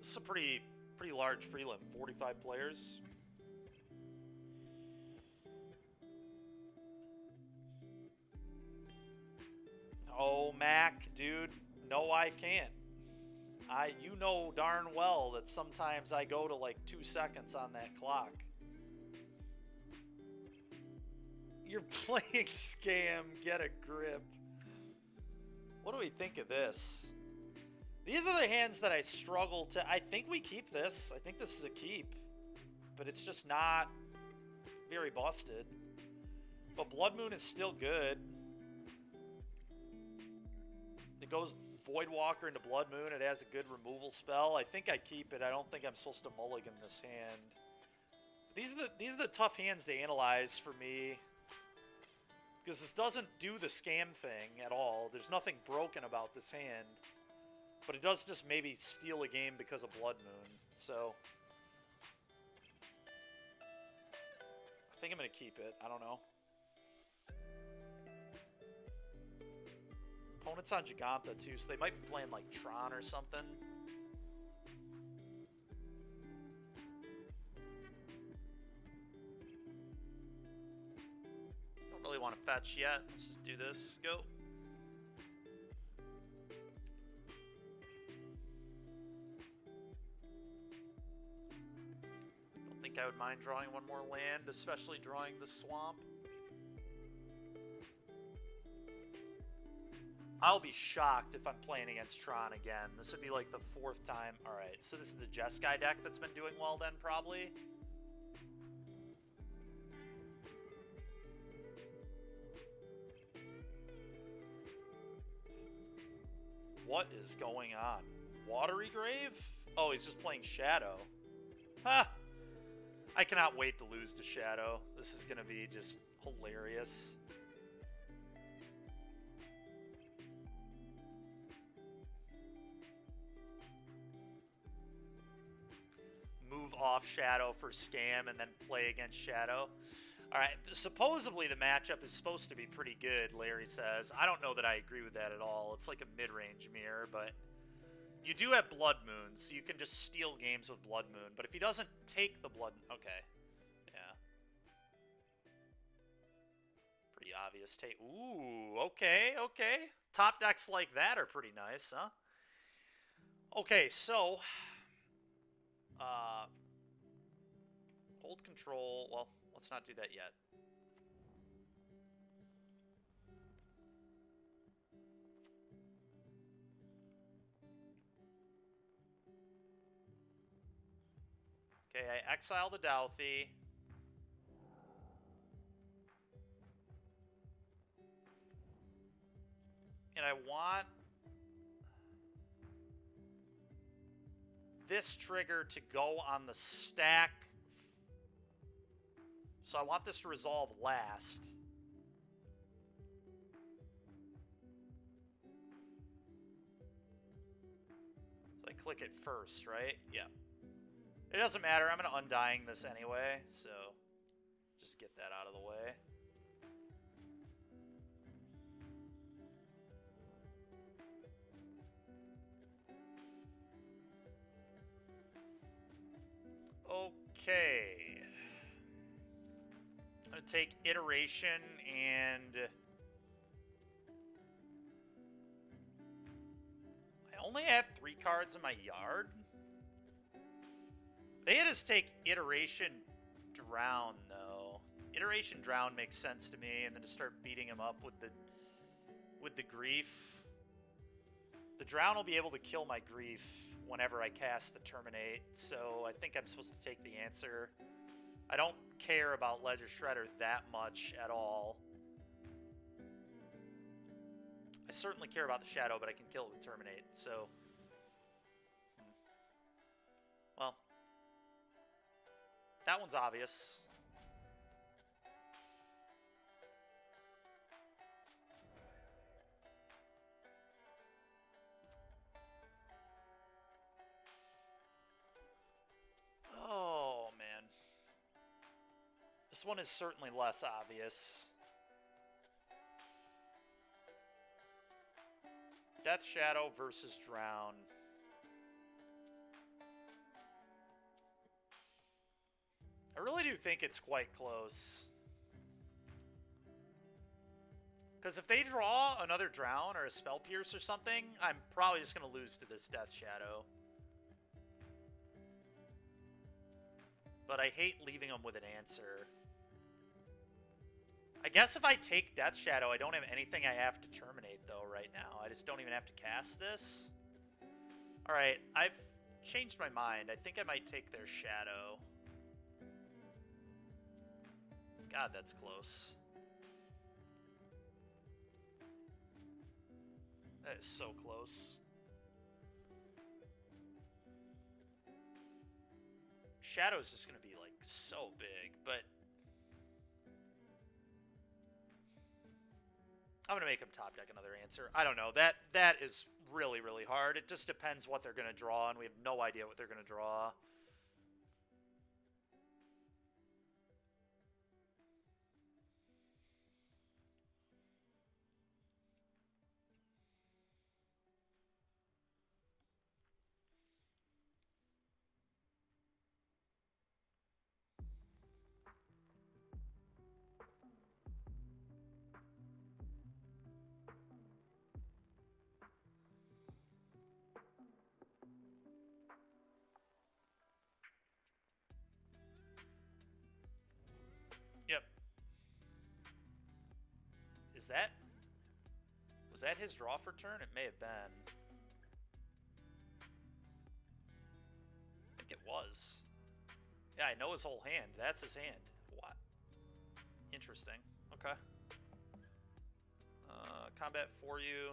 It's a pretty large prelim, 45 players. Oh, Mac, dude, no, I can't. You know darn well that sometimes I go to like 2 seconds on that clock. You're playing scam, get a grip. What do we think of this? These are the hands that I struggle to... I think we keep this. I think this is a keep. But it's just not very busted. But Blood Moon is still good. It goes Voidwalker into Blood Moon. It has a good removal spell. I think I keep it. I don't think I'm supposed to mulligan this hand. These are the tough hands to analyze for me. Because this doesn't do the scam thing at all. There's nothing broken about this hand. But it does just maybe steal a game because of Blood Moon. So I think I'm going to keep it. I don't know. Opponent's on Giganta too, so they might be playing like Tron or something. Don't really want to fetch yet. Let's just do this. Go. Don't think I would mind drawing one more land, especially drawing the swamp. I'll be shocked if I'm playing against Tron again. This would be like the 4th time. Alright, so this is the Jeskai deck that's been doing well then, probably. What is going on? Watery Grave? Oh, he's just playing Shadow. Ha! I cannot wait to lose to Shadow. This is going to be just hilarious. Move off Shadow for Scam and then play against Shadow. Alright, supposedly the matchup is supposed to be pretty good, Larry says. I don't know that I agree with that at all. It's like a mid-range mirror, but you do have Blood Moon, so you can just steal games with Blood Moon. But if he doesn't take the Blood... Okay. Yeah. Pretty obvious take. Ooh, okay, okay. Top decks like that are pretty nice, huh? Okay, so... hold control. Well, let's not do that yet. Okay, I exile the Douthie. And I want this trigger to go on the stack. So I want this to resolve last. So I click it first, right? Yeah. It doesn't matter. I'm going to Undying this anyway. So just get that out of the way. Okay. I'm going to take Iteration and... I only have 3 cards in my yard. They had us take Iteration Drown, though. Iteration Drown makes sense to me, and then to start beating him up with the Grief. The Drown will be able to kill my Grief whenever I cast the Terminate, so I think I'm supposed to take the answer. I don't care about Ledger Shredder that much at all. I certainly care about the Shadow, but I can kill it with Terminate, so... Well, that one's obvious. Oh, man. This one is certainly less obvious. Death Shadow versus Drown. really do think it's quite close. Because if they draw another Drown or a Spell Pierce or something, I'm probably just going to lose to this Death Shadow. But I hate leaving them with an answer. I guess if I take Death Shadow, I don't have anything I have to terminate, though, right now. I just don't even have to cast this. Alright, I've changed my mind. I think I might take their Shadow. God, that's close. That is so close. Shadow's just going to be, like, so big, but I'm going to make him top deck another answer. I don't know. That is really, really hard. It just depends what they're going to draw, and we have no idea what they're going to draw. Yep. Was that his draw for turn? It may have been. I think it was. Yeah, I know his whole hand. That's his hand. What? Interesting. Okay. Combat for you.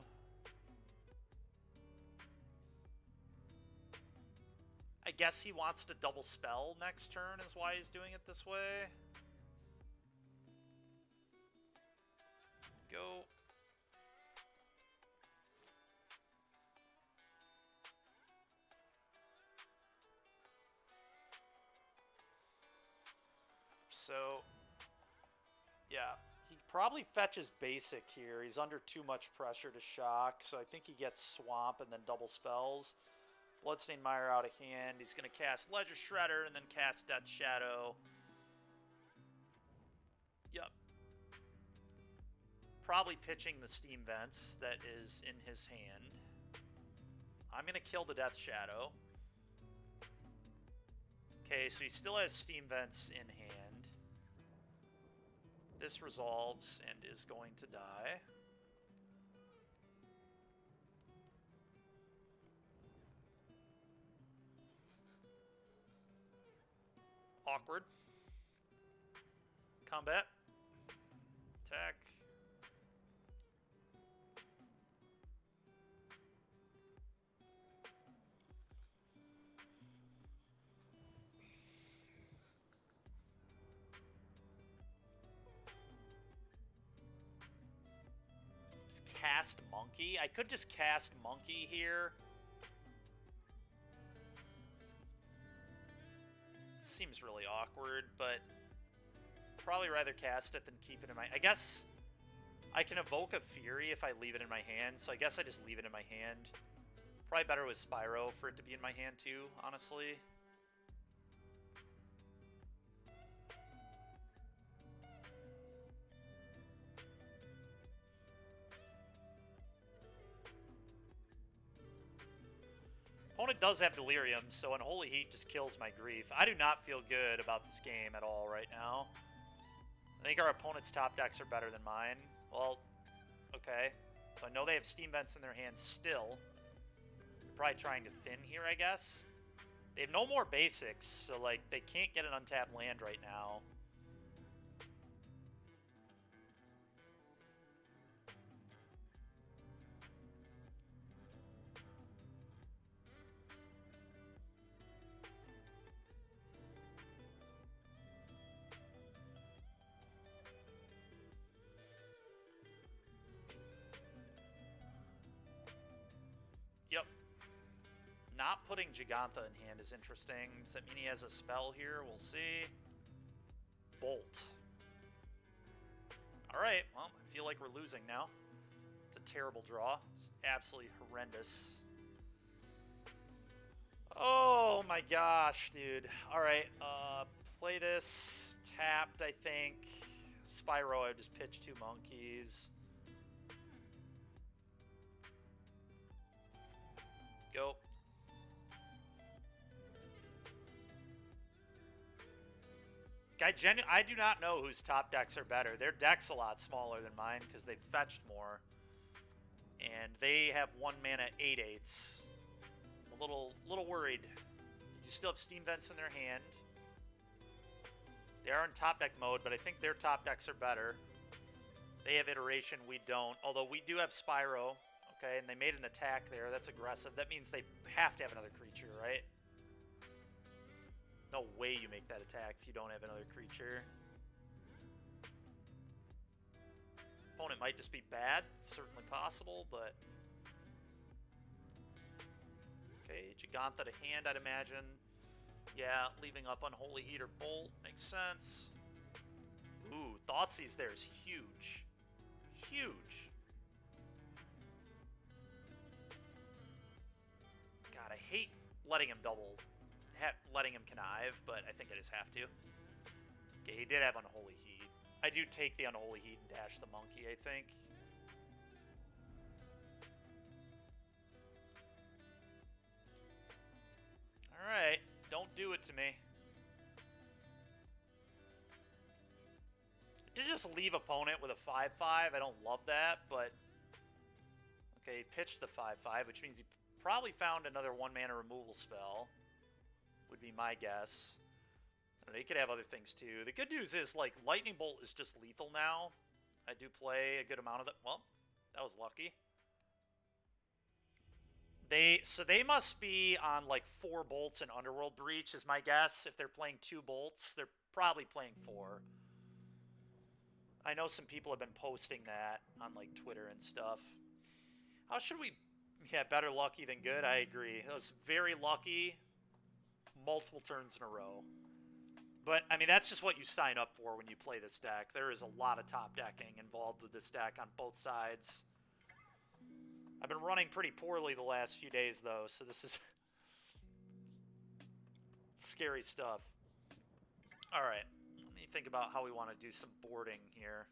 I guess he wants to double spell next turn is why he's doing it this way. Go. So, yeah, he probably fetches basic here. He's under too much pressure to shock, so I think he gets Swamp and then double spells. Bloodstained Mire out of hand. He's going to cast Ledger Shredder and then cast Death Shadow. Yep. Probably pitching the Steam Vents that is in his hand. I'm going to kill the Death Shadow. Okay, so he still has Steam Vents in hand. This resolves and is going to die. Awkward. Combat. Attack. Just cast Monkey. I could just cast Monkey here. Seems really awkward, but probably rather cast it than keep it in my... I guess I can evoke a Fury if I leave it in my hand, so I guess I just leave it in my hand. Probably better with Spyro for it to be in my hand too, honestly. Opponent does have Delirium, so Unholy Heat just kills my grief. I do not feel good about this game at all right now. I think our opponent's top decks are better than mine. Well, okay. So I know they have Steam Vents in their hands still. They're probably trying to thin here, I guess. They have no more basics, so, like, they can't get an untapped land right now. Yep. Not putting Gigantha in hand is interesting. Does that mean he has a spell here? We'll see. Bolt. Alright, well, I feel like we're losing now. It's a terrible draw. It's absolutely horrendous. Oh my gosh, dude. Alright, play this tapped, I think. Spyro, I would just pitch 2 monkeys. Go. I do not know whose top decks are better. Their deck's a lot smaller than mine because they've fetched more. And they have 1 mana 8/8s. A little worried. You still have Steam Vents in their hand. They are in top deck mode, but I think their top decks are better. They have Iteration, we don't. Although we do have Spyro, okay, and they made an attack there. That's aggressive. That means they have to have another creature, right? No way you make that attack if you don't have another creature. Opponent might just be bad. It's certainly possible, but... Okay, Giganta to hand, I'd imagine. Yeah, leaving up Unholy Heat or Bolt makes sense. Ooh, Thoughtseize there is huge. Huge. God, I hate letting him double... letting him connive, but I think I just have to. Okay, he did have Unholy Heat. I do take the Unholy Heat and dash the monkey, I think. Alright, don't do it to me. To just leave opponent with a 5/5, I don't love that, but... Okay, he pitched the 5/5, which means he probably found another 1 mana removal spell. Would be my guess. I don't know, he could have other things too. The good news is, like, Lightning Bolt is just lethal now. I do play a good amount of it. Well, that was lucky. So they must be on, like, 4 bolts in Underworld Breach, is my guess. If they're playing 2 bolts, they're probably playing 4. I know some people have been posting that on, like, Twitter and stuff. How should we... Yeah, better lucky than good. I agree. It was very lucky multiple turns in a row. But, I mean, that's just what you sign up for when you play this deck. There is a lot of top decking involved with this deck on both sides. I've been running pretty poorly the last few days, though, so this is scary stuff. Alright, let me think about how we want to do some boarding here.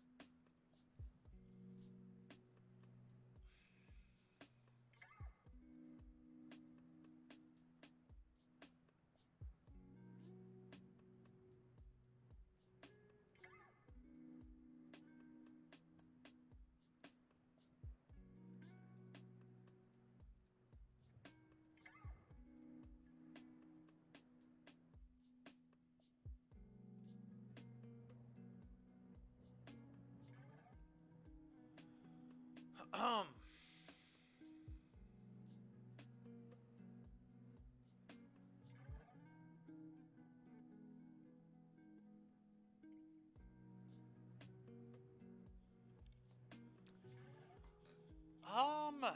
I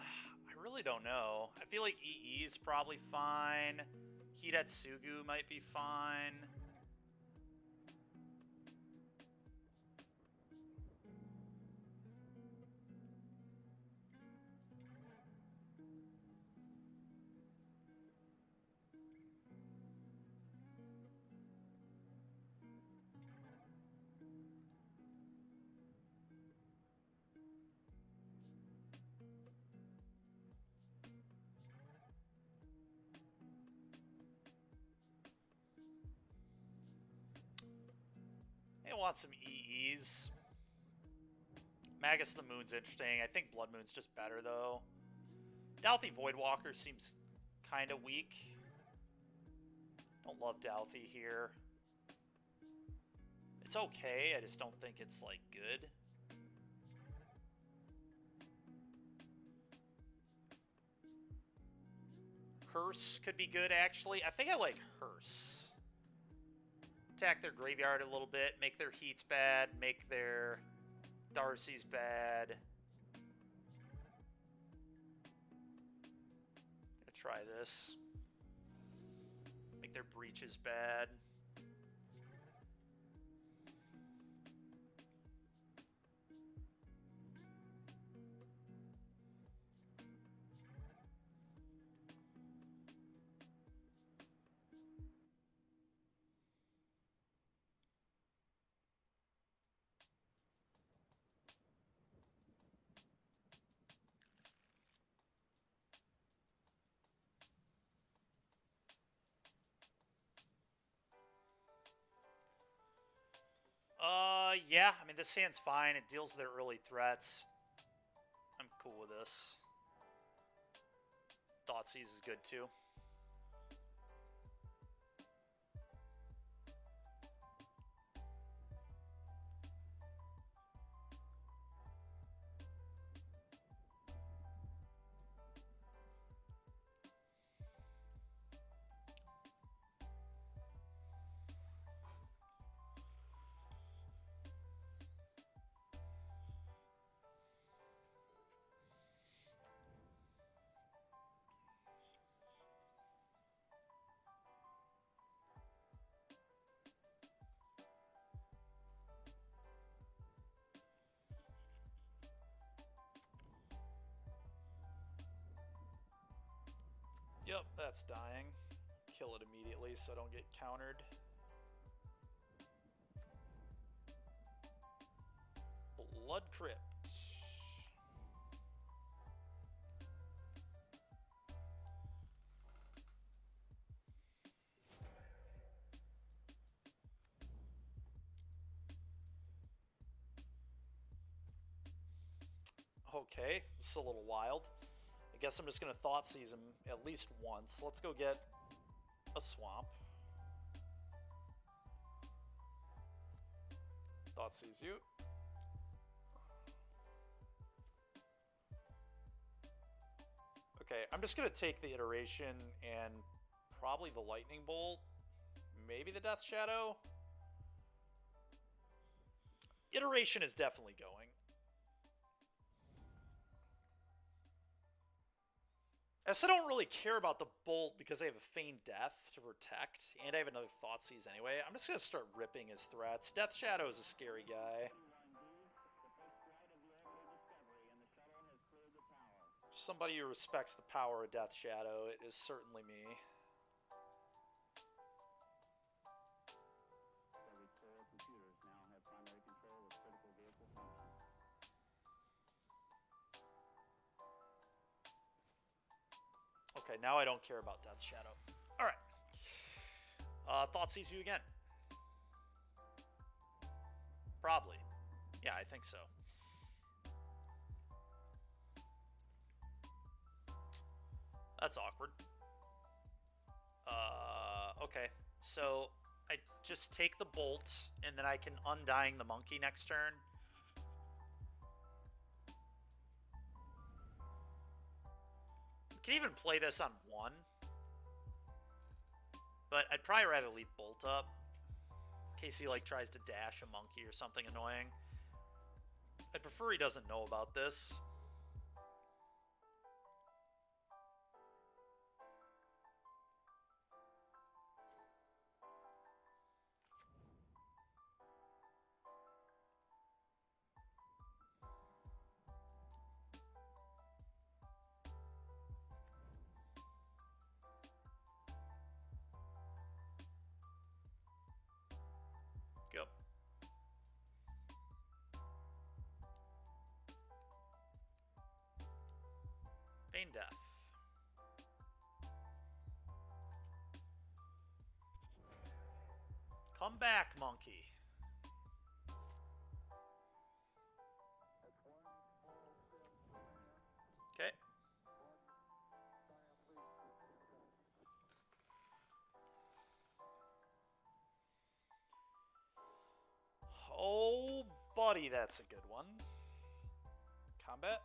really don't know. I feel like EE is probably fine. Hidetsugu might be fine. I want some EEs. Magus of the Moon's interesting. I think Blood Moon's just better, though. Douthie Voidwalker seems kind of weak. Don't love Douthie here. It's okay, I just don't think it's, like, good. Hearse could be good, actually. I think I like Hearse. Attack their graveyard a little bit, make their Heats bad, make their Darcy's bad. I'm gonna try this. Make their Breaches bad. Yeah, I mean, this hand's fine. It deals with their early threats. I'm cool with this. Thoughtseize is good, too. Yep, that's dying. Kill it immediately so I don't get countered. Blood Crypt. Okay, this is a little wild. I guess I'm just going to Thoughtseize him at least once. Let's go get a swamp. Thoughtseize you. Okay, I'm just going to take the Iteration and probably the Lightning Bolt. Maybe the Death Shadow. Iteration is definitely going. I also don't really care about the Bolt because I have a Feigned Death to protect, and I have another Thoughtseize anyway. I'm just going to start ripping his threats. Death Shadow is a scary guy. Somebody who respects the power of Death Shadow, it is certainly me. Okay, now I don't care about Death Shadow. Alright. Thoughtseize you again. Probably. Yeah, I think so. That's awkward. Okay. So, I just take the Bolt, and then I can Undying the Monkey next turn. Can even play this on 1. But I'd probably rather leave Bolt up. In case he, like, tries to dash a monkey or something annoying. I'd prefer he doesn't know about this. Go. Feigned Death. Come back, monkey. Okay. Oh, buddy, that's a good one. Combat.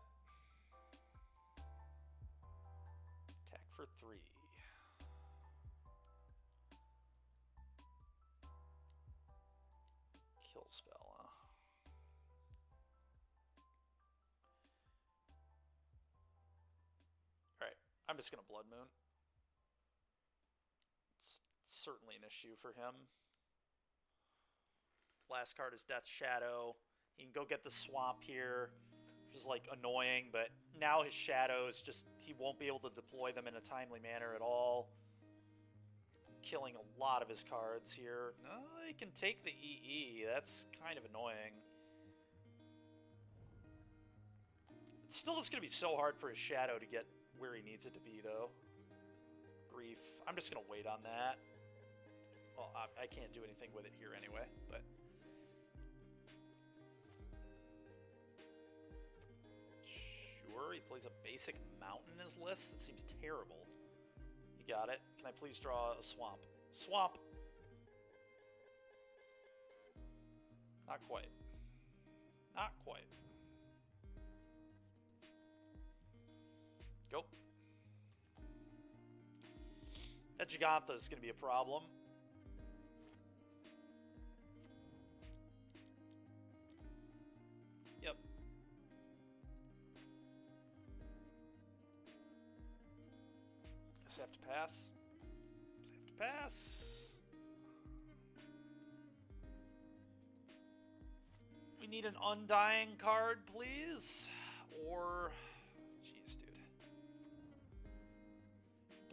Attack for 3. Kill spell, huh? Alright, I'm just going to Blood Moon. It's certainly an issue for him. Last card is Death Shadow. He can go get the swamp here, which is like annoying, but now his shadows just, he won't be able to deploy them in a timely manner at all. Killing a lot of his cards here. He can take the EE. That's kind of annoying. It's still just going to be so hard for his shadow to get where he needs it to be, though. Grief. I'm just going to wait on that. Well, I can't do anything with it here anyway, but Tour. He plays a basic mountain in his list. That seems terrible. You got it. Can I please draw a swamp? Swamp! Not quite. Not quite. Go. That Gigantha is going to be a problem. Yep. Guess I have to pass. Guess I have to pass. We need an Undying card, please. Or... Jeez, dude.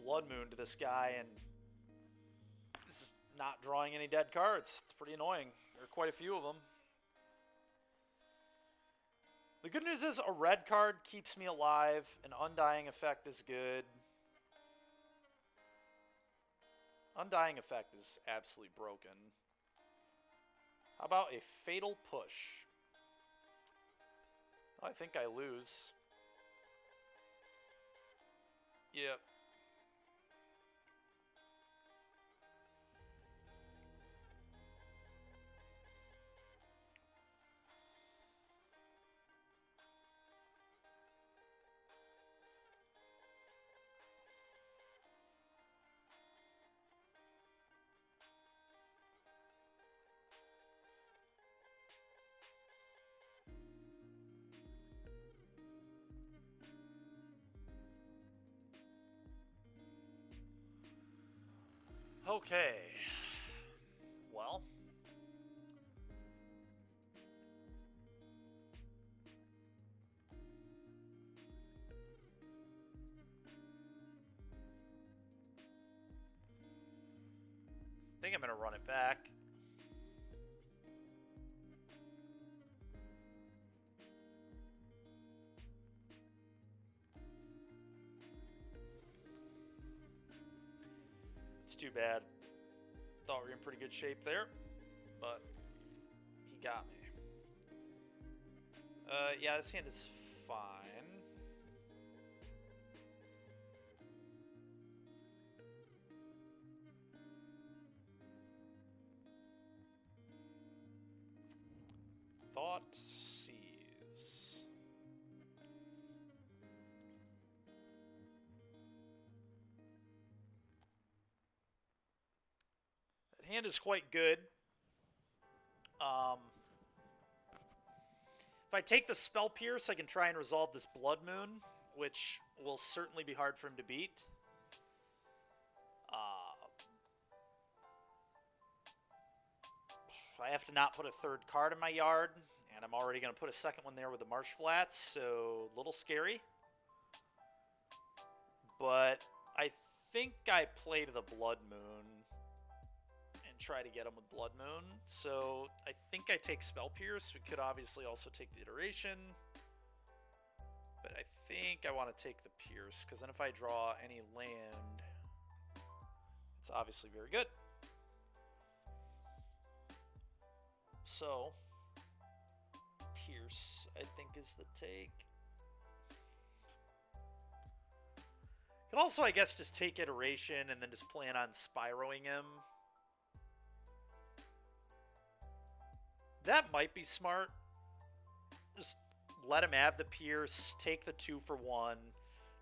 Blood Moon to this guy, and this is not drawing any dead cards. It's pretty annoying. There are quite a few of them. The good news is a red card keeps me alive. An Undying effect is good. Undying effect is absolutely broken. How about a Fatal Push? I think I lose. Yep. Okay. Well. I think I'm going to run it back. Too bad. Thought we were in pretty good shape there, but he got me. Yeah, this hand is fine. Thought sees. Hand is quite good. If I take the Spell Pierce, I can try and resolve this Blood Moon, which will certainly be hard for him to beat. I have to not put a third card in my yard, and I'm already going to put a second one there with the Marsh Flats, so a little scary. But I think I play to the Blood Moon. Try to get him with Blood Moon. So I think I take Spell Pierce. We could obviously also take the Iteration. But I think I want to take the Pierce, because then if I draw any land, it's obviously very good. So, Pierce, I think, is the take. Could also, I guess, just take Iteration and then just plan on Spyroing him. That might be smart. Just let him have the Pierce, take the 2-for-1.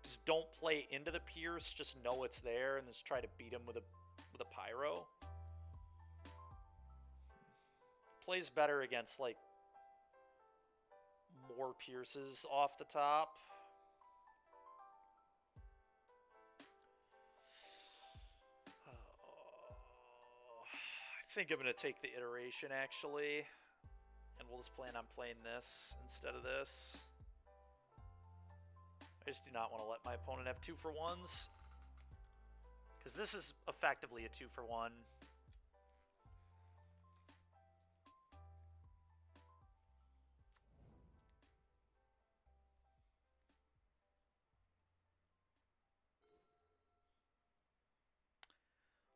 Just don't play into the Pierce, just know it's there, and just try to beat him with a Pyro. Plays better against, like, more Pierces off the top. I think I'm going to take the Iteration, actually. And we'll just plan on playing this instead of this. I just do not want to let my opponent have 2-for-1s. Because this is effectively a 2-for-1. Well,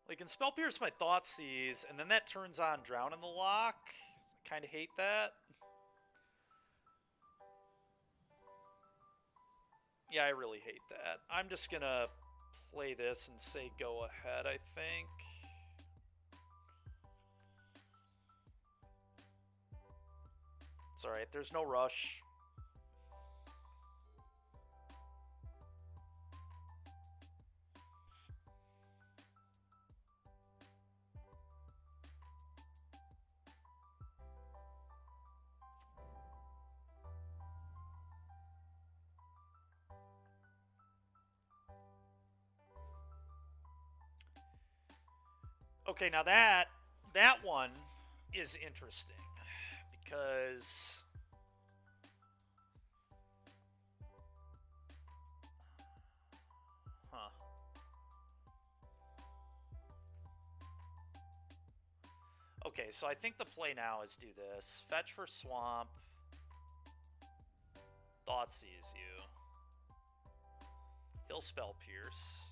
you can Spell Pierce my Thoughtseize, and then that turns on Drown in the Loch. I kind of hate that. Yeah, I really hate that. I'm just gonna play this and say go ahead, I think. It's alright, there's no rush. Okay, now that one is interesting because okay, so I think the play now is do this. Fetch for swamp. Thoughtseize you. He'll spell pierce.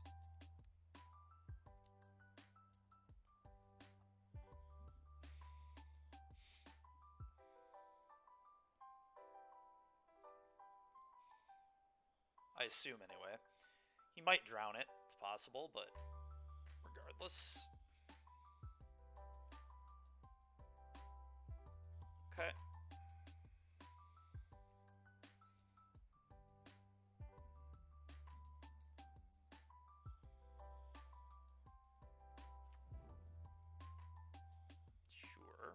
I assume, anyway. He might drown it. It's possible, but regardless. Okay. Sure.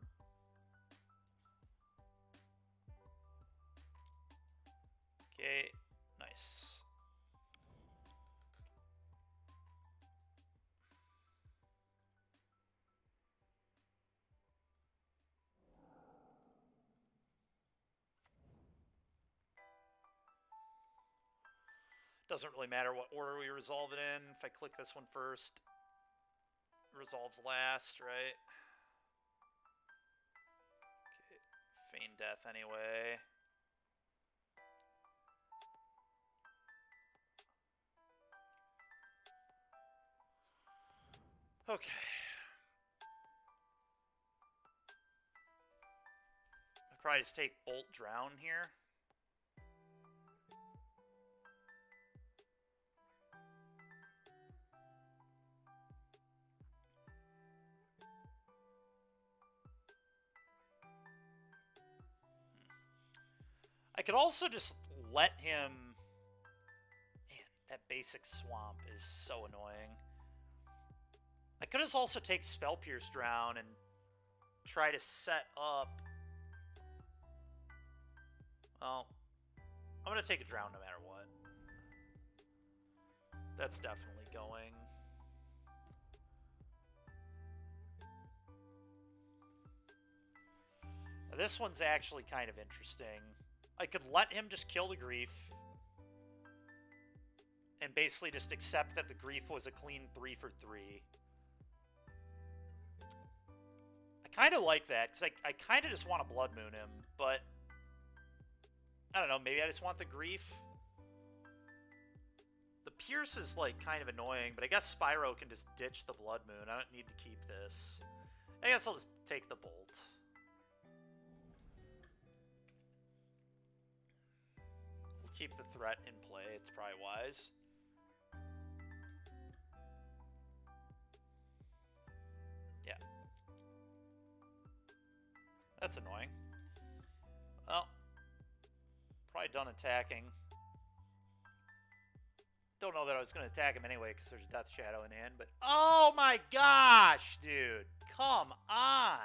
Okay, nice. Doesn't really matter what order we resolve it in. If I click this one first, it resolves last, right? Okay, feign death anyway. Okay. I'll probably just take Bolt Drown here. I could also just let him... Man, that basic swamp is so annoying. I could just also take Spell Pierce Drown and try to set up... Well, I'm going to take a Drown no matter what. That's definitely going. Now, this one's actually kind of interesting. I could let him just kill the Grief and basically just accept that the Grief was a clean 3 for 3. I kind of like that, because I kind of just want to Blood Moon him, but I don't know, maybe I just want the Grief. The Pierce is, like, kind of annoying, but I guess Spyro can just ditch the Blood Moon. I don't need to keep this. I guess I'll just take the Bolt. Keep the threat in play. It's probably wise. Yeah. That's annoying. Well, probably done attacking. Don't know that I was going to attack him anyway because there's a Death Shadow in hand, but... Oh my gosh, dude! Come on!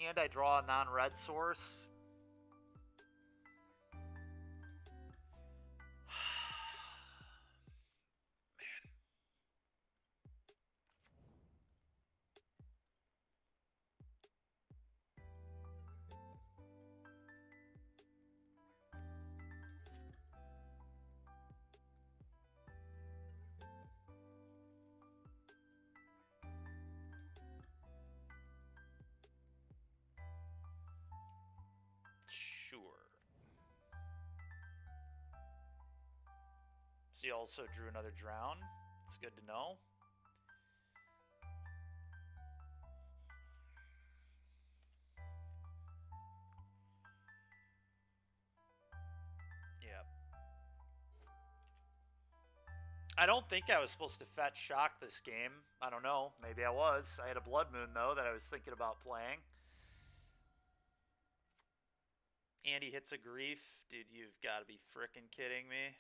And I draw a non-red source. Man. Sure. So he also drew another Drown. It's good to know. Yep. I don't think I was supposed to fetch shock this game. I don't know. Maybe I was. I had a Blood Moon, though, that I was thinking about playing. Andy hits a grief. Dude, you've got to be frickin' kidding me.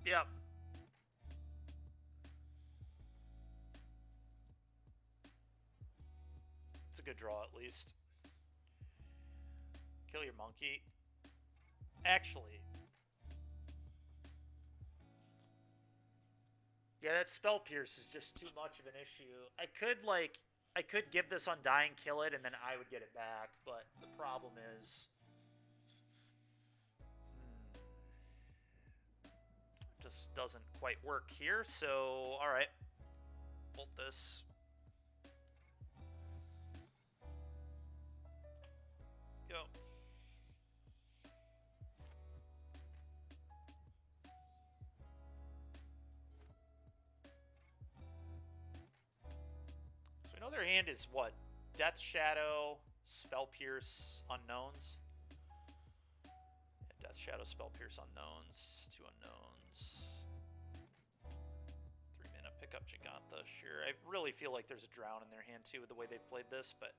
Yep. It's a good draw, at least. Kill your monkey. Actually. Yeah, that Spell Pierce is just too much of an issue. I could give this Undying, kill it, and then I would get it back, but the problem is... just doesn't quite work here, so alright. Bolt this. Go. So we know their hand is what? Death Shadow, Spell Pierce, Unknowns. Yeah, Death Shadow, Spell Pierce, Unknowns. 2 unknowns. 3 mana, pick up Gigantha, sure. I really feel like there's a Drown in their hand too with the way they've played this, but...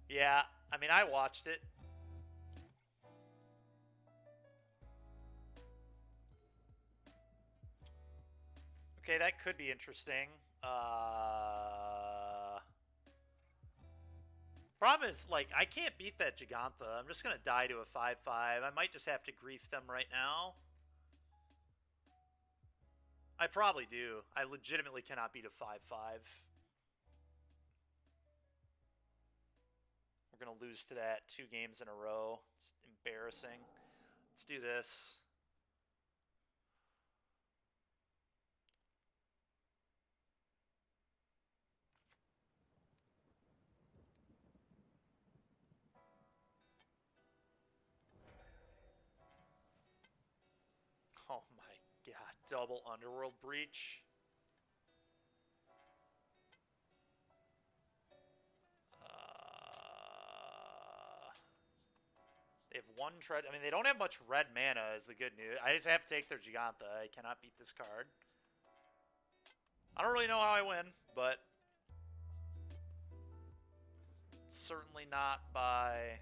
yeah, I mean, I watched it. Okay, that could be interesting. Problem is, like, I can't beat that Gigantha. I'm just going to die to a 5-5. I might just have to grief them right now. I probably do. I legitimately cannot beat a 5-5. We're going to lose to that 2 games in a row. It's embarrassing. Let's do this. Oh my god, double Underworld Breach. They have 1 tread. I mean, they don't have much red mana is the good news. I just have to take their Gigantha. I cannot beat this card. I don't really know how I win, but certainly not by...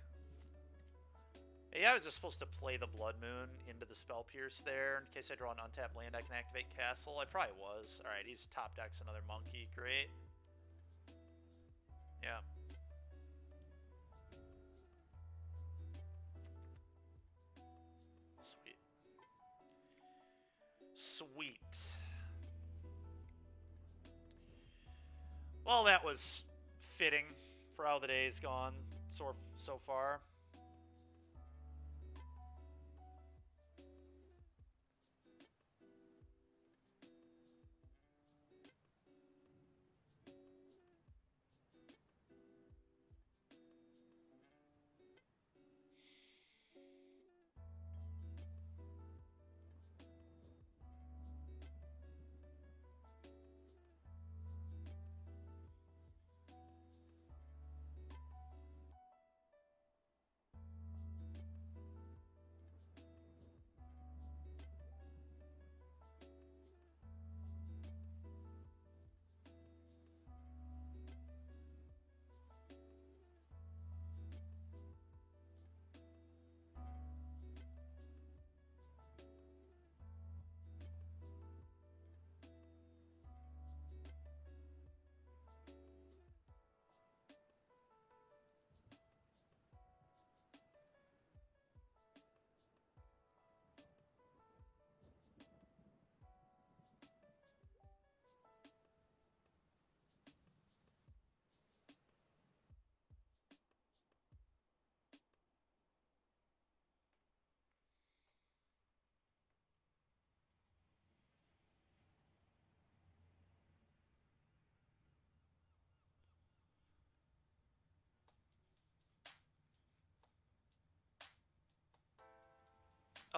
Yeah, I was just supposed to play the Blood Moon into the Spell Pierce there. In case I draw an untapped land, I can activate Castle. I probably was. Alright, he's top decks another monkey. Great. Yeah. Sweet. Sweet. Well, that was fitting for how the day's gone so far.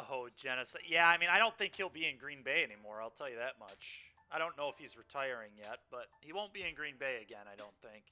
Oh, Genesis. Yeah, I mean, I don't think he'll be in Green Bay anymore, I'll tell you that much. I don't know if he's retiring yet, but he won't be in Green Bay again, I don't think.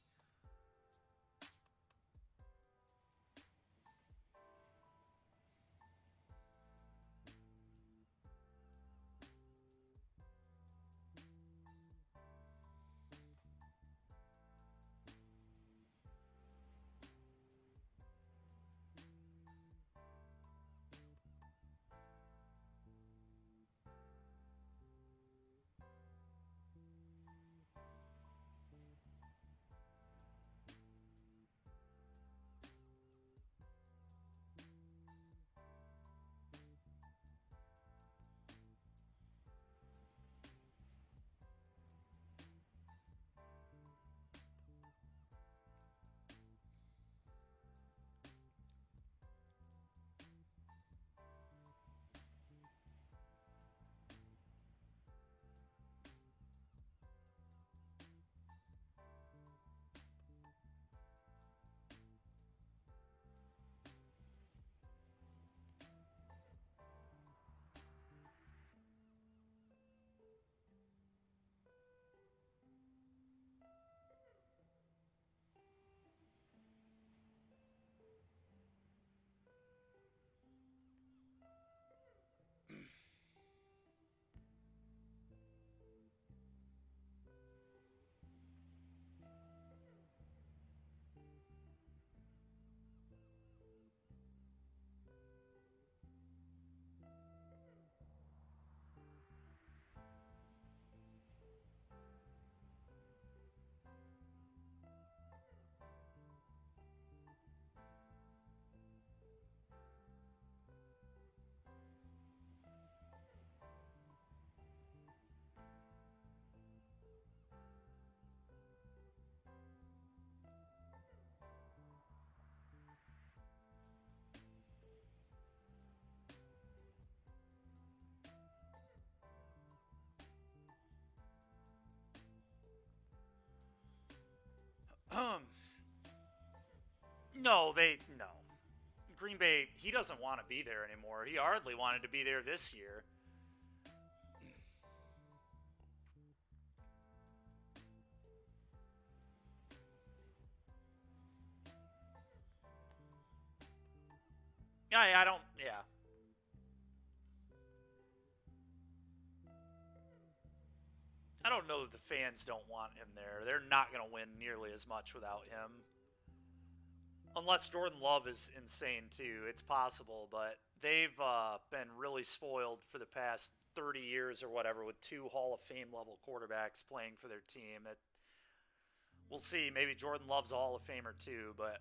No, no. Green Bay, he doesn't want to be there anymore. He hardly wanted to be there this year. Yeah, I don't, yeah. I don't know that the fans don't want him there. They're not going to win nearly as much without him. Unless Jordan Love is insane too. It's possible, but they've been really spoiled for the past 30 years or whatever with 2 Hall of Fame level quarterbacks playing for their team. We'll see. Maybe Jordan Love's a Hall of Famer too, but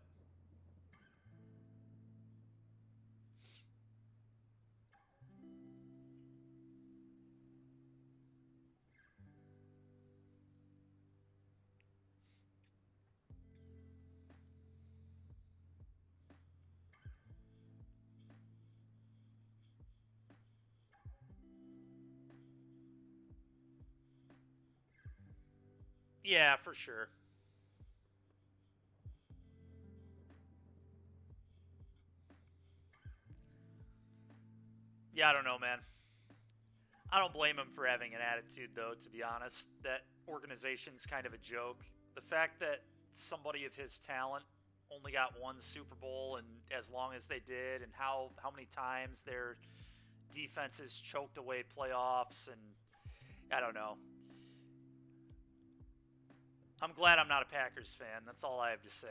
yeah, for sure. Yeah, I don't know, man. I don't blame him for having an attitude, though, to be honest. That organization's kind of a joke. The fact that somebody of his talent only got 1 Super Bowl and as long as they did, and how many times their defenses choked away playoffs, and I don't know. I'm glad I'm not a Packers fan. That's all I have to say.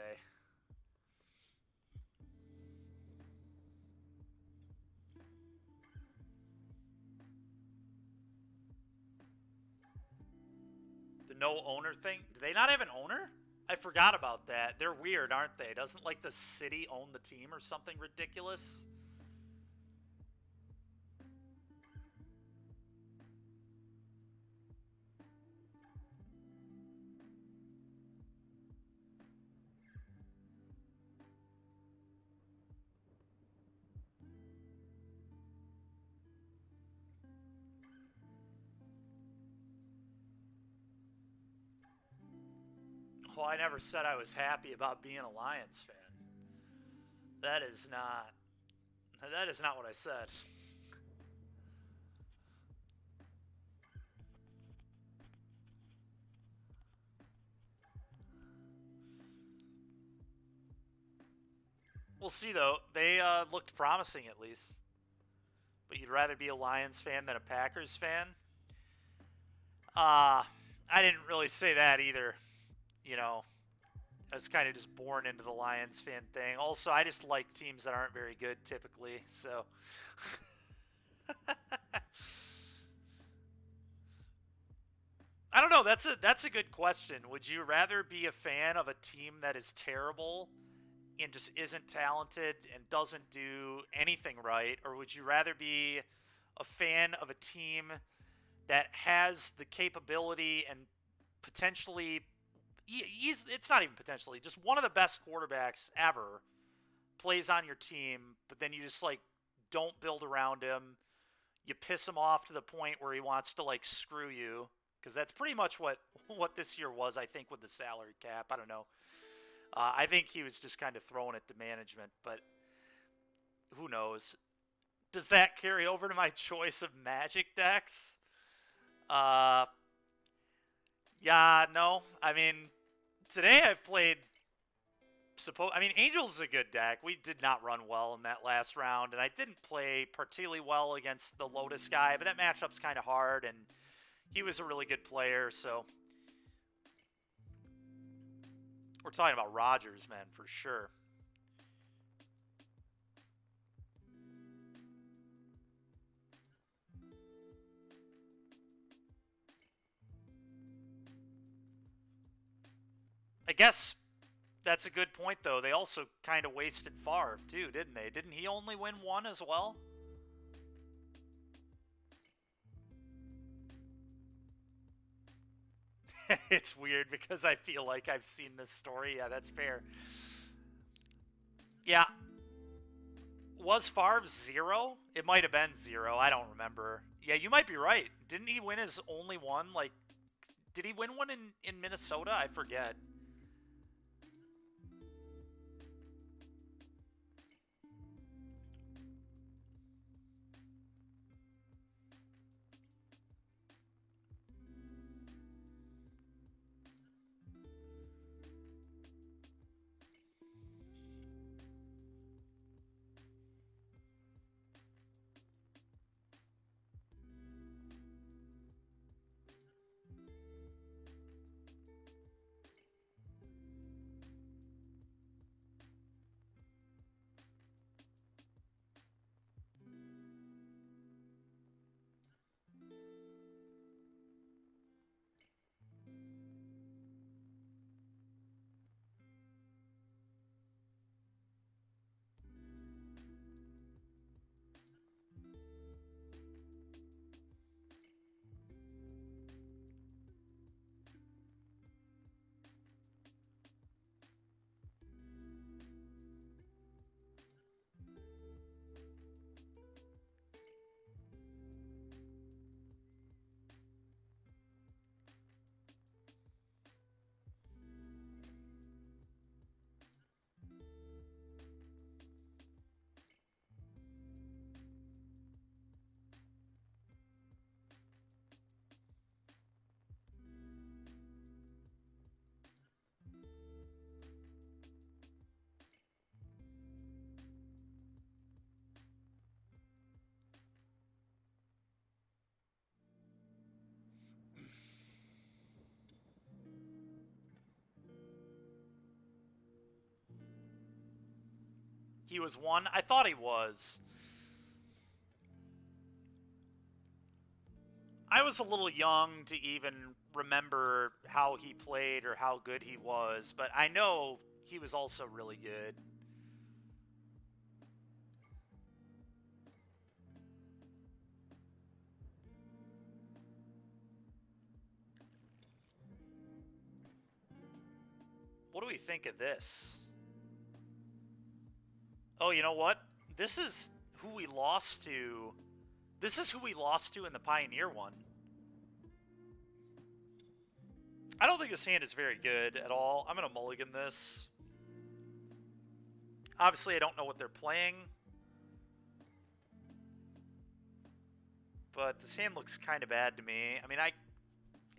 The no owner thing? Do they not have an owner? I forgot about that. They're weird, aren't they? Doesn't like the city own the team or something ridiculous? Oh, I never said I was happy about being a Lions fan. That is not what I said. We'll see, though. They looked promising, at least. But you'd rather be a Lions fan than a Packers fan? I didn't really say that either. You know, I was kind of just born into the Lions fan thing. Also, I just like teams that aren't very good, typically. So... I don't know. That's a good question. Would you rather be a fan of a team that is terrible and just isn't talented and doesn't do anything right, or would you rather be a fan of a team that has the capability and potentially, it's not even potentially, just one of the best quarterbacks ever plays on your team, but then you just like don't build around him. You piss him off to the point where he wants to like screw you, because that's pretty much what this year was, I think, with the salary cap. I don't know. I think he was just kind of throwing it to management, but who knows? Does that carry over to my choice of Magic decks? Yeah, no. I mean, today I've played... Angels is a good deck. We did not run well in that last round, and I didn't play particularly well against the Lotus guy, but that matchup's kind of hard, and he was a really good player, so... We're talking about Rodgers, man, for sure. I guess that's a good point, though. They also kind of wasted Favre, too, didn't they? Didn't he only win one as well? It's weird because I feel like I've seen this story. Yeah, that's fair. Yeah. Was Favre 0? It might have been 0. I don't remember. Yeah, you might be right. Didn't he win his only one? Like, did he win one in Minnesota? I forget. He was 1? I thought he was. I was a little young to even remember how he played or how good he was, but I know he was also really good. What do we think of this? Oh, you know what? This is who we lost to. This is who we lost to in the Pioneer one. I don't think this hand is very good at all. I'm going to mulligan this. Obviously, I don't know what they're playing. But this hand looks kind of bad to me. I mean,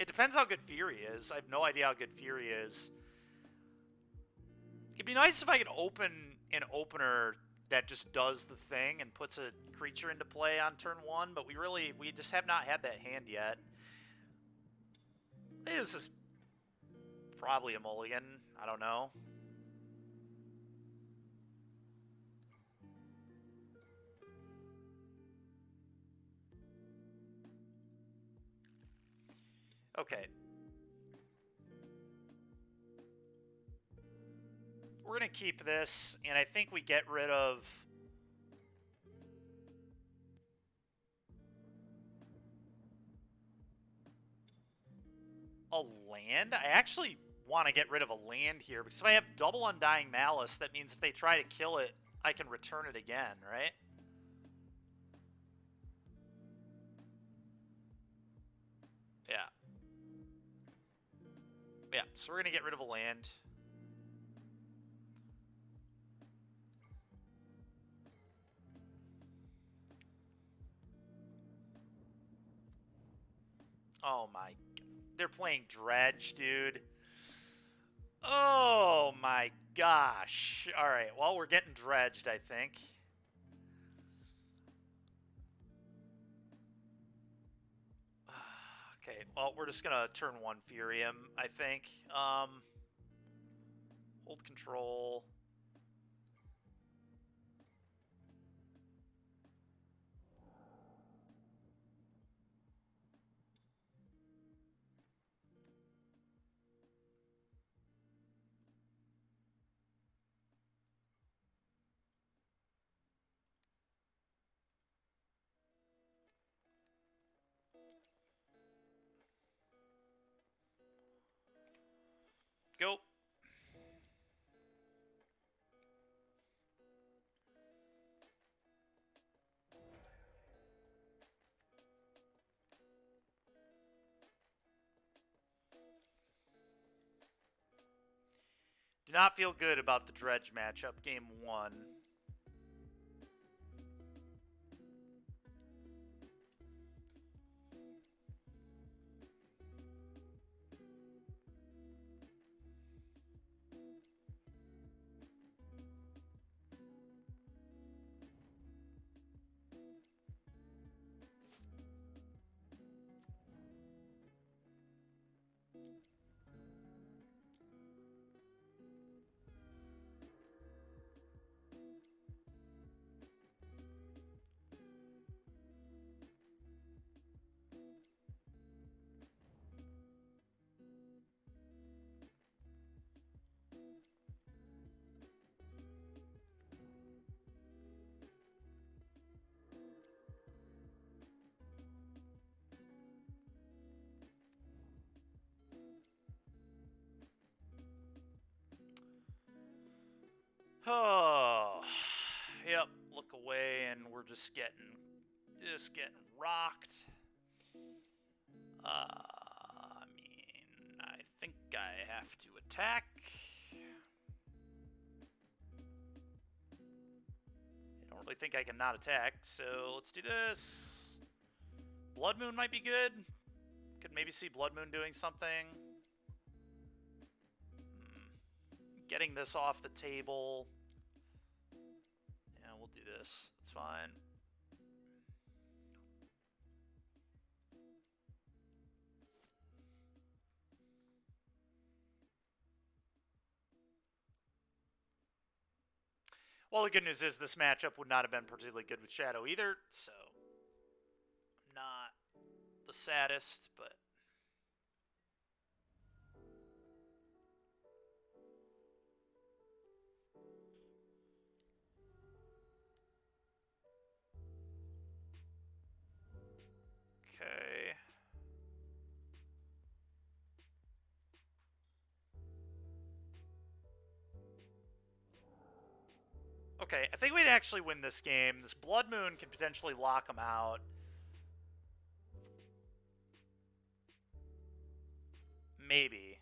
it depends how good Fury is. I have no idea how good Fury is. It'd be nice if I could open an opener that just does the thing and puts a creature into play on turn 1, but we just have not had that hand yet. This is probably a mulligan. I don't know. Okay. We're going to keep this, and I think we get rid of... a land? I actually want to get rid of a land here, because if I have double Undying Malice, that means if they try to kill it, I can return it again, right? Yeah. Yeah, so we're going to get rid of a land. Oh my... They're playing Dredge, dude. Oh my gosh. Alright, well, we're getting dredged, I think. Okay, well, we're just gonna turn 1 Furium, I think. Hold control. Go. Do not feel good about the Dredge matchup, game 1. Oh, yep. Look away, and we're just getting rocked. I mean, I think I have to attack. I don't really think I can not attack, so let's do this. Blood Moon might be good. Could maybe see Blood Moon doing something. Getting this off the table. Yeah, we'll do this. It's fine. Well, the good news is this matchup would not have been particularly good with Shadow either, so not the saddest, but... Okay. Okay, I think we'd actually win this game. This Blood Moon could potentially lock them out. Maybe.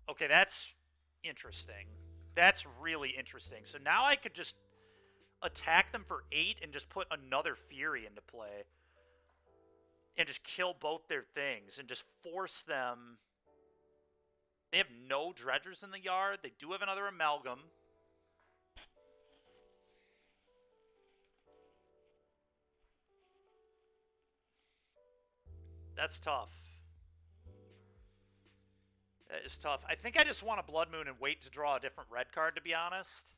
Okay, that's interesting. That's really interesting. So now I could just attack them for 8 and just put another Fury into play. And just kill both their things and just force them... They have no Dredgers in the yard. They do have another Amalgam. That's tough. That is tough. I think I just want a Blood Moon and wait to draw a different red card, to be honest.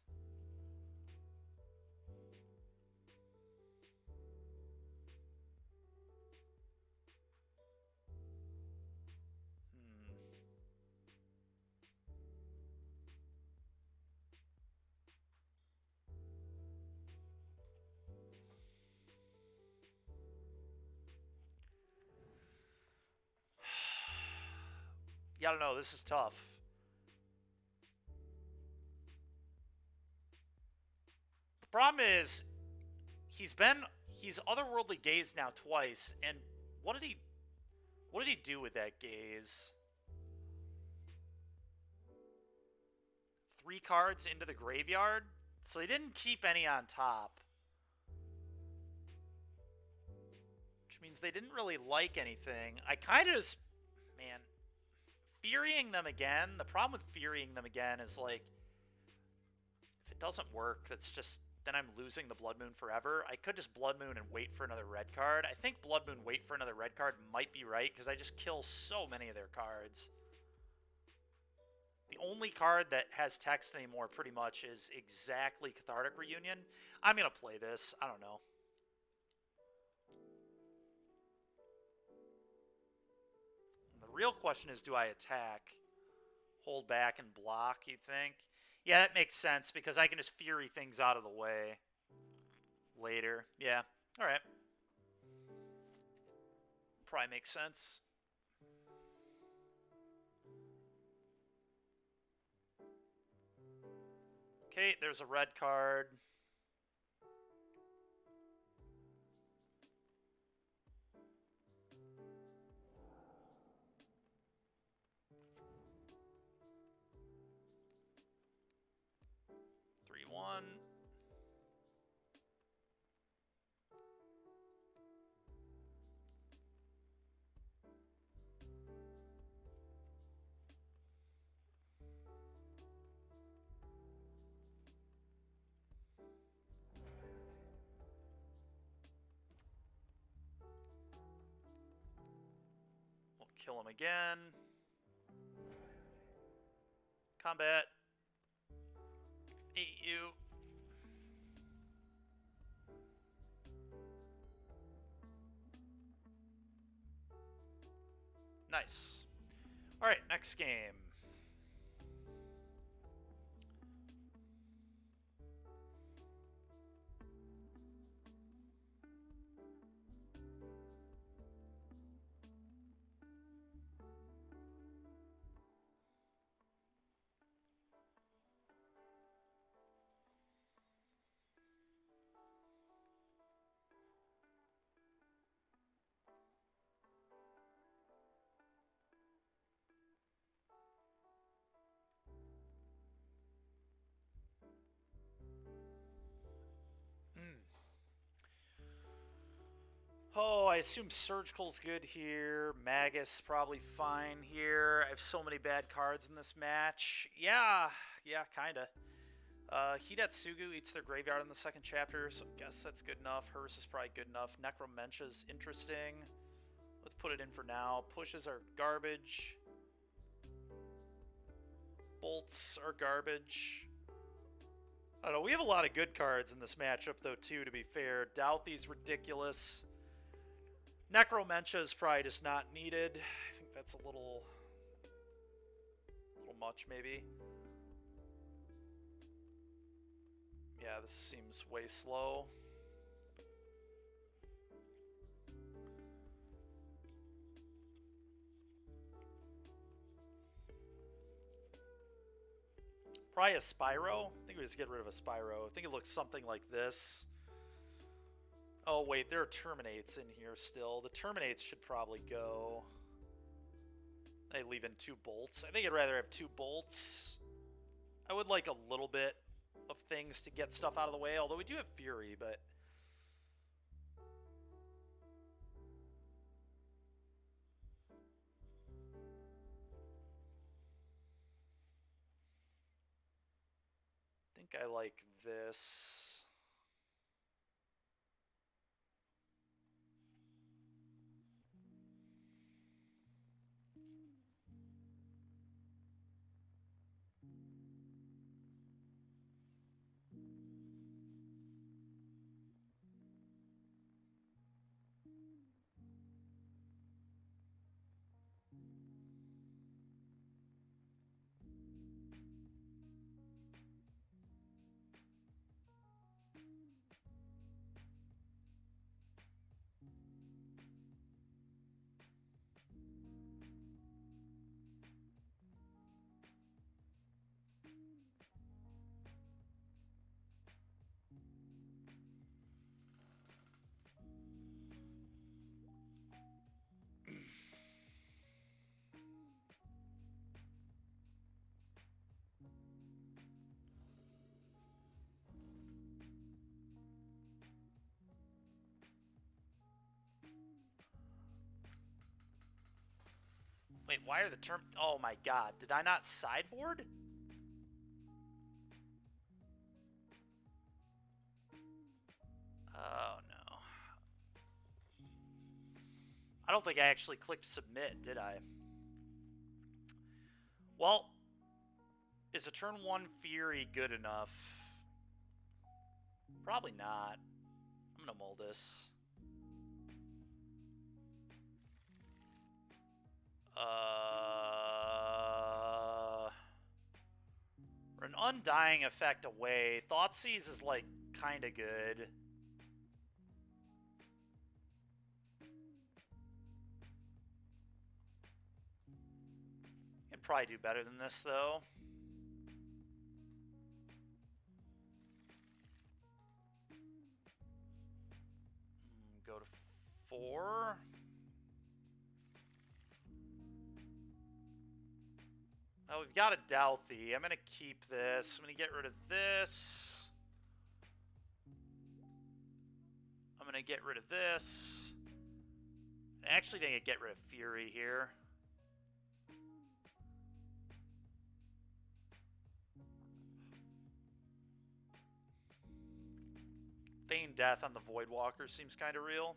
Yeah, I don't know. This is tough. The problem is, he's otherworldly gazed now twice, and what did he do with that gaze? 3 cards into the graveyard, so he didn't keep any on top, which means they didn't really like anything. I kind of just, man, Furying them again. The problem with Furying them again is, like, if it doesn't work, that's just, then I'm losing the Blood Moon forever. I could just Blood Moon and wait for another red card. I think Blood Moon wait for another red card might be right, because I just kill so many of their cards. The only card that has text anymore, pretty much, is exactly Cathartic Reunion. I'm going to play this. I don't know. The real question is, do I attack? Hold back and block, you think? Yeah, that makes sense, because I can just Fury things out of the way later. Yeah, alright. Probably makes sense. Okay, there's a red card. One. We'll kill him again. Combat. Eat you. Nice. Alright, next game. Oh, I assume Surgical's good here. Magus probably fine here. I have so many bad cards in this match. Yeah, kinda. Hidatsugu eats their graveyard in the second chapter, so I guess that's good enough. Hearse is probably good enough. Necromentia's interesting. Let's put it in for now. Pushes are garbage. Bolts are garbage. I don't know, we have a lot of good cards in this matchup, though, too, to be fair. Douthy's ridiculous. Necromentia is probably just not needed. I think that's a little much, maybe. Yeah, this seems way slow. Probably a Spyro. I think we just get rid of a Spyro. I think it looks something like this. Oh, wait, there are Terminates in here still. The Terminates should probably go. I leave in 2 bolts. I think I'd rather have 2 bolts. I would like a little bit of things to get stuff out of the way, although we do have Fury, but... I think I like this. Wait, why are the term... Oh my god, did I not sideboard? Oh no. I don't think I actually clicked submit, did I? Well, is a turn 1 Fury good enough? Probably not. I'm gonna mull this. For an Undying effect away, Thoughtseize is, like, kinda good. Can probably do better than this, though. Go to 4. Oh, we've got a Douthie. I'm going to keep this. I'm going to get rid of this. I'm going to get rid of this. I actually think I'd get rid of Fury here. Feign Death on the Voidwalker seems kind of real.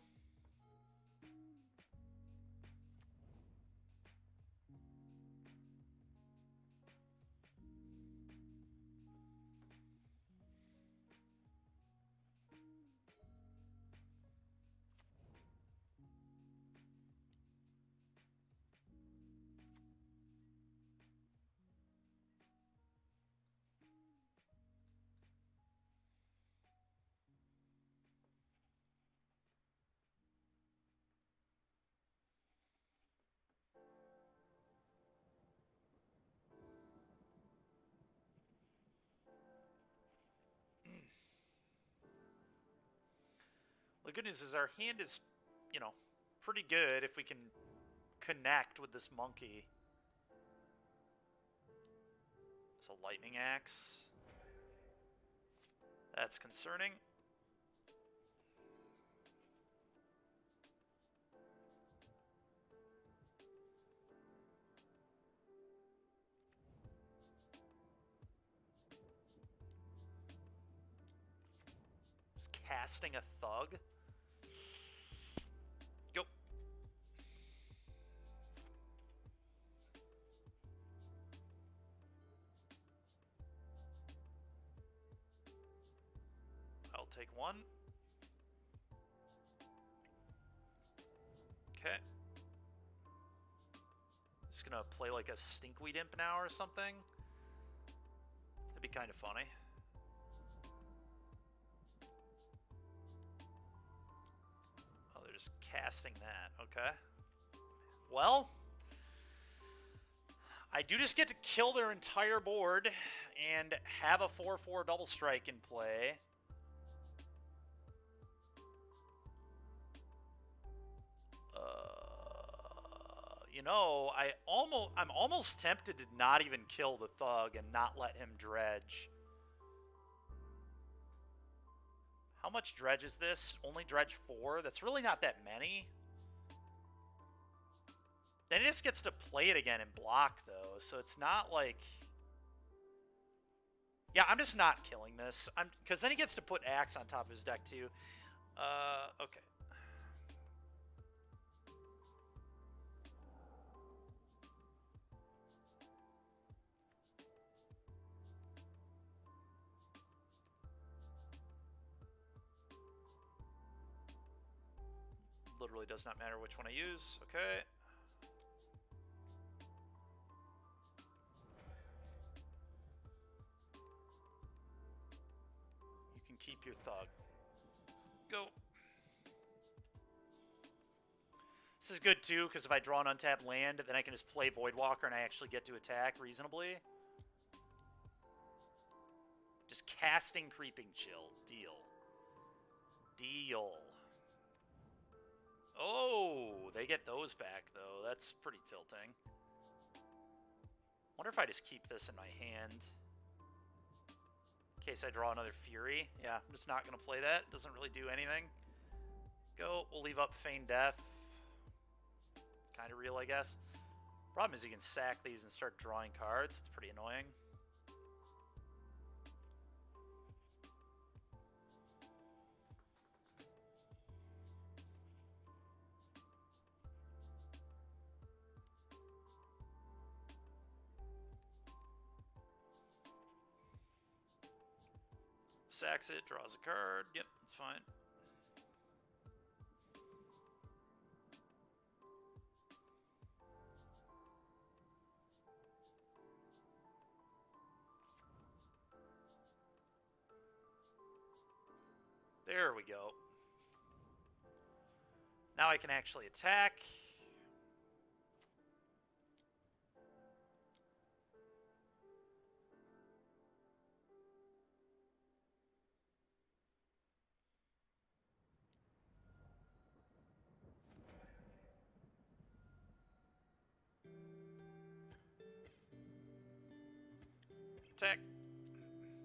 The good news is our hand is, you know, pretty good if we can connect with this monkey. It's a lightning axe. That's concerning. Just casting a thug. Go. I'll take one. Okay. Just gonna play like a Stinkweed Imp now or something. That'd be kind of funny. Oh, they're just casting that. Okay. Well, I do just get to kill their entire board and have a 4/4 double strike in play. You know, I'm almost tempted to not even kill the thug and not let him dredge. How much dredge is this? Only dredge 4? That's really not that many. Then he just gets to play it again and block, though, so it's not like... Yeah, I'm just not killing this. Because then he gets to put Axe on top of his deck, too. Okay. Literally does not matter which one I use. Okay. You can keep your thug. Go. This is good too, because if I draw an untapped land, then I can just play Voidwalker and I actually get to attack reasonably. Just casting Creeping Chill. Deal. Deal. Oh, they get those back, though. That's pretty tilting. Wonder if I just keep this in my hand. In case I draw another Fury. Yeah, I'm just not going to play that. It doesn't really do anything. Go. We'll leave up Feign Death. It's kind of real, I guess. Problem is you can sack these and start drawing cards. It's pretty annoying. Sacks it, draws a card. Yep, that's fine. There we go. Now I can actually attack. Attack.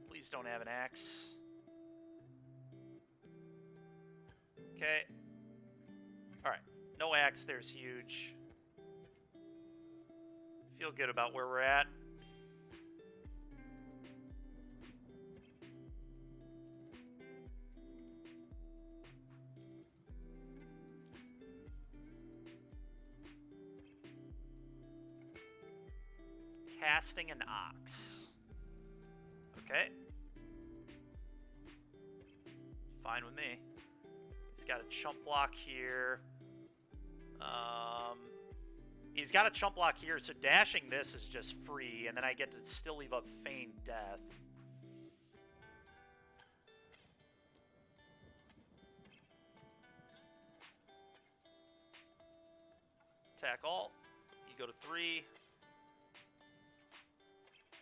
Please don't have an axe. Okay. Alright. No axe there's huge. Feel good about where we're at. Casting an ox. Okay. Fine with me. He's got a chump block here. He's got a chump block here, so dashing this is just free, and then I get to still leave up Feigned Death. Attack all. You go to 3.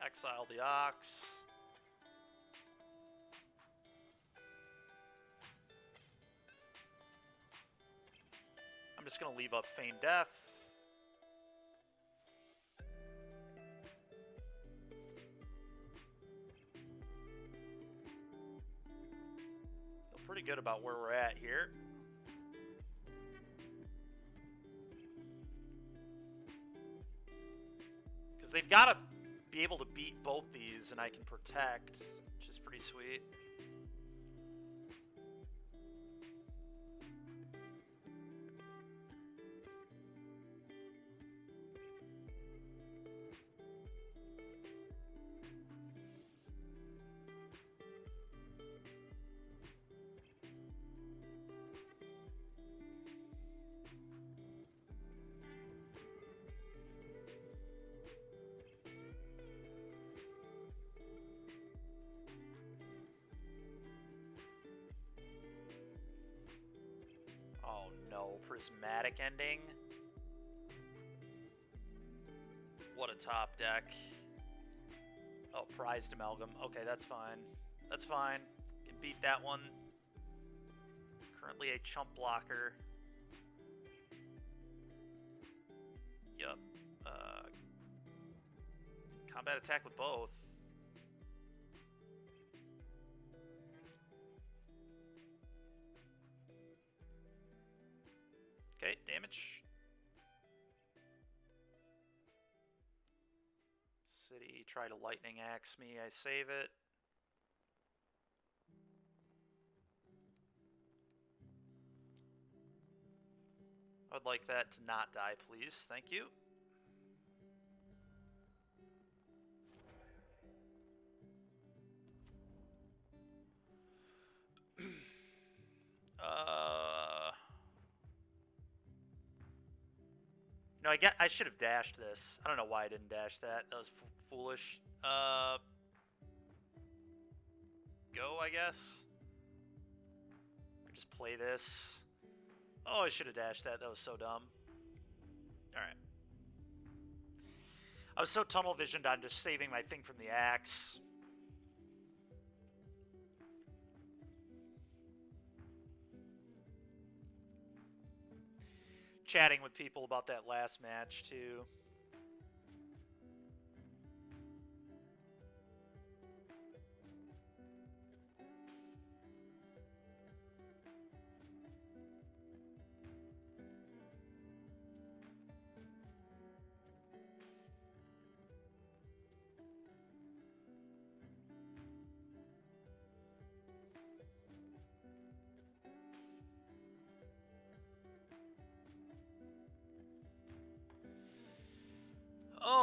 Exile the ox. I'm just going to leave up Feigned Death. Feel pretty good about where we're at here. Because they've got to be able to beat both these, and I can protect, which is pretty sweet. Oh no, prismatic ending. What a top deck. Oh, prized amalgam. Okay, that's fine. That's fine. Can beat that one. Currently a chump blocker. Yup. Combat attack with both. Okay, damage. City, try to lightning axe me, I save it. I would like that to not die, please. Thank you. No, I should have dashed this. I don't know why I didn't dash that. That was foolish. Go, I guess. Or just play this. Oh, I should have dashed that. That was so dumb. Alright. I was so tunnel visioned on just saving my thing from the axe. Chatting with people about that last match, too.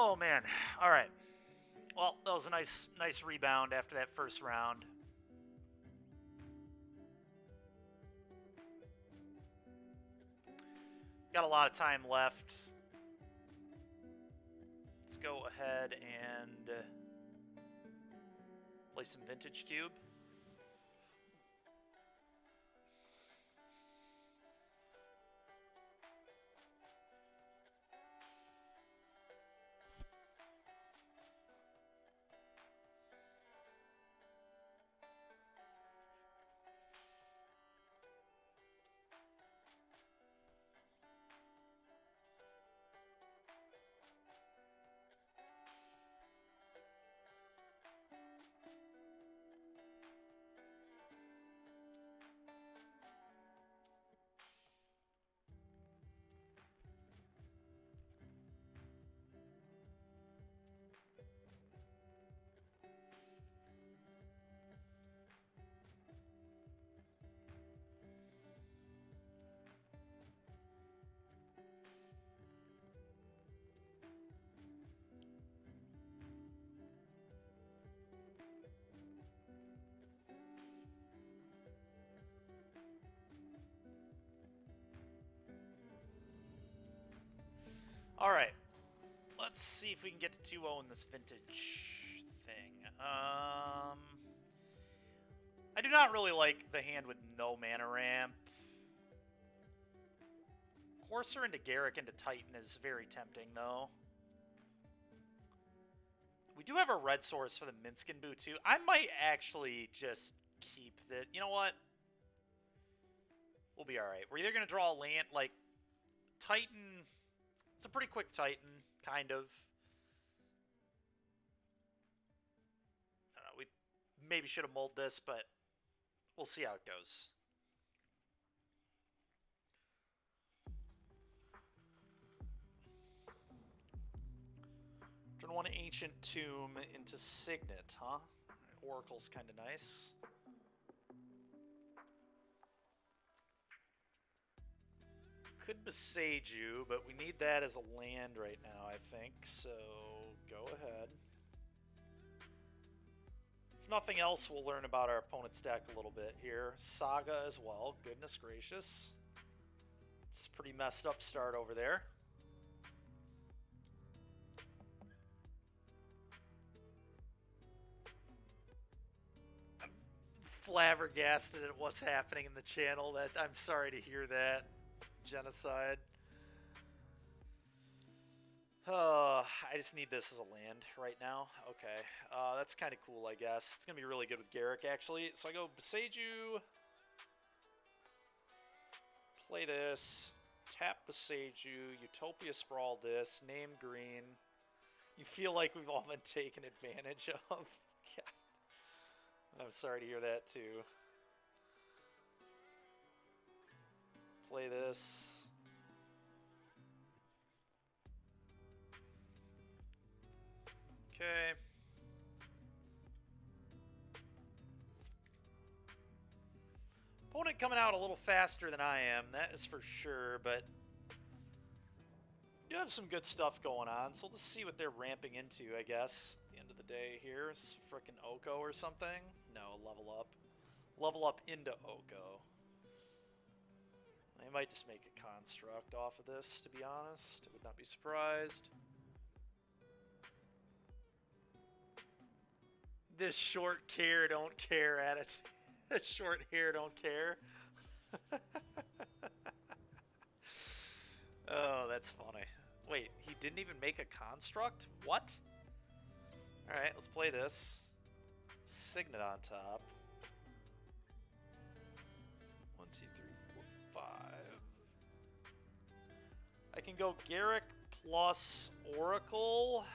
Oh, man. All right. Well, that was a nice rebound after that first round. Got a lot of time left. Let's go ahead and play some Vintage Cube. All right, let's see if we can get to 2-0 in this vintage thing. I do not really like the hand with no mana ramp. Courser into Garrick into Titan is very tempting, though. We do have a red source for the Minskin Boo, too. I might actually just keep the... You know what? We'll be alright. We're either going to draw a land, like, Titan... It's a pretty quick Titan, kind of. I don't know, we maybe should have mulled this, but we'll see how it goes. Turn one Ancient Tomb into Signet, huh? Oracle's kind of nice. Could Besage You, but we need that as a land right now, I think, so go ahead. If nothing else, we'll learn about our opponent's deck a little bit here. Saga as well, goodness gracious. It's a pretty messed up start over there. I'm flabbergasted at what's happening in the channel. I'm sorry to hear that. Genocide. I just need this as a land right now. Okay, that's kind of cool, I guess. It's going to be really good with Garrick, actually. So I go Besage You, play this, tap Besage You, Utopia Sprawl this, name green. You feel like we've all been taken advantage of. Yeah. I'm sorry to hear that, too. Play this. Okay. Opponent coming out a little faster than I am, that is for sure, but we do have some good stuff going on, so let's see what they're ramping into, I guess. At the end of the day here, is frickin' Oko or something? No, level up. Level up into Oko. I might just make a construct off of this, to be honest. I would not be surprised. This short care, don't care attitude. This short hair, don't care. Oh, that's funny. Wait, he didn't even make a construct? What? Alright, let's play this. Signet on top. 1, 2, 3, 4, 5. I can go Garrick plus Oracle.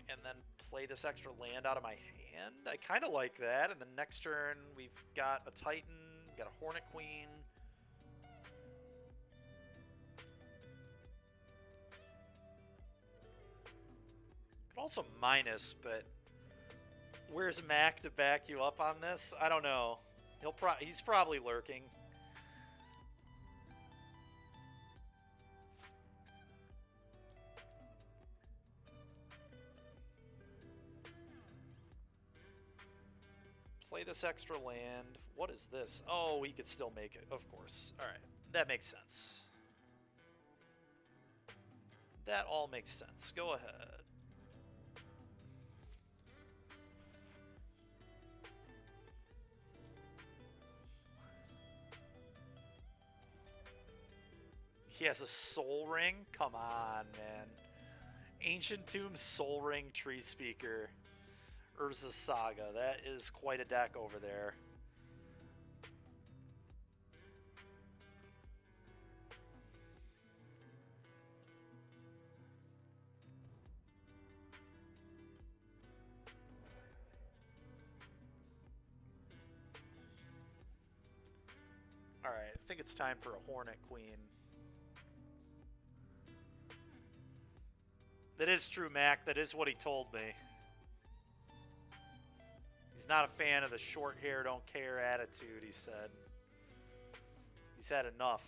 And then play this extra land out of my hand. I kind of like that. And then next turn, we've got a Titan, we've got a Hornet Queen. Could also minus, but where's Mac to back you up on this? I don't know. He's probably lurking. Play this extra land. What is this? Oh, we could still make it. Of course. Alright. That makes sense. That all makes sense. Go ahead. He has a Soul Ring? Come on, man. Ancient Tomb, Soul Ring, Tree Speaker. Urza Saga. That is quite a deck over there. Alright, I think it's time for a Hornet Queen. That is true, Mac. That is what he told me. He's not a fan of the short hair, don't care attitude, he said. He's had enough.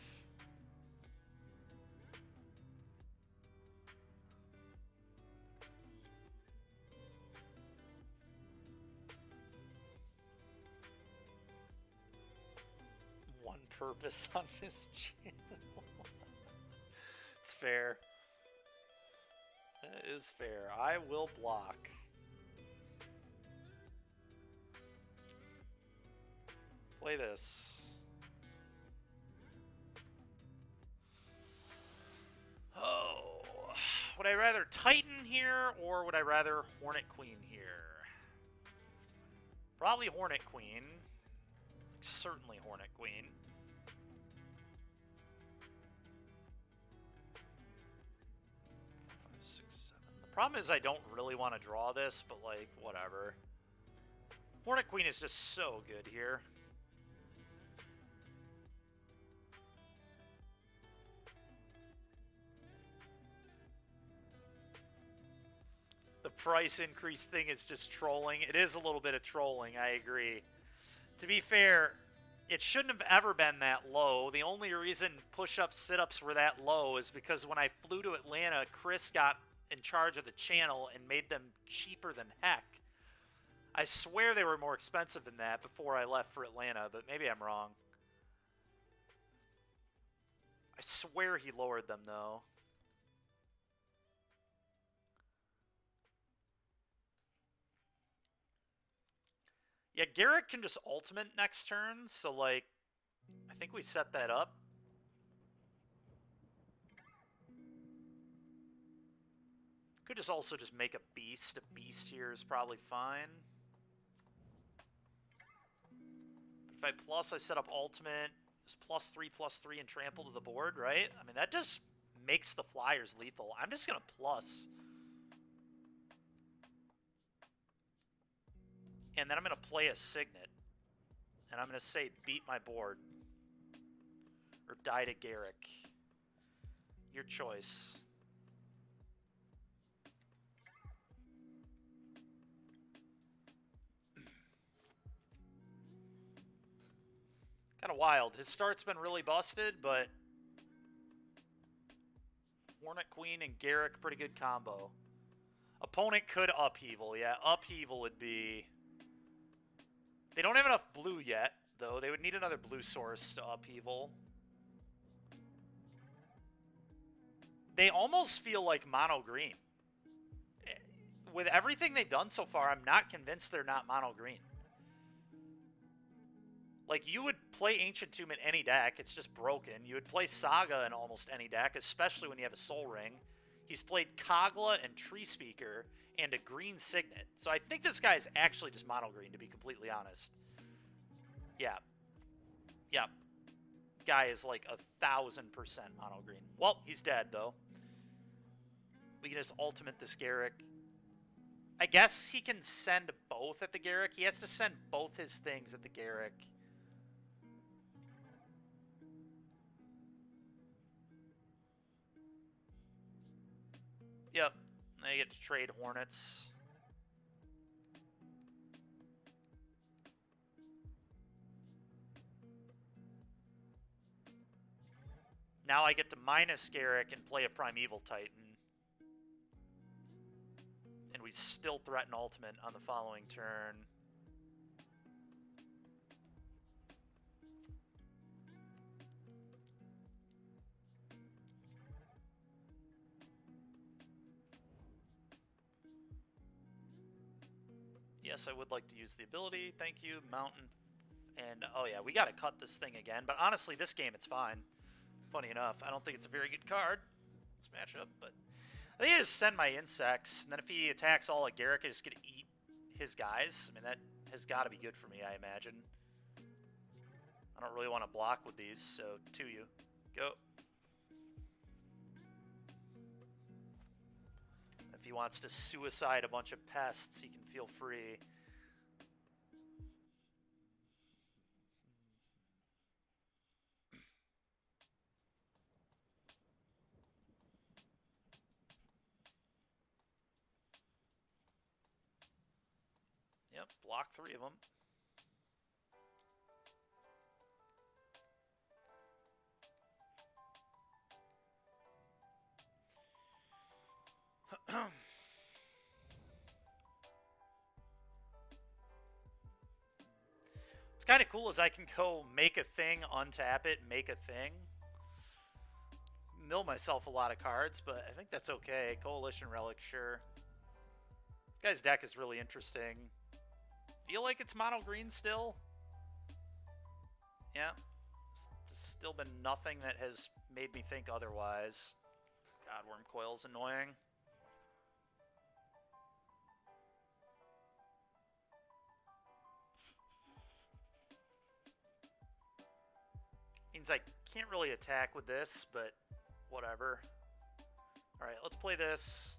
One purpose on this channel. It's fair. That is fair. I will block. Play this. Oh. Would I rather Titan here, or would I rather Hornet Queen here? Probably Hornet Queen. Certainly Hornet Queen. The problem is I don't really want to draw this, but like, whatever. Hornet Queen is just so good here. The price increase thing is just trolling. It is a little bit of trolling, I agree. To be fair, it shouldn't have ever been that low. The only reason push-ups, sit-ups were that low is because when I flew to Atlanta, Chris got in charge of the channel and made them cheaper than heck. I swear they were more expensive than that before I left for Atlanta, but maybe I'm wrong. I swear he lowered them, though. Yeah, Garrett can just ultimate next turn, so, like, I think we set that up. Could just also just make a beast. A beast here is probably fine. If I plus, I set up ultimate. It's +3/+3 and trample to the board, right? I mean, that just makes the flyers lethal. I'm just going to plus. And then I'm going to play a Signet. And I'm going to say beat my board. Or die to Garrick. Your choice. Kind of wild. His start's been really busted, but Hornet Queen and Garrick, pretty good combo. Opponent could Upheaval. Yeah, Upheaval would be... They don't have enough blue yet, though. They would need another blue source to Upheaval. They almost feel like mono green. With everything they've done so far, I'm not convinced they're not mono green. Like, you would play Ancient Tomb in any deck. It's just broken. You would play Saga in almost any deck, especially when you have a Soul Ring. He's played Kogla and Tree Speaker and a green Signet. So I think this guy is actually just mono green, to be completely honest. Yeah. Yeah. Guy is like 1,000% mono green. Well, he's dead, though. We can just ultimate this Garrick. I guess he can send both at the Garrick. He has to send both his things at the Garrick. Yep. I get to trade Hornets. Now I get to minus Garrick and play a Primeval Titan. And we still threaten ultimate on the following turn. Yes, I would like to use the ability. Thank you, Mountain. And, oh yeah, we gotta cut this thing again. But honestly, this game, it's fine. Funny enough, I don't think it's a very good card. This matchup, but... I think I just send my insects, and then if he attacks all Agaric, I just get to eat his guys. I mean, that has got to be good for me, I imagine. I don't really want to block with these, so to you. Go. If he wants to suicide a bunch of pests, he can feel free. Yep, block 3 of them. It's kind of cool as I can go make a thing, untap it, make a thing. Mill myself a lot of cards, but I think that's okay. Coalition Relic, sure. This guy's deck is really interesting. Feel like it's mono green still? Yeah. There's still been nothing that has made me think otherwise. God, Worm Coil's annoying. Means I can't really attack with this, but whatever. Alright, let's play this.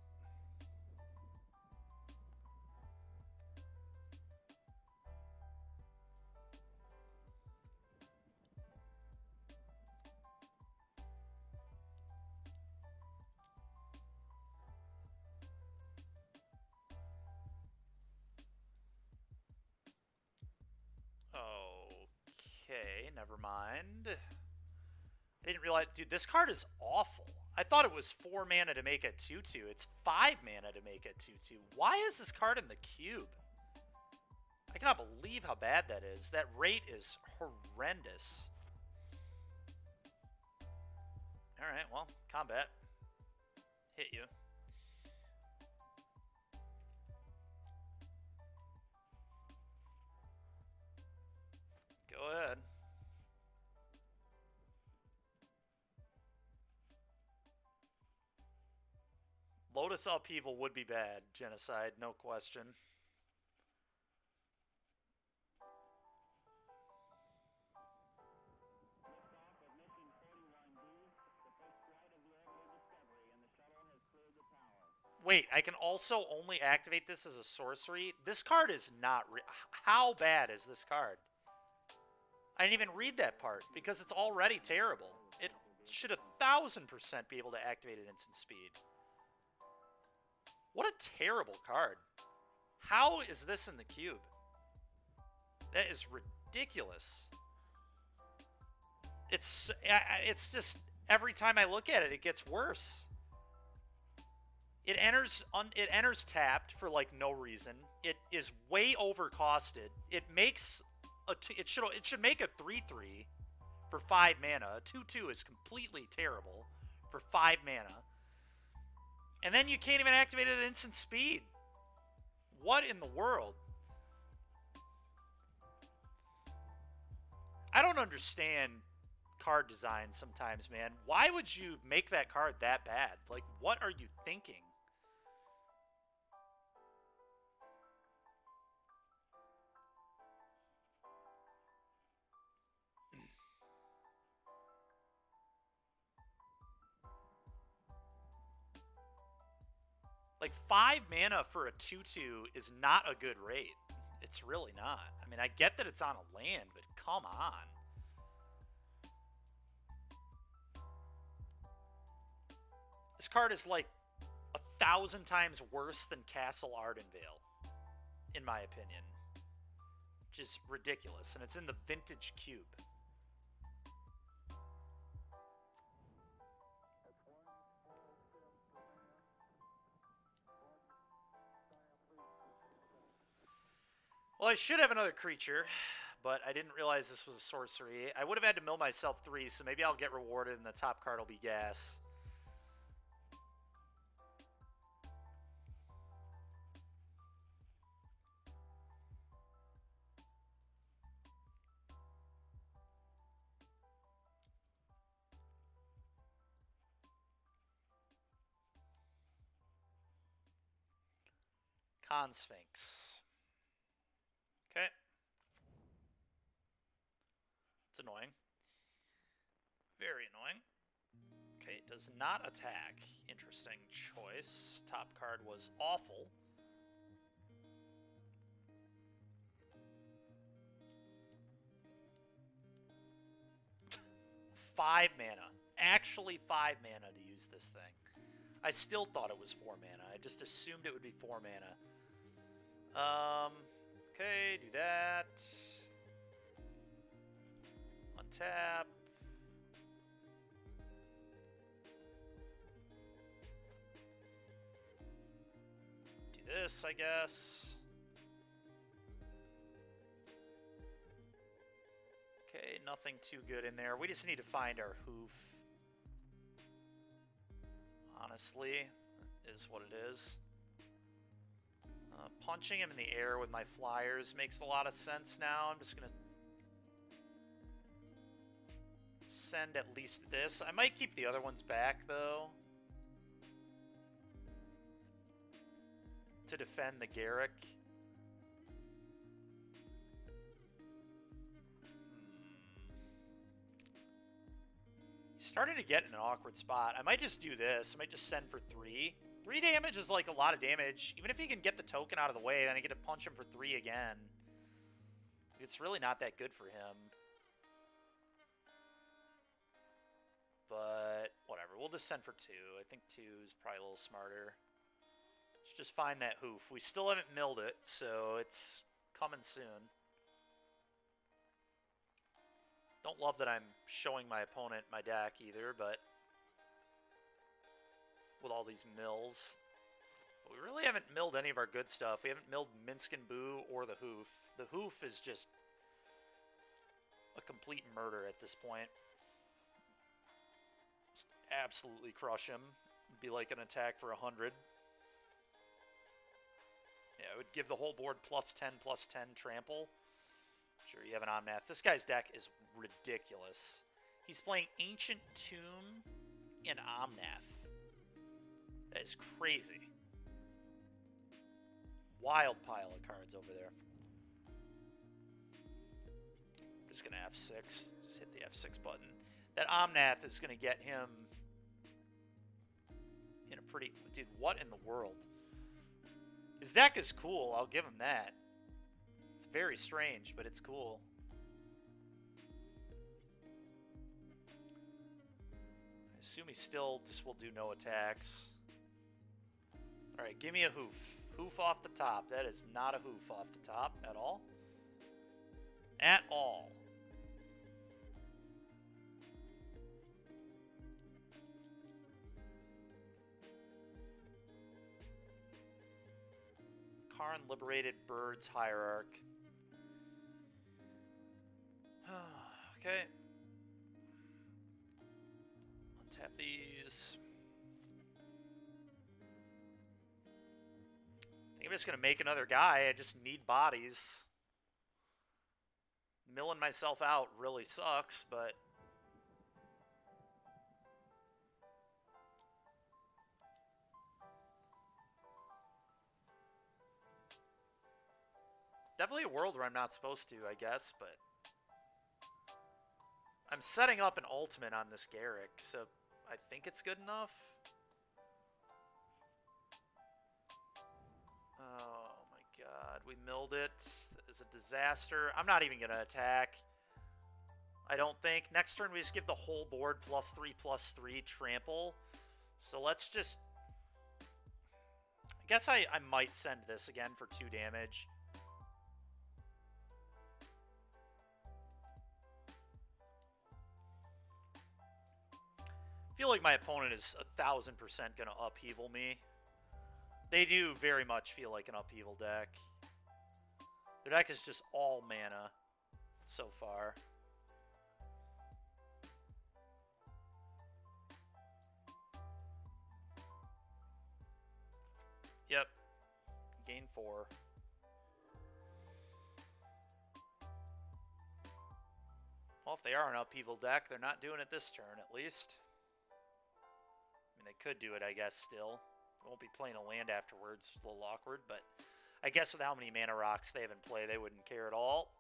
Okay, never mind. I didn't realize... Dude, this card is awful. I thought it was 4 mana to make a 2-2. It's 5 mana to make a 2-2. Why is this card in the cube? I cannot believe how bad that is. That rate is horrendous. Alright, well, combat. Hit you. Go ahead. Lotus Upheaval would be bad. Genocide, no question. Wait, I can also only activate this as a sorcery? This card is not... How bad is this card? I didn't even read that part, because it's already terrible. It should 1000% be able to activate at instant speed. What a terrible card. How is this in the cube? That is ridiculous. It's just, every time I look at it, it gets worse. It enters tapped for like no reason. It is way overcosted. It makes it should make a 3/3 for 5 mana. A 2/2 is completely terrible for 5 mana. And then you can't even activate it at instant speed. What in the world? I don't understand card design sometimes, man. Why would you make that card that bad? Like, what are you thinking? Like, 5 mana for a 2/2 is not a good rate. It's really not. I mean, I get that it's on a land, but come on. This card is like 1,000 times worse than Castle Ardenvale, in my opinion. Which is ridiculous, and it's in the vintage cube. Well, I should have another creature, but I didn't realize this was a sorcery. I would have had to mill myself 3, so maybe I'll get rewarded and the top card will be gas. Con Sphinx. Okay. It's annoying. Very annoying. Okay, it does not attack. Interesting choice. Top card was awful. 5 mana. Actually 5 mana to use this thing. I still thought it was 4 mana. I just assumed it would be 4 mana. Okay, do that. Untap. Do this, I guess. Okay, nothing too good in there. We just need to find our hoof. Honestly, is what it is. Punching him in the air with my flyers makes a lot of sense now. I'm just going to send at least this. I might keep the other ones back, though, to defend the Garrick. Starting to get in an awkward spot. I might just do this. I might just send for 3. 3 damage is like a lot of damage. Even if he can get the token out of the way, then I get to punch him for 3 again. It's really not that good for him. But whatever. We'll just send for 2. I think 2 is probably a little smarter. Let's just find that hoof. We still haven't milled it, so it's coming soon. Don't love that I'm showing my opponent my deck either, but with all these mills. But we really haven't milled any of our good stuff. We haven't milled Minsk and Boo or the hoof. The hoof is just a complete murder at this point. Just absolutely crush him. It'd be like an attack for 100. Yeah, it would give the whole board +10/+10 trample. Sure, you have an Omnath. This guy's deck is ridiculous. He's playing Ancient Tomb and Omnath. That is crazy. Wild pile of cards over there. Just going to F6. Just hit the F6 button. That Omnath is going to get him in a pretty... Dude, what in the world? His deck is cool. I'll give him that. It's very strange, but it's cool. I assume he still just will do no attacks. Alright, give me a hoof. Hoof off the top. That is not a hoof off the top at all. At all. Karn Liberated Birds Hierarch. Okay. Untap these. I think I'm just going to make another guy. I just need bodies. Milling myself out really sucks, but... Definitely a world where I'm not supposed to, I guess, but... I'm setting up an ultimate on this Garrick, so I think it's good enough. Oh my god, we milled it. That is a disaster. I'm not even going to attack. I don't think. Next turn we just give the whole board +3/+3 trample. So let's just... I guess I might send this again for 2 damage. I feel like my opponent is 1,000% going to upheaval me. They do very much feel like an upheaval deck. Their deck is just all mana so far. Yep. Gain 4. Well, if they are an upheaval deck, they're not doing it this turn, at least. I mean, they could do it, I guess, still. I won't be playing a land afterwards. It's a little awkward, but I guess with how many mana rocks they have in play, they wouldn't care at all.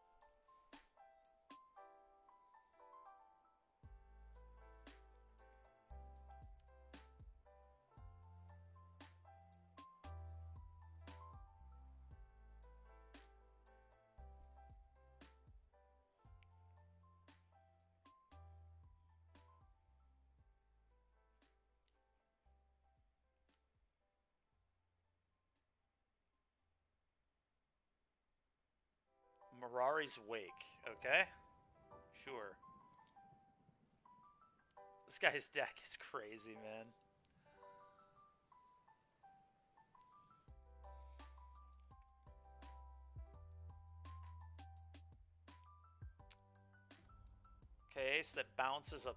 Mirari's Wake. Okay. Sure. This guy's deck is crazy, man. Okay, so that bounces a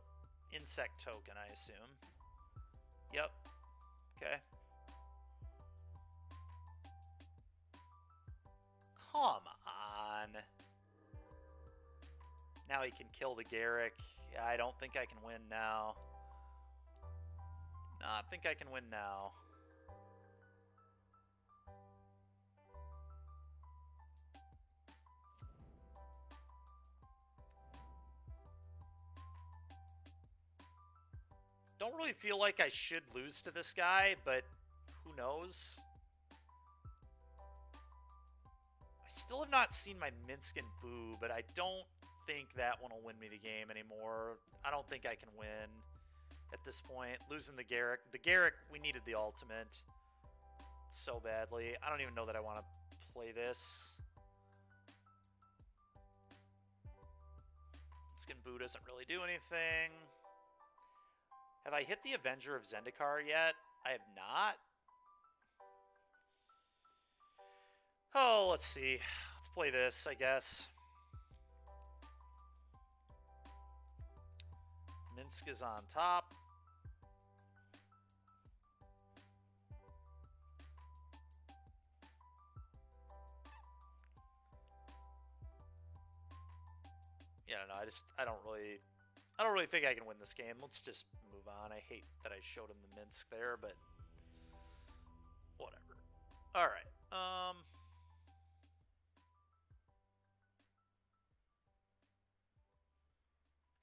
insect token, I assume. Yep. Okay. Come on. Now he can kill the Garrick. Yeah, I don't think I can win now. Not think I can win now. Don't really feel like I should lose to this guy, but who knows? I still have not seen my Minsk and Boo, but I don't think that one will win me the game anymore. I don't think I can win at this point. Losing the Garrick. The Garrick, we needed the ultimate so badly. I don't even know that I want to play this. Skin Boo doesn't really do anything. Have I hit the Avenger of Zendikar yet? I have not. Oh, let's see. Let's play this, I guess. Minsk is on top. Yeah, no, I don't really think I can win this game. Let's just move on. I hate that I showed him the Minsk there, but whatever. All right.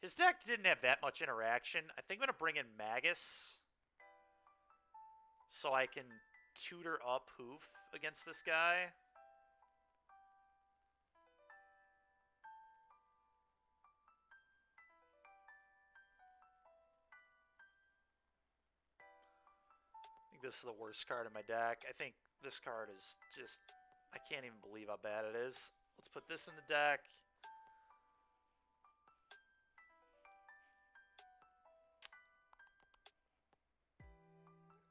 His deck didn't have that much interaction. I think I'm going to bring in Magus so I can tutor up Hoof against this guy. I think this is the worst card in my deck. I think this card is just... I can't even believe how bad it is. Let's put this in the deck.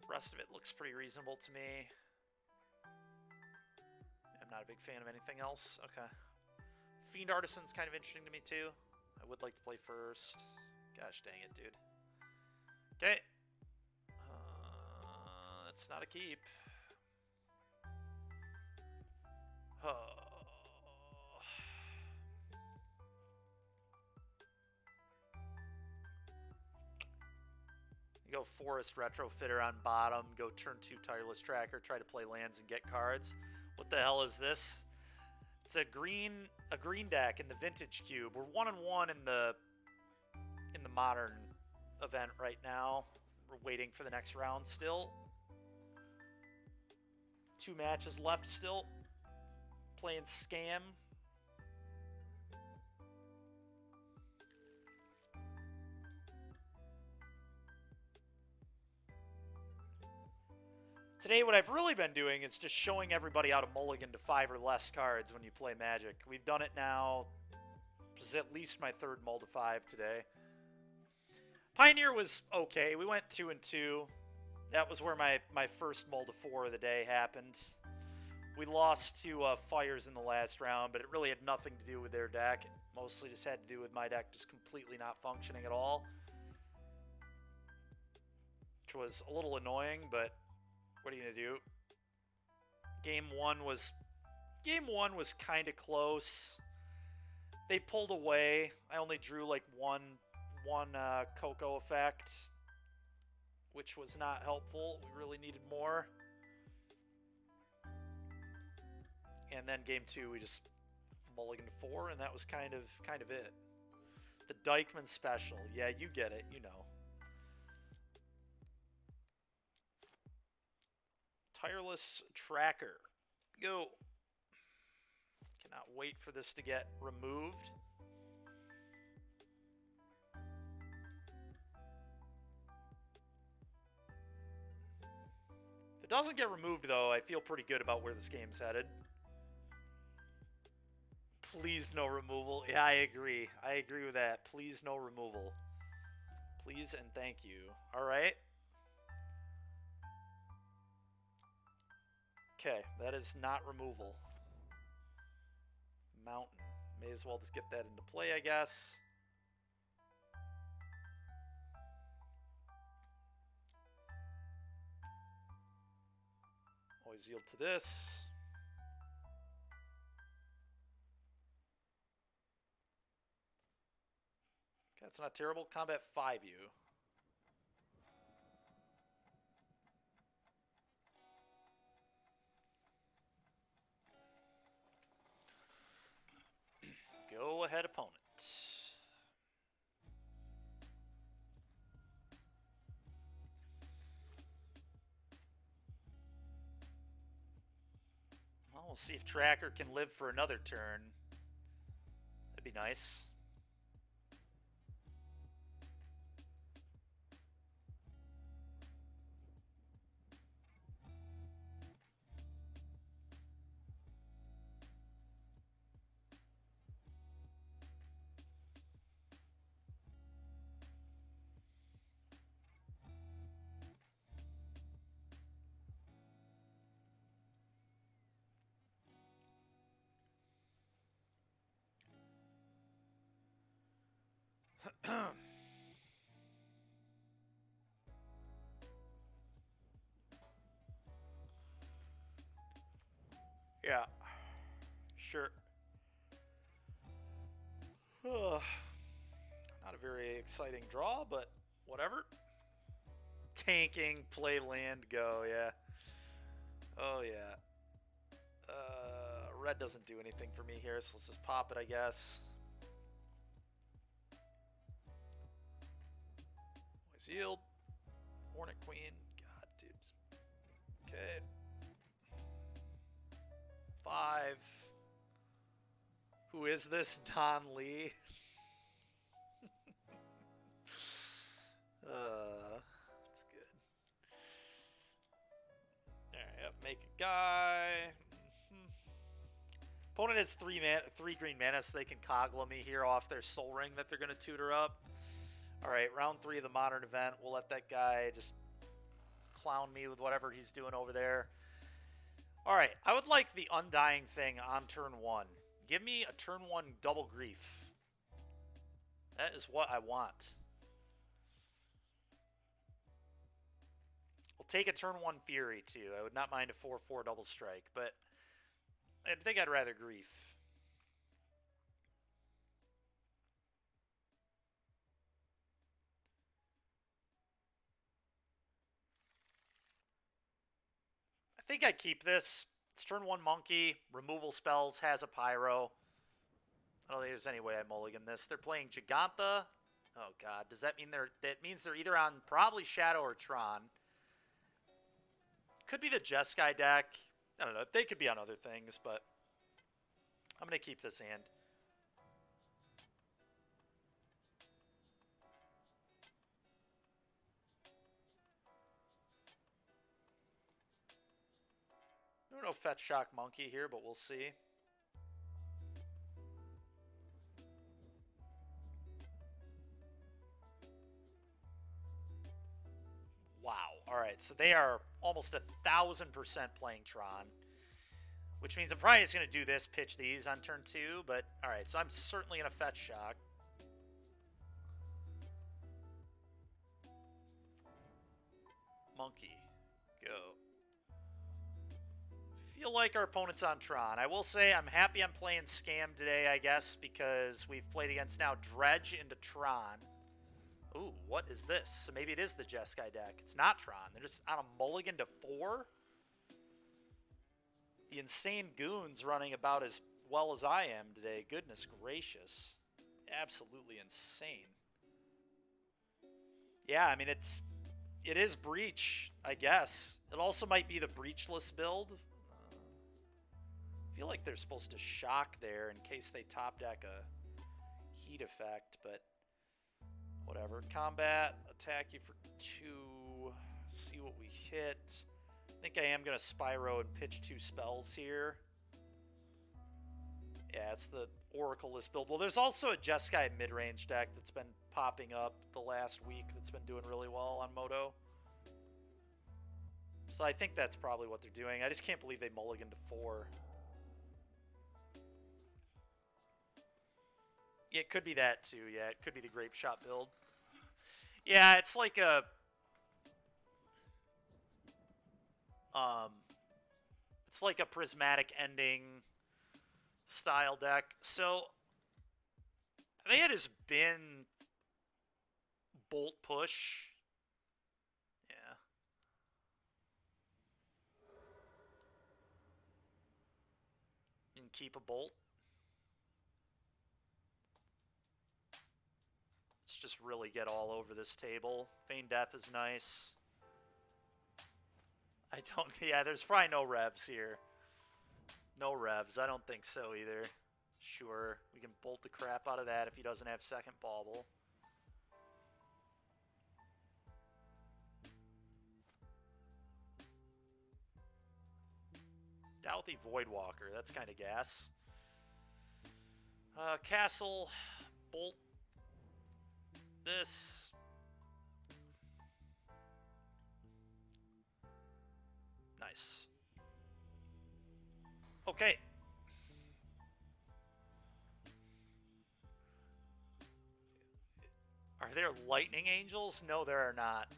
The rest of it looks pretty reasonable to me. I'm not a big fan of anything else. Okay. Fiend Artisan's kind of interesting to me too. I would like to play first. Gosh dang it, dude. Okay. That's not a keep. Oh. Go Forest Retrofitter on bottom, go turn 2 Tireless Tracker, try to play lands and get cards. What the hell is this? It's a green deck in the Vintage Cube. We're 1-1 in the modern event right now. We're waiting for the next round still. 2 matches left still. Playing Scam. Today, what I've really been doing is just showing everybody how to mulligan to 5 or less cards when you play Magic. We've done it now. This is at least my 3rd mull to 5 today. Pioneer was okay. We went 2-2. That was where my first mull to 4 of the day happened. We lost to Fires in the last round, but it really had nothing to do with their deck. It mostly just had to do with my deck just completely not functioning at all. Which was a little annoying, but... what are you gonna do? Game one was kind of close. They pulled away. I only drew like one Coco effect, which was not helpful. We really needed more. And then game 2, we just mulliganed 4, and that was kind of it. The Dykeman special. Yeah, you get it. You know. Tireless Tracker. Go. Cannot wait for this to get removed. If it doesn't get removed, though, I feel pretty good about where this game's headed. Please no removal. Yeah, I agree. I agree with that. Please no removal. Please and thank you. All right. Okay, that is not removal. Mountain. May as well just get that into play, I guess. Always yield to this. Okay, that's not terrible. Combat 5U. Go ahead, opponent. Well, we'll see if Tracker can live for another turn. That'd be nice. Yeah, sure. Not a very exciting draw, but whatever. Tanking, play land, go, yeah. Oh, yeah. Red doesn't do anything for me here, so let's just pop it, I guess. Always yield. Hornet Queen. God, dude. Okay. 5. Who is this? Don Lee. That's good. Alright, yep, make a guy. Opponent has 3 green mana, so they can Kogla me here off their Soul Ring that they're going to tutor up. Alright, round 3 of the Modern event. We'll let that guy just clown me with whatever he's doing over there. Alright, I would like the Undying thing on turn 1. Give me a turn 1 double grief. That is what I want. We'll take a turn 1 Fury, too. I would not mind a 4/4 double strike, but I think I'd rather grief. I think I keep this. It's turn 1 Monkey, removal spells, has a Pyro. I don't think there's any way I mulligan this. They're playing Giganta. Oh god, does that mean that means they're either on probably Shadow or Tron. Could be the Jeskai deck. I don't know. They could be on other things, but I'm going to keep this hand. No Fetch Shock Monkey here, but we'll see. Wow. All right, so they are almost 1,000% playing Tron, which means I'm probably just going to do this, pitch these on turn 2, but all right, so I'm certainly going to Fetch Shock. Monkey. Go. Feel like our opponent's on Tron. I will say I'm happy I'm playing Scam today, I guess, because we've played against now Dredge into Tron. Ooh, what is this? So maybe it is the Jeskai deck. It's not Tron. They're just on a mulligan to 4? The insane goon's running about as well as I am today. Goodness gracious. Absolutely insane. Yeah, I mean, it is Breach, I guess. It also might be the Breachless build. I feel like they're supposed to shock there in case they top deck a heat effect, but whatever. Combat, attack you for 2, see what we hit. I think I am going to Spyro and pitch 2 spells here. Yeah, it's the Oracle-less build. Well, there's also a Jeskai mid-range deck that's been popping up the last week that's been doing really well on Moto. So I think that's probably what they're doing. I just can't believe they mulliganed to 4. Yeah, it could be that too. Yeah, it could be the Grape Shot build. Yeah, it's like a... it's like a prismatic ending style deck. So I think it has been Bolt Push. Yeah. And keep a Bolt. Let's just really get all over this table. Feign Death is nice. I don't... Yeah, there's probably no revs here. No revs. I don't think so either. Sure. We can bolt the crap out of that if he doesn't have second bauble. Douthy Voidwalker. That's kind of gas. Castle. Bolt. This. Nice. Okay. Are there lightning angels? No, there are not.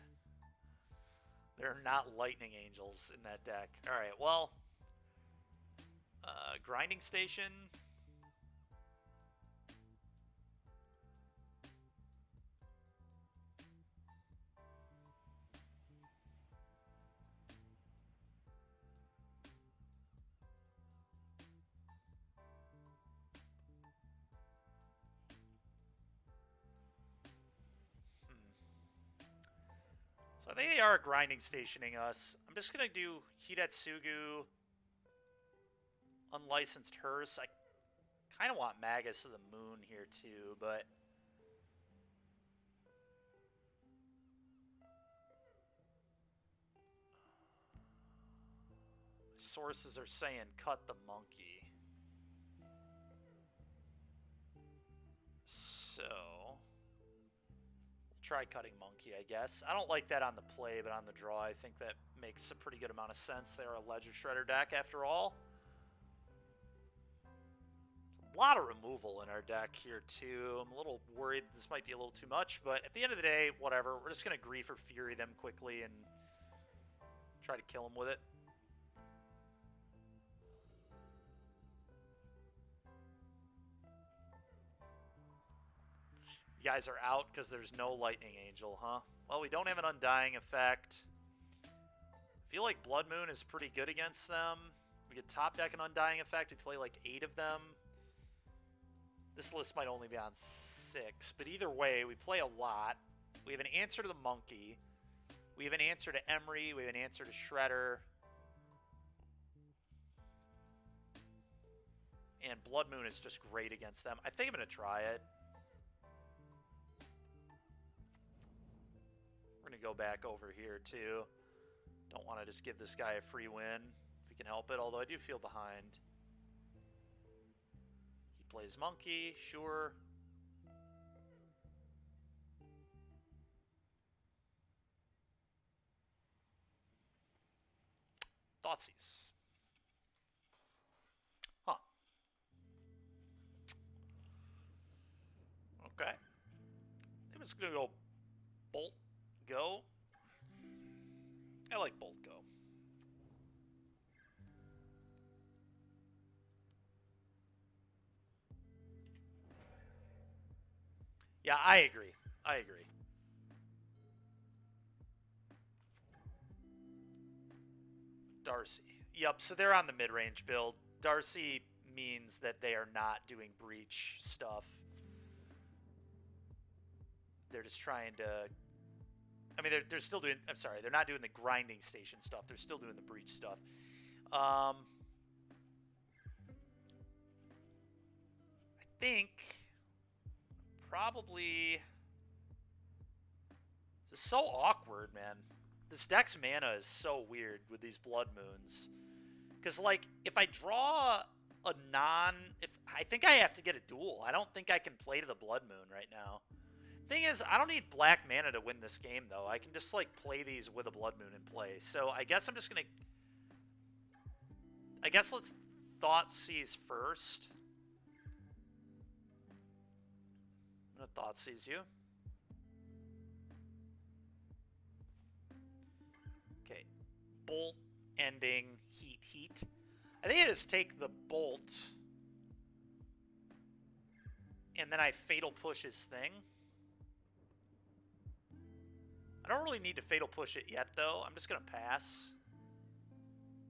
There are not lightning angels in that deck. Alright, well. Grinding Station. So they are grinding stationing us. I'm just going to do Hidetsugu, Unlicensed Hearse. I kind of want Magus of the Moon here too, but... Sources are saying cut the monkey. So... try cutting monkey, I guess. I don't like that on the play, but on the draw, I think that makes a pretty good amount of sense. They're a Ledger Shredder deck, after all. A lot of removal in our deck here, too. I'm a little worried this might be a little too much, but at the end of the day, whatever. We're just going to Grief or Fury them quickly and try to kill them with it. You guys are out because there's no Lightning Angel, huh? Well, we don't have an Undying effect. I feel like Blood Moon is pretty good against them. We could top deck an Undying effect. We play like 8 of them. This list might only be on 6, but either way, we play a lot. We have an answer to the Monkey. We have an answer to Emery. We have an answer to Shredder. And Blood Moon is just great against them. I think I'm going to try it. We're going to go back over here, too. Don't want to just give this guy a free win, if we can help it, although I do feel behind. He plays Monkey, sure. Thoughtseize. Huh. Okay. I'm just going to go Bolt. Go. I like Bolt Go. Yeah, I agree. I agree. Darcy. Yep, so they're on the mid-range build. Darcy means that they are not doing breach stuff. They're just trying to... I mean, they're still doing... I'm sorry, they're not doing the grinding station stuff. They're still doing the breach stuff. I think... Probably... This is so awkward, man. This deck's mana is so weird with these Blood Moons. Because, like, if I draw a non... I think I have to get a duel. I don't think I can play to the Blood Moon right now. Thing is, I don't need black mana to win this game, though. I can just, like, play these with a Blood Moon in play. So I guess I'm just going to... I guess let's Thoughtseize first. I'm going to Thoughtseize you. Okay. Bolt, ending, heat. I think I just take the bolt, and then I fatal push his thing. I don't really need to fatal push it yet, though. I'm just gonna pass.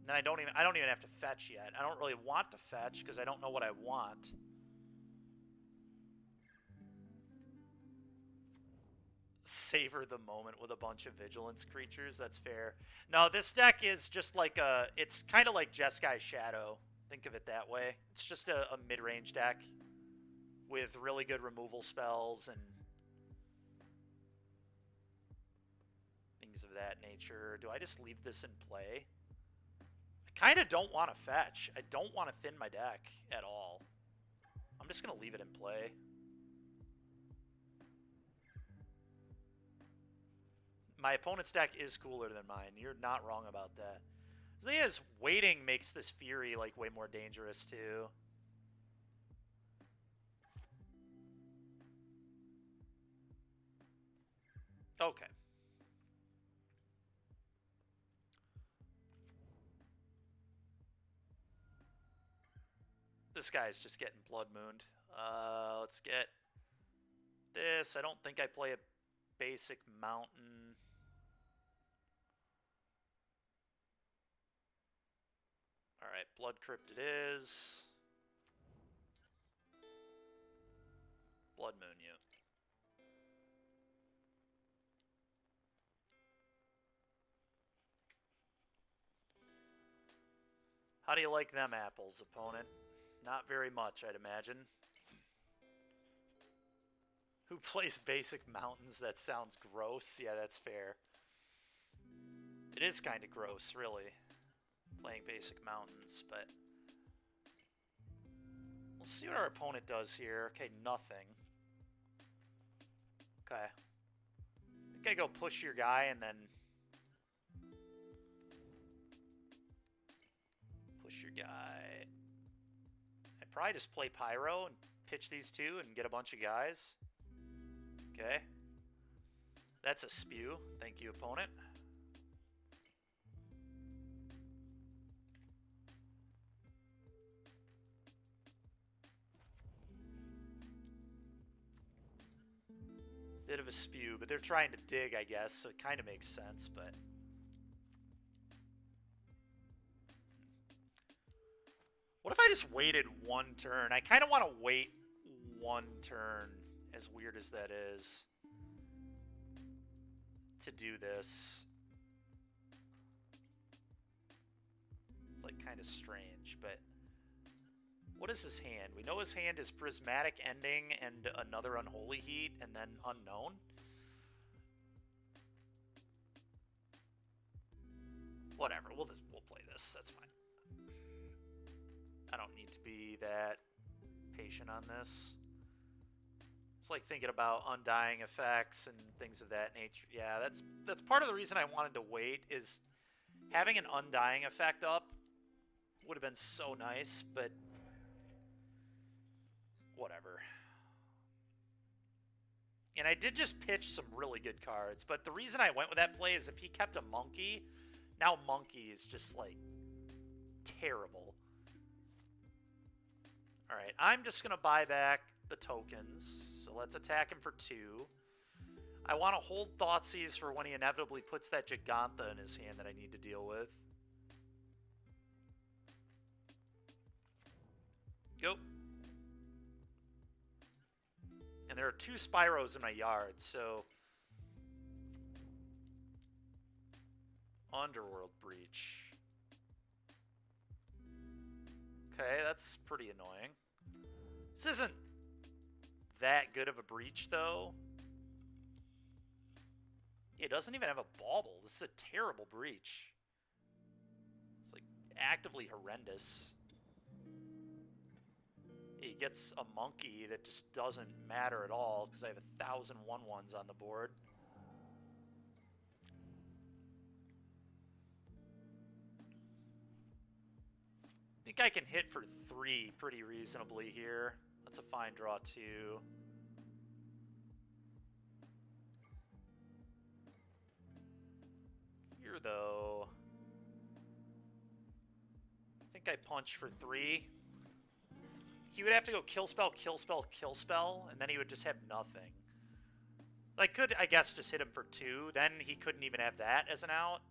And then I don't even have to fetch yet. I don't really want to fetch because I don't know what I want. Savor the moment with a bunch of vigilance creatures. That's fair. No, this deck is just like a... It's kind of like Jeskai Shadow. Think of it that way. It's just a mid-range deck with really good removal spells and things of that nature. Do I just leave this in play? I kind of don't want to fetch. I don't want to thin my deck at all. I'm just going to leave it in play. My opponent's deck is cooler than mine. You're not wrong about that. The thing is, waiting makes this Fury, like, way more dangerous, too. Okay. This guy's just getting Blood Mooned. Let's get this. I don't think I play a basic mountain. Alright, Blood Crypt it is. Blood Moon you. How do you like them apples, opponent? Not very much, I'd imagine. Who plays basic mountains? That sounds gross. Yeah, that's fair. It is kind of gross, really, playing basic mountains, but we'll see what our opponent does here. Okay, nothing. Okay. I think I go push your guy and then push your guy. I'd probably just play Pyro and pitch these two and get a bunch of guys. Okay. That's a spew. Thank you, opponent. Bit of a spew, but they're trying to dig, I guess, so it kind of makes sense, but... What if I just waited one turn? I kind of want to wait one turn, as weird as that is, to do this. It's like kind of strange, but what is his hand? We know his hand is Prismatic Ending and another Unholy Heat and then Unknown. Whatever, we'll play this. That's fine. I don't need to be that patient on this. It's like thinking about undying effects and things of that nature. Yeah, that's part of the reason I wanted to wait, is having an undying effect up would have been so nice, but whatever. And I did just pitch some really good cards, but the reason I went with that play is if he kept a Monkey, now Monkey is just, like, terrible. Alright, I'm just going to buy back the tokens, so let's attack him for 2. I want to hold Thoughtseize for when he inevitably puts that Gigantha in his hand that I need to deal with. Go. And there are 2 Spyros in my yard, so... Underworld Breach. Okay, that's pretty annoying. This isn't that good of a breach, though. It doesn't even have a bauble. This is a terrible breach. It's like actively horrendous. He gets a monkey that just doesn't matter at all because I have 1,000 1/1s on the board. I think I can hit for 3 pretty reasonably here. That's a fine draw, too. Here, though, I think I punch for 3. He would have to go kill spell, kill spell, kill spell, and then he would just have nothing. I could, I guess, just hit him for 2. Then he couldn't even have that as an out.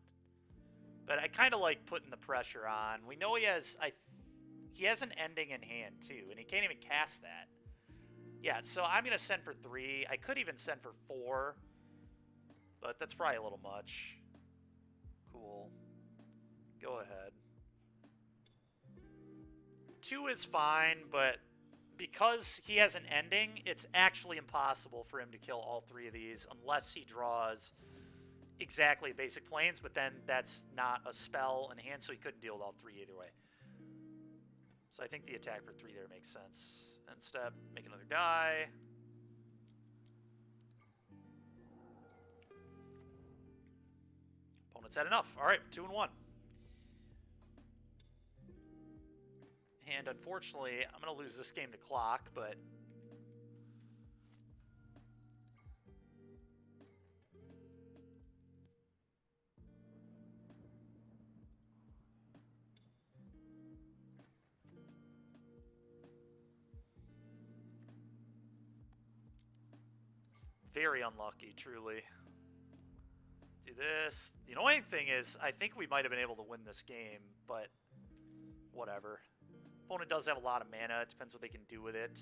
But I kind of like putting the pressure on. We know he has an ending in hand, too, and he can't even cast that. Yeah, so I'm going to send for 3. I could even send for 4, but that's probably a little much. Cool. Go ahead. 2 is fine, but because he has an ending, it's actually impossible for him to kill all 3 of these unless he draws exactly basic planes, but then that's not a spell in hand, so he couldn't deal with all 3 either way. So I think the attack for 3 there makes sense. End step, make another die. Opponent's had enough. All right, 2 and 1. And unfortunately, I'm going to lose this game to clock, but... very unlucky, truly. Do this. The annoying thing is, I think we might have been able to win this game, but whatever. Opponent does have a lot of mana. It depends what they can do with it.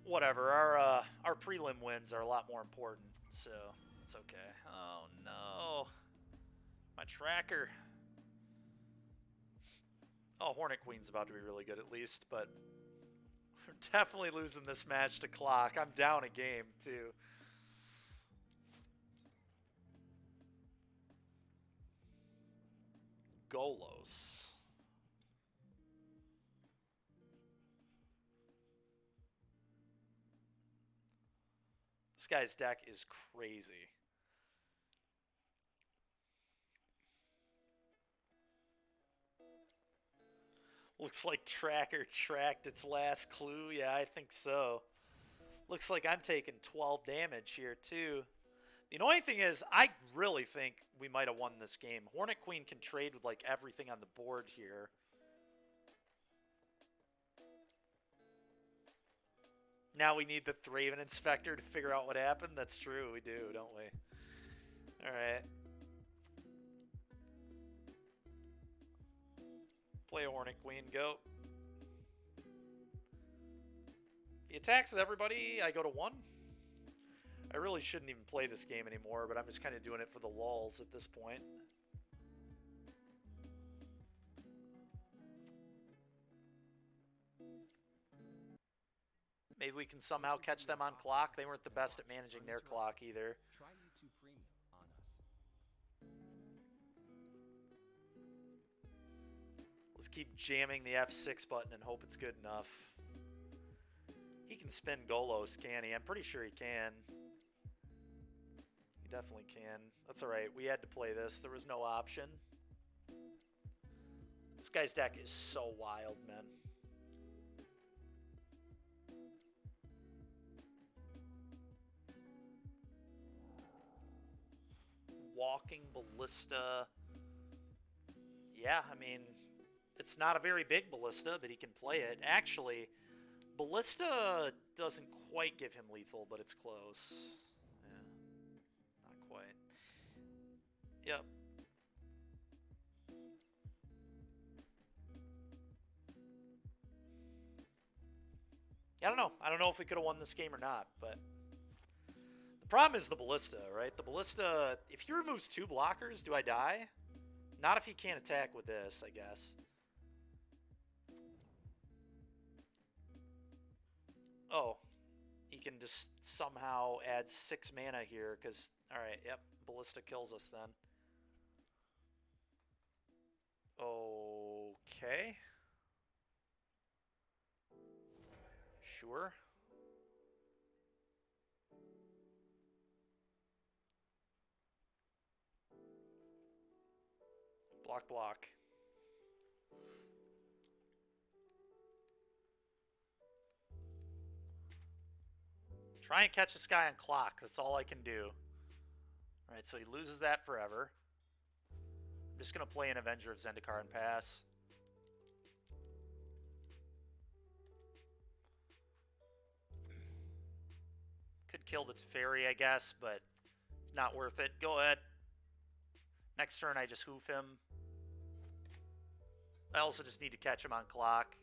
Whatever. Our prelim wins are a lot more important, so it's okay. Oh no, my tracker. Oh, Hornet Queen's about to be really good at least, but we're definitely losing this match to clock. I'm down a game too. Golos. This guy's deck is crazy. Looks like Tracker tracked its last clue. Yeah, I think so. Looks like I'm taking 12 damage here, too. The annoying thing is, I really think we might have won this game. Hornet Queen can trade with, like, everything on the board here. Now we need the Thraven Inspector to figure out what happened. That's true, we do, don't we? Alright. Play a Hornet Queen, go. He attacks with everybody, I go to 1. I really shouldn't even play this game anymore, but I'm just kind of doing it for the lulz at this point. Maybe we can somehow catch them on clock. They weren't the best at managing their clock either. Try YouTube Premium on us. Let's keep jamming the F6 button and hope it's good enough. He can spin Golos, can he? I'm pretty sure he can. He definitely can. That's alright. We had to play this. There was no option. This guy's deck is so wild, man. Walking Ballista. Yeah, I mean, it's not a very big Ballista, but he can play it. Actually, Ballista doesn't quite give him lethal, but it's close. Yeah, not quite. Yep. I don't know. I don't know if we could have won this game or not, but the problem is the Ballista, right? The Ballista, if he removes 2 blockers, do I die? Not if he can't attack with this, I guess. Oh, he can just somehow add 6 mana here, because, alright, yep, Ballista kills us then. Okay. Sure. Block, block. Try and catch this guy on clock. That's all I can do. Alright, so he loses that forever. I'm just going to play an Avenger of Zendikar and pass. Could kill the Teferi, I guess, but not worth it. Go ahead. Next turn, I just hoof him. I also just need to catch him on clock.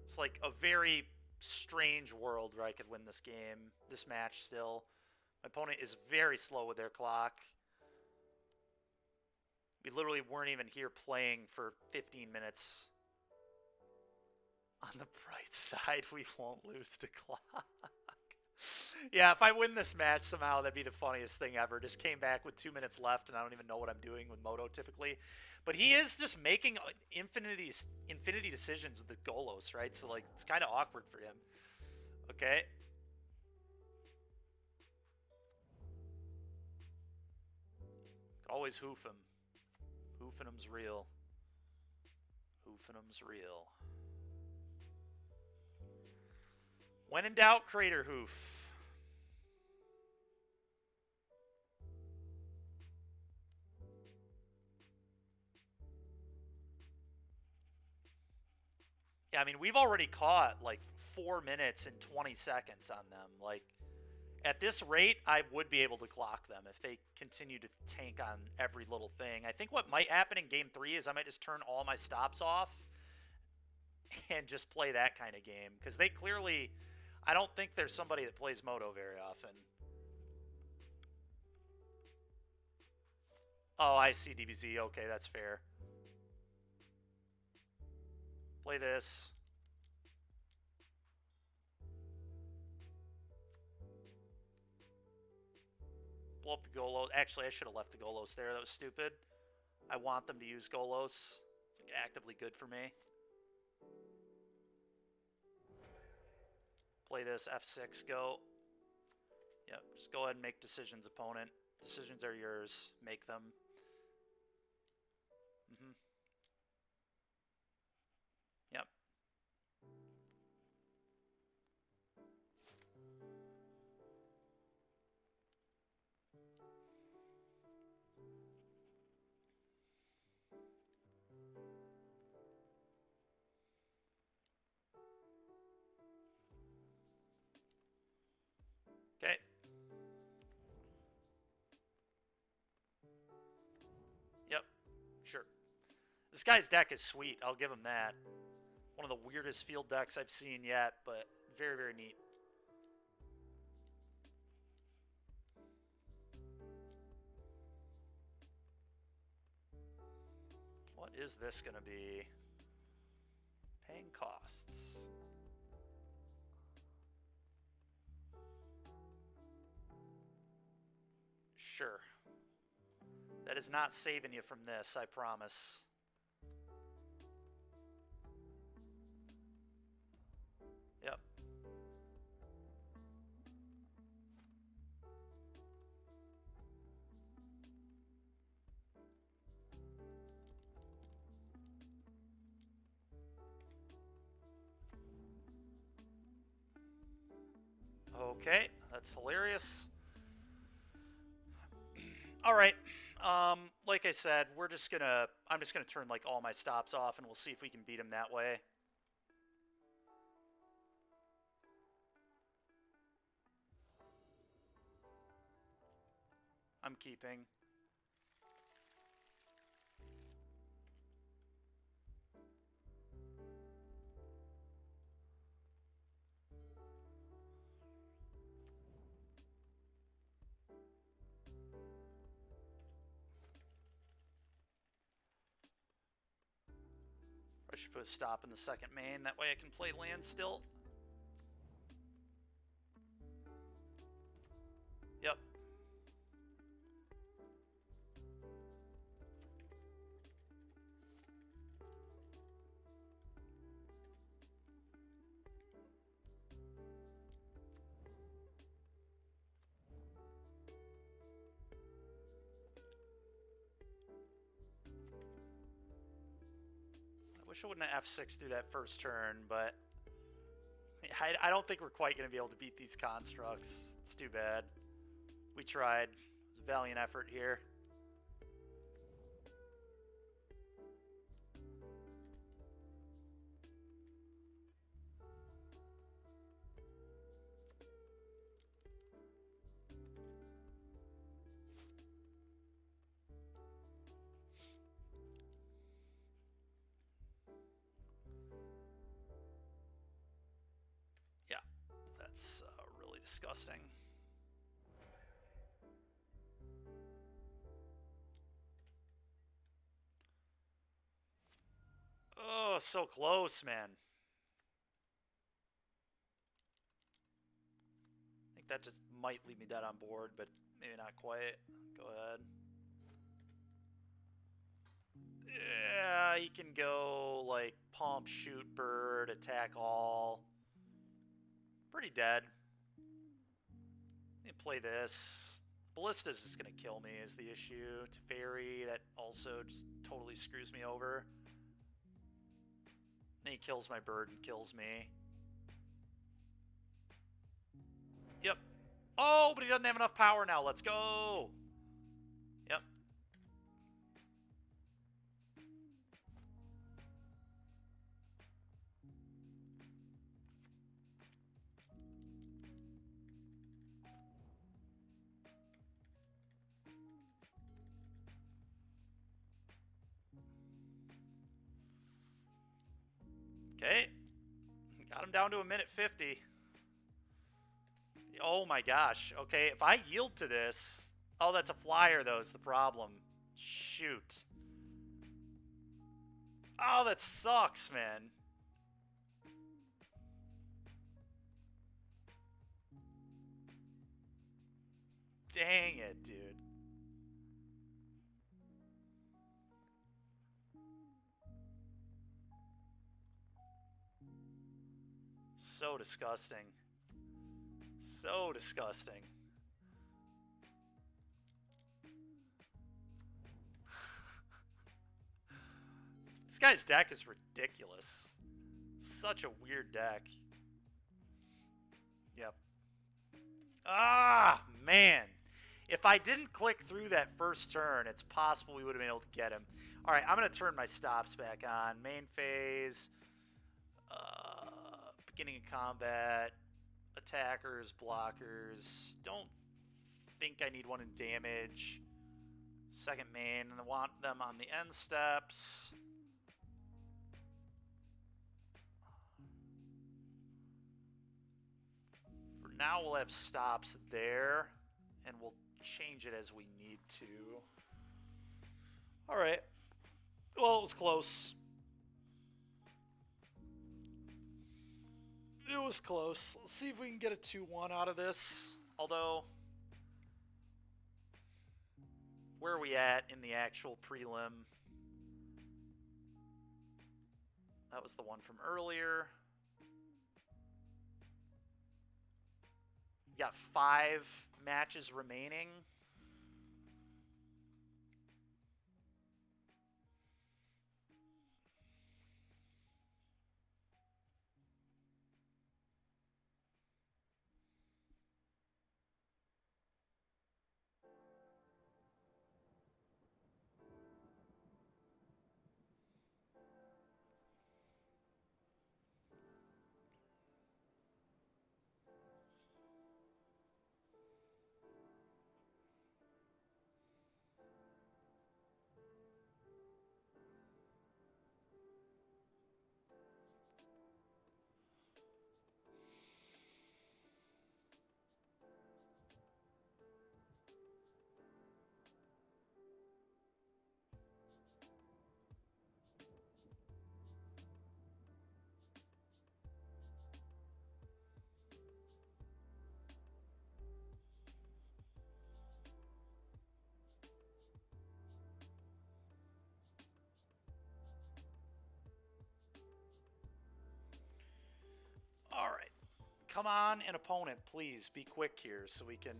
It's like a very strange world where I could win this game, this match still. My opponent is very slow with their clock. We literally weren't even here playing for 15 minutes. On the bright side, we won't lose to clock. Yeah, if I win this match somehow, that'd be the funniest thing ever. Just came back with 2 minutes left, and I don't even know what I'm doing with Moto typically. But he is just making infinity decisions with the Golos, right? So, like, it's kind of awkward for him. Okay. Could always hoof him. Hoofing him's real. Hoofing him's real. When in doubt, Crater Hoof. Yeah, I mean, we've already caught like 4 minutes and 20 seconds on them. Like, at this rate, I would be able to clock them if they continue to tank on every little thing. I think what might happen in Game 3 is I might just turn all my stops off and just play that kind of game. Because they clearly... I don't think there's somebody that plays Moto very often. Oh, I see DBZ. Okay, that's fair. Play this. Blow up the Golos. Actually, I should have left the Golos there. That was stupid. I want them to use Golos. It's like actively good for me. Play this, F6, go. Yep, just go ahead and make decisions, opponent. Decisions are yours. Make them. Yep. Okay. Yep. Sure. This guy's deck is sweet. I'll give him that. One of the weirdest field decks I've seen yet, but very, very neat. What is this going to be? Paying costs. Sure. That is not saving you from this, I promise. Yep. Okay, that's hilarious. All right. Like I said, I'm just gonna turn like all my stops off, and we'll see if we can beat him that way. I'm keeping. I should put a stop in the second main. That way I can play land still. Yep. I wish I wouldn't have F6 through that first turn, but I don't think we're quite going to be able to beat these constructs. It's too bad. We tried. It was a valiant effort here. Yeah, that's really disgusting. Oh, so close, man. I think that just might leave me dead on board, but maybe not quite. Go ahead. Yeah, he can go, like, pump, shoot, bird, attack all. Pretty dead. Let me play this. Ballista's just going to kill me is the issue. Teferi, that also just totally screws me over. Then he kills my bird and kills me. Yep. Oh, but he doesn't have enough power now. Let's go. Yep. Okay. Got him down to 1:50. Oh my gosh. Okay, if I yield to this... Oh, that's a flyer, though, is the problem. Shoot. Oh, that sucks, man. Dang it, dude. So disgusting. So disgusting. This guy's deck is ridiculous. Such a weird deck. Yep. Ah, man. If I didn't click through that first turn, it's possible we would have been able to get him. All right, I'm going to turn my stops back on. Main phase. Beginning of combat. Attackers, blockers. Don't think I need one in damage. Second main, and I want them on the end steps. For now, we'll have stops there, and we'll change it as we need to. All right. Well, it was close. It was close. Let's see if we can get a 2-1 out of this. Although, where are we at in the actual prelim? That was the one from earlier. We got 5 matches remaining. Come on, an opponent, please be quick here so we can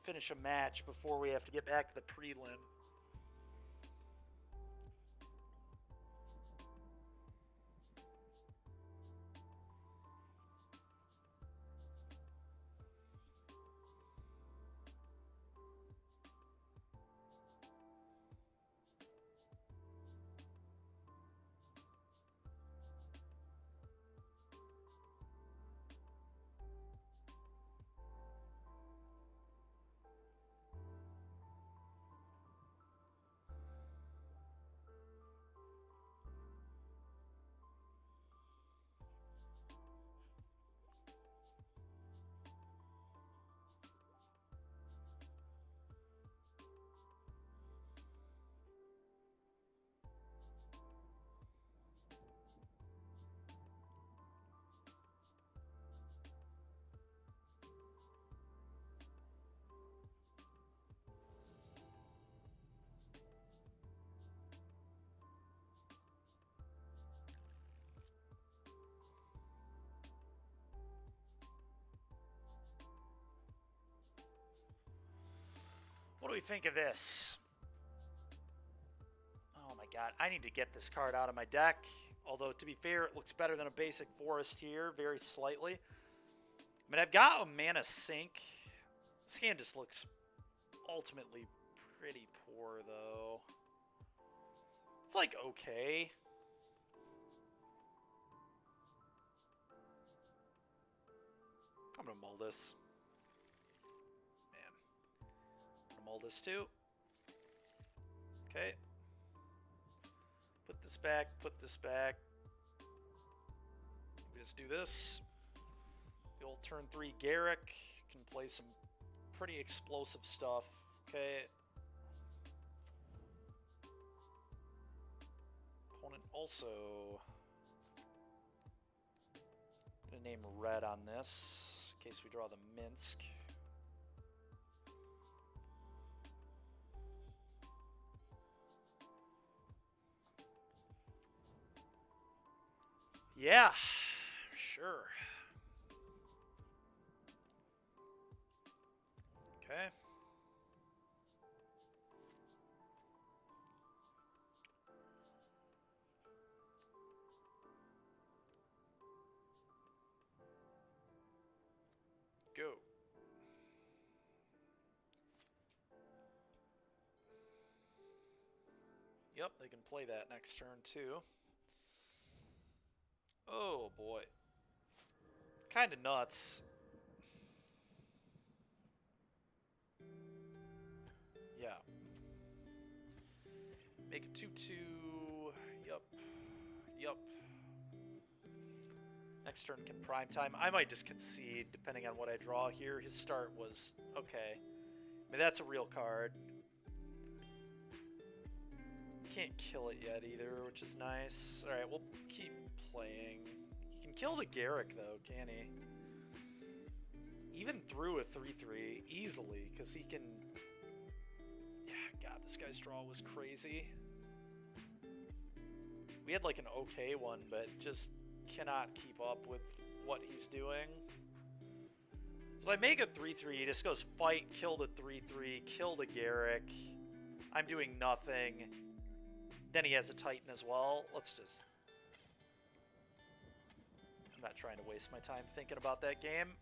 finish a match before we have to get back to the prelim. What do we think of this? Oh my god, I need to get this card out of my deck. Although, to be fair, it looks better than a basic forest here, very slightly. I mean, I've got a mana sink. This hand just looks ultimately pretty poor, though. It's like okay. I'm gonna mull this. Mull this too. Okay. Put this back, put this back. We just do this. The old turn 3 Garrick can play some pretty explosive stuff. Okay. Opponent also gonna name red on this in case we draw the Minsk. Yeah, sure. Okay. Go. Yep, they can play that next turn too. Oh boy. Kind of nuts. Yeah. Make it 2/2. Yup. Yup. Next turn can prime time. I might just concede depending on what I draw here. His start was okay. I mean, that's a real card. Can't kill it yet either, which is nice. Alright, we'll keep playing. He can kill the Garrick though, can he? Even through a 3/3 easily, because he can... Yeah, god, this guy's draw was crazy. We had like an okay one, but just cannot keep up with what he's doing. So if I make a 3/3, he just goes fight, kill the 3/3, kill the Garrick. I'm doing nothing. Then he has a Titan as well. Let's just... I'm not trying to waste my time thinking about that game.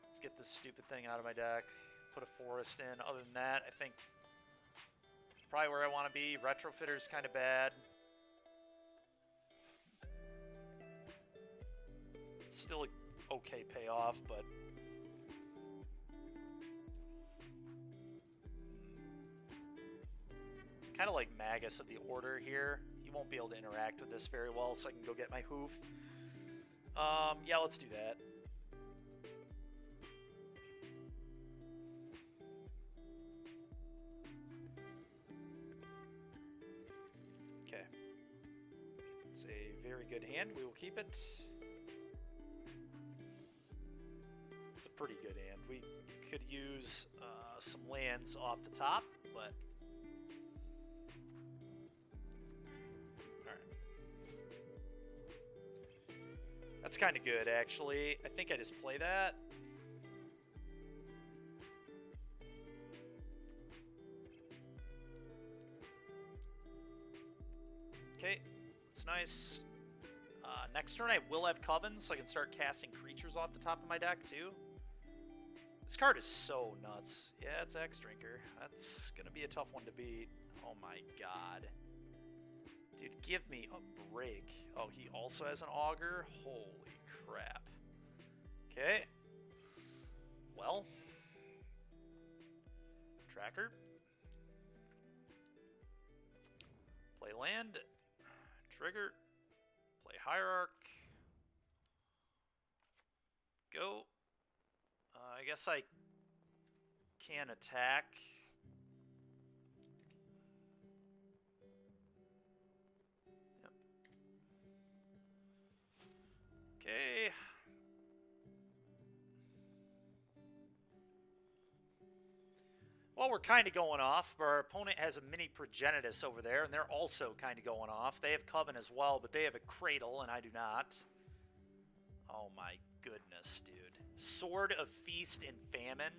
Let's get this stupid thing out of my deck. Put a forest in. Other than that, I think probably where I want to be. Retrofitter's kind of bad. It's still a okay payoff, but kind of like Magus of the Order here. He won't be able to interact with this very well, so I can go get my hoof. Yeah, let's do that. Okay. It's a very good hand. We will keep it. Pretty good hand. We could use some lands off the top. but... Alright. That's kind of good, actually. I think I just play that. Okay, that's nice. Next turn I will have Covens, so I can start casting creatures off the top of my deck, too. This card is so nuts. Yeah, it's Axe Drinker. That's going to be a tough one to beat. Oh my god. Dude, give me a break. Oh, he also has an Augur? Holy crap. Okay. Well. Tracker. Play land. Trigger. Play Hierarch. Go. I guess I can attack. Yep. Okay. Well, we're kind of going off, but our opponent has a mini Progenitus over there, and they're also kind of going off. They have Coven as well, but they have a Cradle, and I do not. Oh my goodness, dude. Sword of Feast and Famine?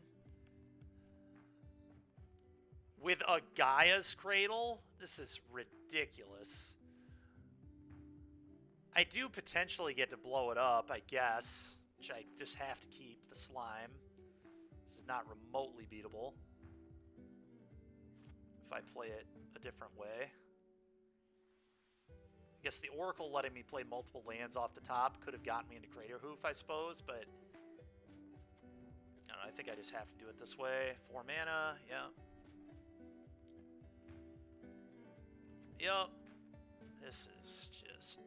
With a Gaia's Cradle? This is ridiculous. I do potentially get to blow it up, I guess, which I just have to keep the slime. This is not remotely beatable. If I play it a different way. I guess the Oracle letting me play multiple lands off the top could have gotten me into Crater Hoof, I suppose, but I don't know, I think I just have to do it this way. 4 mana, yeah. Yep. This is just...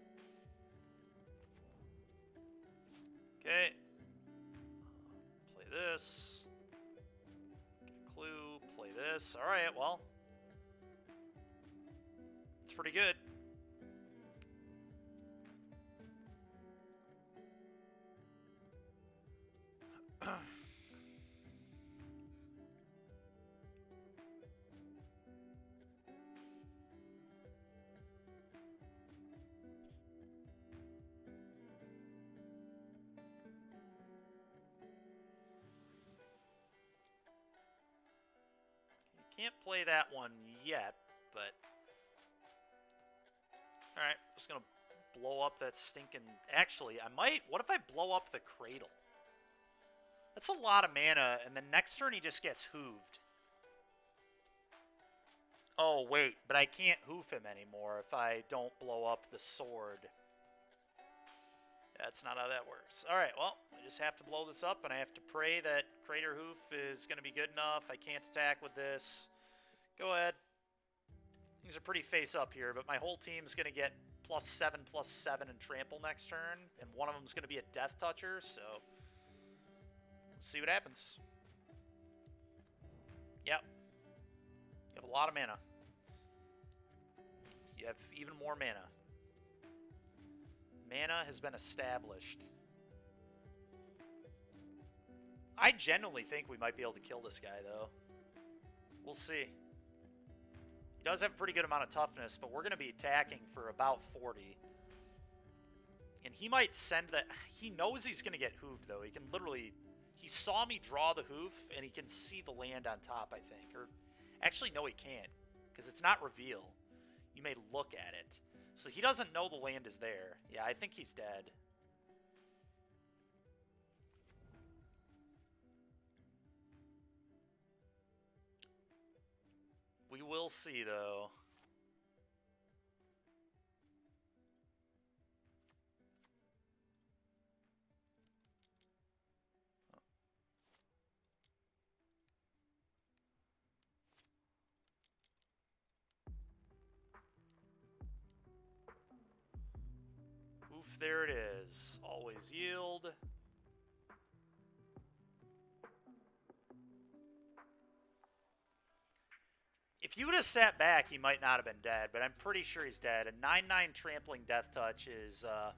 Okay. Play this. Get a clue. Play this. Alright, well. It's pretty good. Can't play that one yet, but... Alright, just gonna blow up that stinking... Actually, I might... What if I blow up the Cradle? That's a lot of mana, and then next turn he just gets hooved. Oh, wait, but I can't hoof him anymore if I don't blow up the sword. That's not how that works. Alright, well, I just have to blow this up, and I have to pray that Crater Hoof is going to be good enough. I can't attack with this. Go ahead. Things are pretty face up here, but my whole team's going to get +7/+7 and trample next turn, and one of them's going to be a Death Toucher, so let's see what happens. Yep. You have a lot of mana. You have even more mana. Mana has been established. I genuinely think we might be able to kill this guy, though. We'll see. He does have a pretty good amount of toughness, but we're going to be attacking for about 40. And he might send that... He knows he's going to get hoofed, though. He can literally... He saw me draw the hoof, and he can see the land on top, I think. Or actually, no, he can't, because it's not reveal. You may look at it. So he doesn't know the land is there. Yeah, I think he's dead. We will see, though. Oof, there it is. Always yield. If you would have sat back, he might not have been dead, but I'm pretty sure he's dead. A 9/9 trampling Death Touch is, I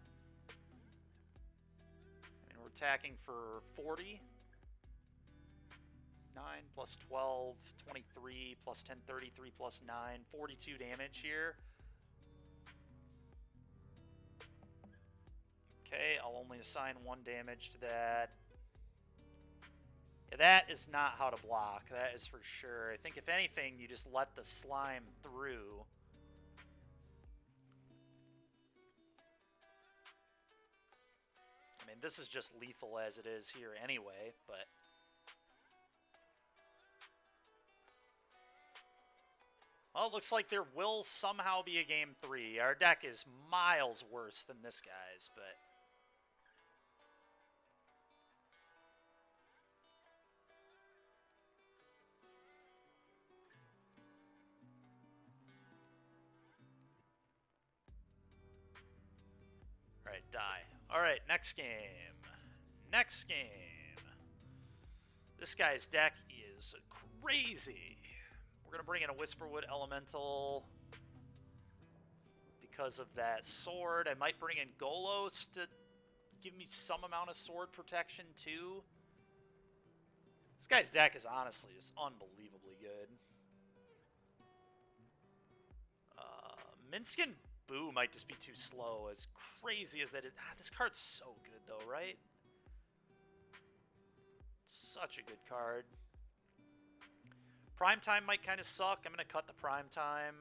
mean, we're attacking for 40. 9 plus 12, 23 plus 10, 33 plus 9, 42 damage here. Okay, I'll only assign 1 damage to that. Yeah, that is not how to block, that is for sure. I think if anything, you just let the slime through. I mean, this is just lethal as it is here anyway, but... Well, it looks like there will somehow be a game 3. Our deck is miles worse than this guy's, but... Alright, die. Alright, next game. Next game. This guy's deck is crazy. We're going to bring in a Whisperwood Elemental because of that sword. I might bring in Golos to give me some amount of sword protection, too. This guy's deck is honestly just unbelievably good. Minskin Boo might just be too slow, as crazy as that is. This card's so good, though, right? Such a good card. Prime Time might kind of suck. I'm going to cut the Prime Time.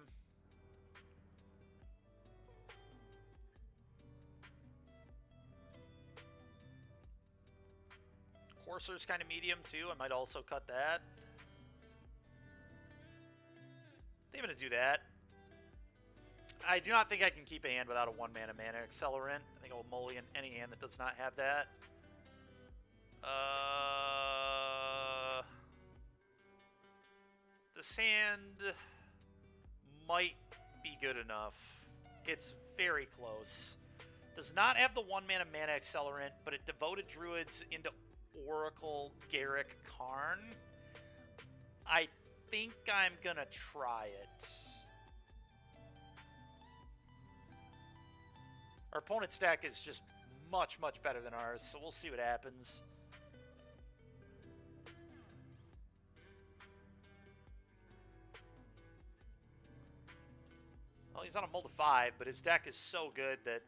Courser's kind of medium, too. I might also cut that. I think I'm going to do that. I do not think I can keep a hand without a 1-mana mana accelerant. I think I will mulligan any hand that does not have that. This hand might be good enough. It's very close. Does not have the 1-mana mana accelerant, but it devoted druids into Oracle Garrick Karn. I think I'm gonna try it. Our opponent's deck is just much, much better than ours, so we'll see what happens. Well, he's on a mold of 5, but his deck is so good that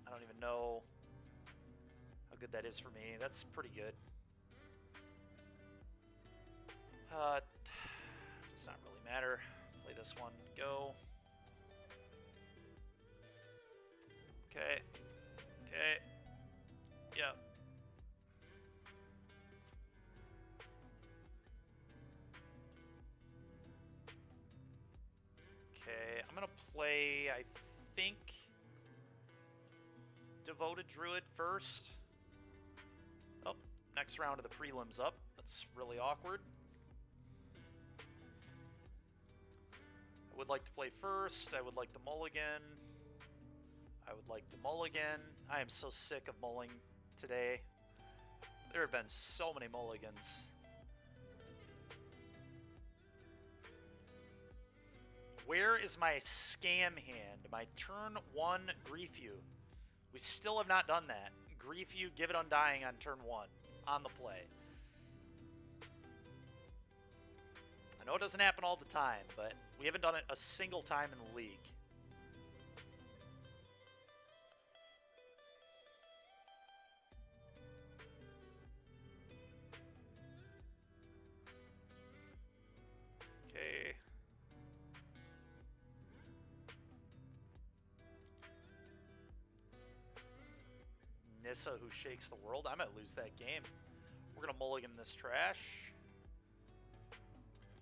I don't even know how good that is for me. That's pretty good. Does not really matter. Play this one. Go. Okay. Okay. Yep. Okay, I'm gonna play, I think, Devoted Druid first. Oh, next round of the prelims up. That's really awkward. I would like to play first. I would like to mulligan. I would like to mulligan. I am so sick of mulling today. There have been so many mulligans. Where is my scam hand? My turn 1 Grief You. We still have not done that. Grief You, give it Undying on turn 1. On the play. I know it doesn't happen all the time, but we haven't done it a single time in the league. Okay. Nissa, who shakes the world. I might lose that game. We're going to mulligan this trash.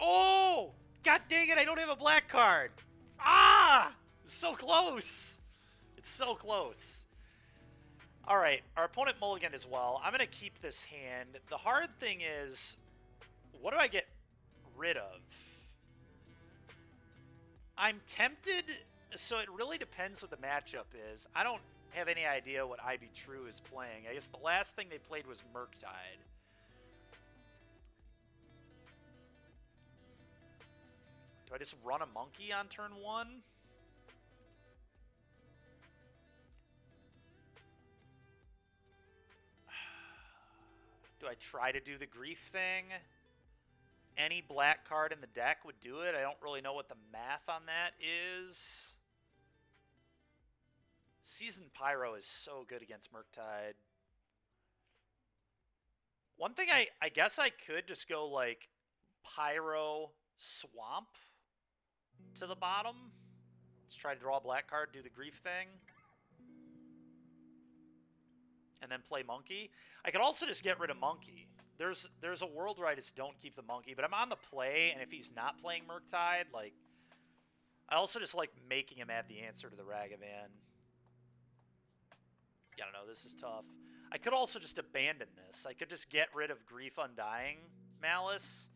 Oh! God dang it, I don't have a black card. Ah! It's so close. It's so close. Alright, our opponent mulliganed as well. I'm going to keep this hand. The hard thing is, what do I get rid of? I'm tempted, so it really depends what the matchup is. I don't have any idea what IB True is playing. I guess the last thing they played was Murktide. Do I just run a monkey on turn 1? Do I try to do the grief thing. Any black card in the deck would do it. I don't really know what the math on that is. Seasoned Pyro is so good against Murktide. One thing I guess I could just go like Pyro Swamp to the bottom. Let's try to draw a black card, do the grief thing. And then play Monkey. I could also just get rid of Monkey. There's a world where I just don't keep the Monkey, but I'm on the play, and if he's not playing Murktide, like, I also just like making him add the answer to the Ragavan. Yeah, I don't know, this is tough. I could also just abandon this. I could just get rid of Grief Undying Malice.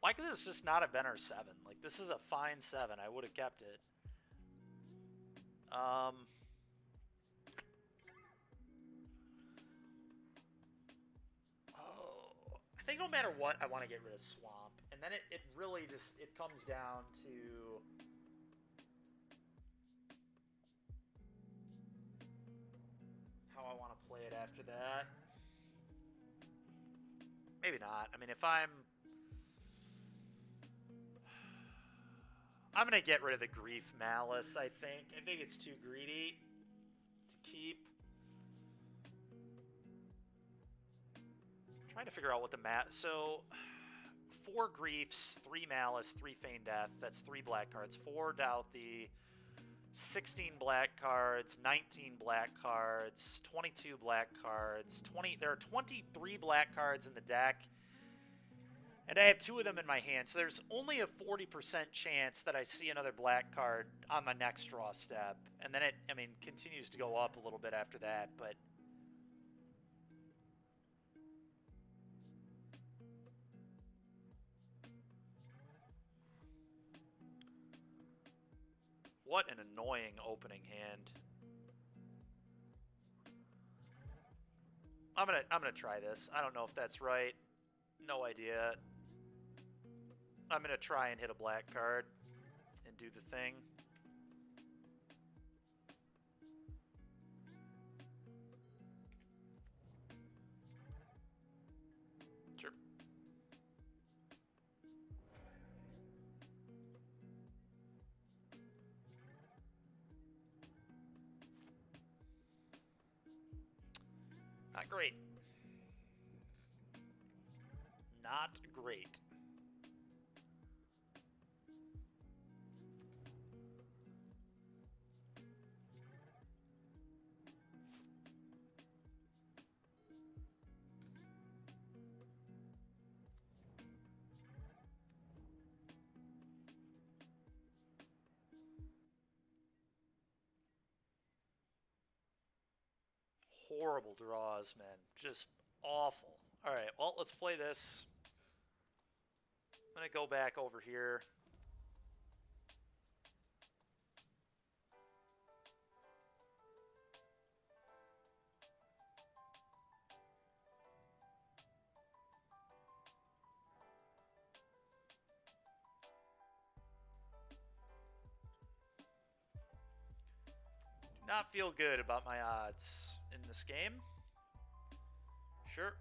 Why could this just not have been our 7? Like, this is a fine 7. I would have kept it. I think no matter what, I want to get rid of Swamp. And then it really just, it comes down to... how I want to play it after that. Maybe not. I mean, if I'm going to get rid of the Grief Malice, I think. I think it's too greedy to keep. I'm trying to figure out what the So, 4 Griefs, 3 Malice, 3 Feign Death. That's 3 black cards. 4 Douthie, 16 black cards, 19 black cards, 22 black cards. There are 23 black cards in the deck. And I have 2 of them in my hand, so there's only a 40% chance that I see another black card on my next draw step. And then it, I mean, continues to go up a little bit after that, but... what an annoying opening hand. I'm gonna try this. I don't know if that's right. No idea. I'm going to try and hit a black card and do the thing. Sure. Not great. Not great. Horrible draws, man. Just awful. All right, well, let's play this. I'm going to go back over here. Do not feel good about my odds in this game. Sure.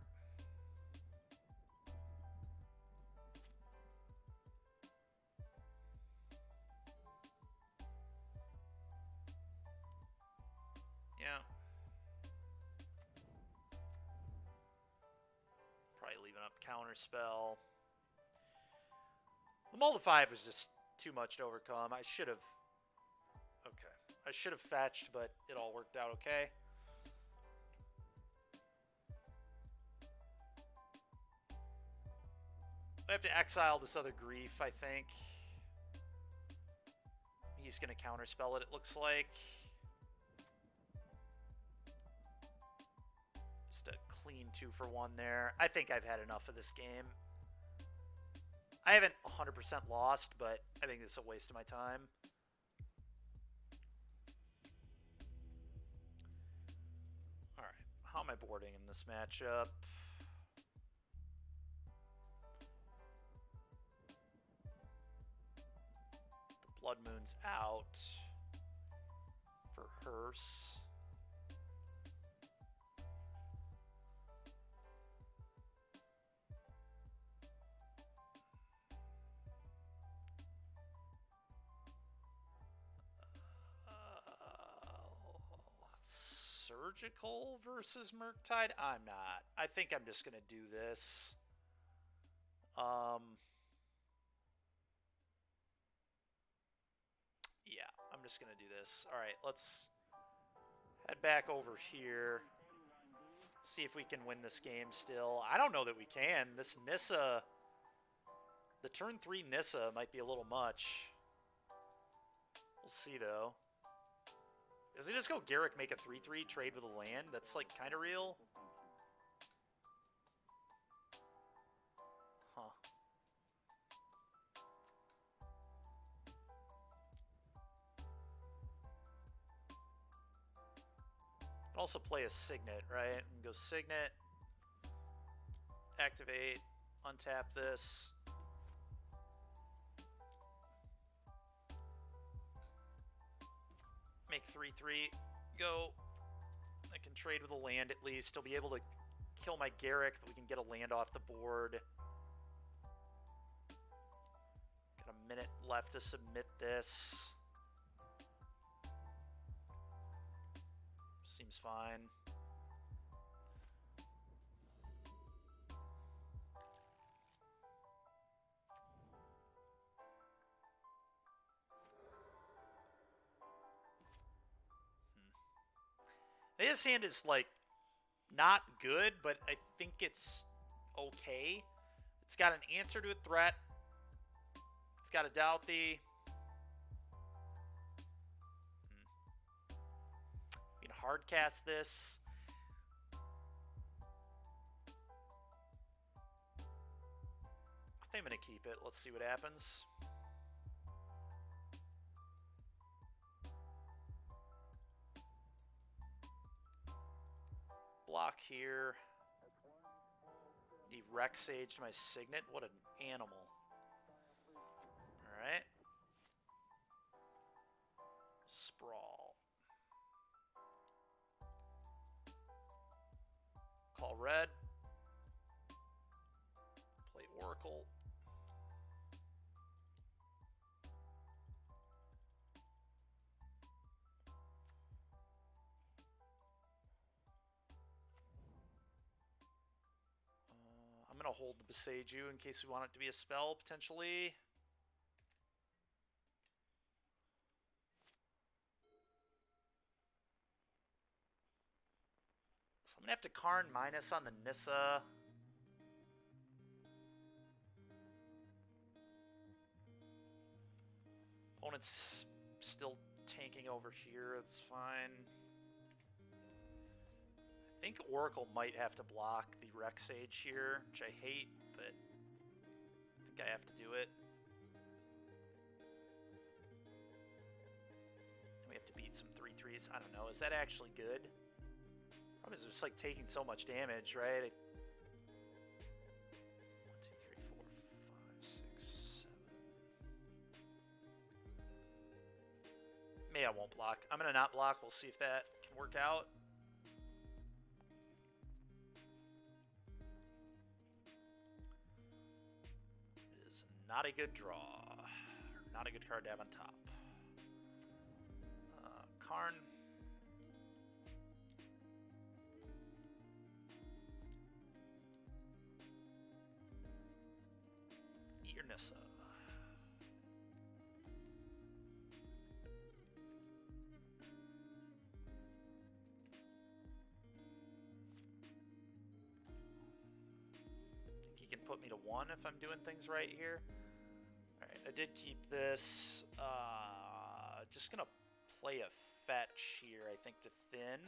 Yeah. Probably leaving up Counterspell. The Mold of 5 was just too much to overcome. I should have... Okay. I should have fetched, but it all worked out okay. I have to exile this other Grief, I think. He's going to counterspell it, it looks like. Just a clean 2-for-1 there. I think I've had enough of this game. I haven't 100% lost, but I think this is a waste of my time. Alright, how am I boarding in this matchup? Blood Moon's out for Hearse. Surgical versus Murktide? I'm not. I think I'm just going to do this. Yeah, I'm just going to do this. All right, let's head back over here. See if we can win this game still. I don't know that we can. This Nissa, the turn 3 Nissa might be a little much. We'll see, though. Does he just go Garrick, make a 3-3, trade with a land? That's, like, kind of real. Huh. Can also play a Signet, right? And go Signet, activate, untap this. Make 3-3, go. I can trade with a land at least. He'll be able to kill my Garrick, but we can get a land off the board. Got a minute left to submit this. Seems fine. His hand is, like, not good, but I think it's okay. It's got an answer to a threat. It's got a Douthie. We can hardcast this. I think I'm going to keep it. Let's see what happens. Block here. He Rexaged my Signet. What an animal. Alright. Sprawl. Call red. Play Oracle. I'm going to hold the Beseiju in case we want it to be a spell, potentially. So I'm going to have to Karn minus on the Nissa. Opponent's still tanking over here. It's fine. I think Oracle might have to block the Rexage here, which I hate, but I think I have to do it. We have to beat some 3-3s. I don't know. Is that actually good? Probably just like taking so much damage, right? 1, 2, 3, 4, 5, 6, 7. Maybe I won't block. I'm going to not block. We'll see if that can work out. Not a good draw. Not a good card to have on top. Karn. Eat your Nissa. Think he can put me to 1 if I'm doing things right here? Alright, I did keep this. Just gonna play a fetch here, I think, to thin.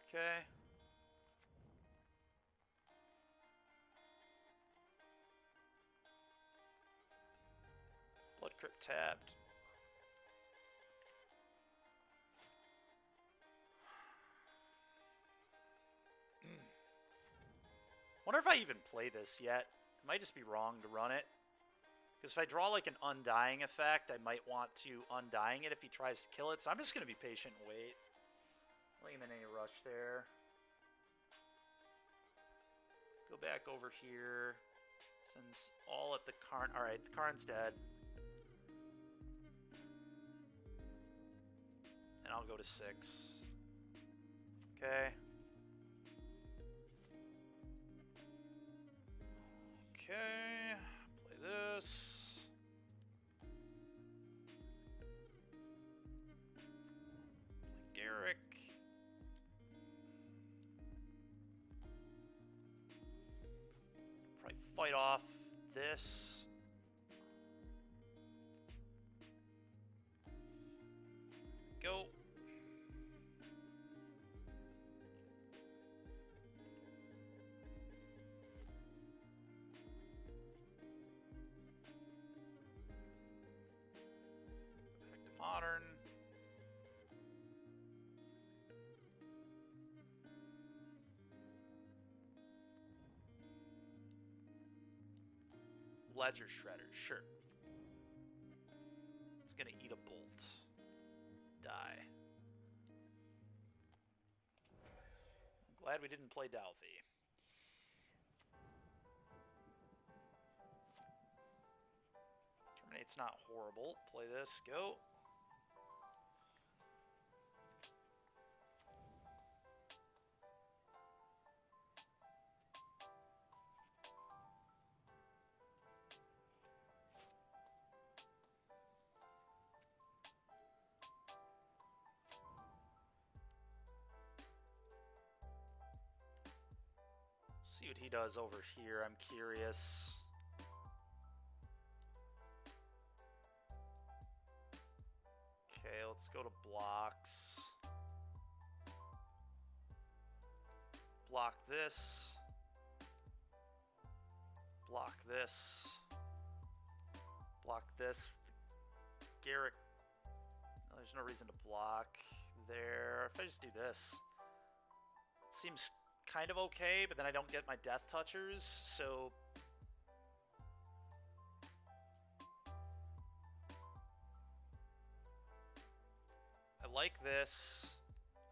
Okay. Blood Crypt tapped. Wonder if I even play this yet. It might just be wrong to run it. Because if I draw like an Undying effect, I might want to Undying it if he tries to kill it. So I'm just going to be patient and wait. I don't think I'm in any rush there. Go back over here. Sends all at the Karn. Alright, the Karn's dead. And I'll go to 6. Okay. Okay. Play this. Play Garrick. Probably fight off this. Go. Back to modern. Ledger Shredder, sure. It's gonna eat a bolt. Die. I'm glad we didn't play Douthie. Terminate's not horrible. Play this, go. See what he does over here. I'm curious. Okay, let's go to blocks. Block this. Block this. Block this. Garrick. No, there's no reason to block there. If I just do this, it seems kind of okay, but then I don't get my death touchers, so I like this.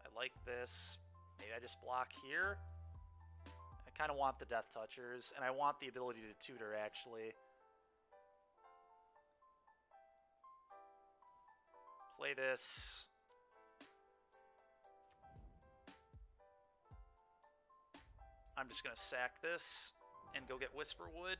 I like this. Maybe I just block here. I kind of want the death touchers, and I want the ability to tutor, actually. Play this. I'm just going to sack this and go get Whisperwood.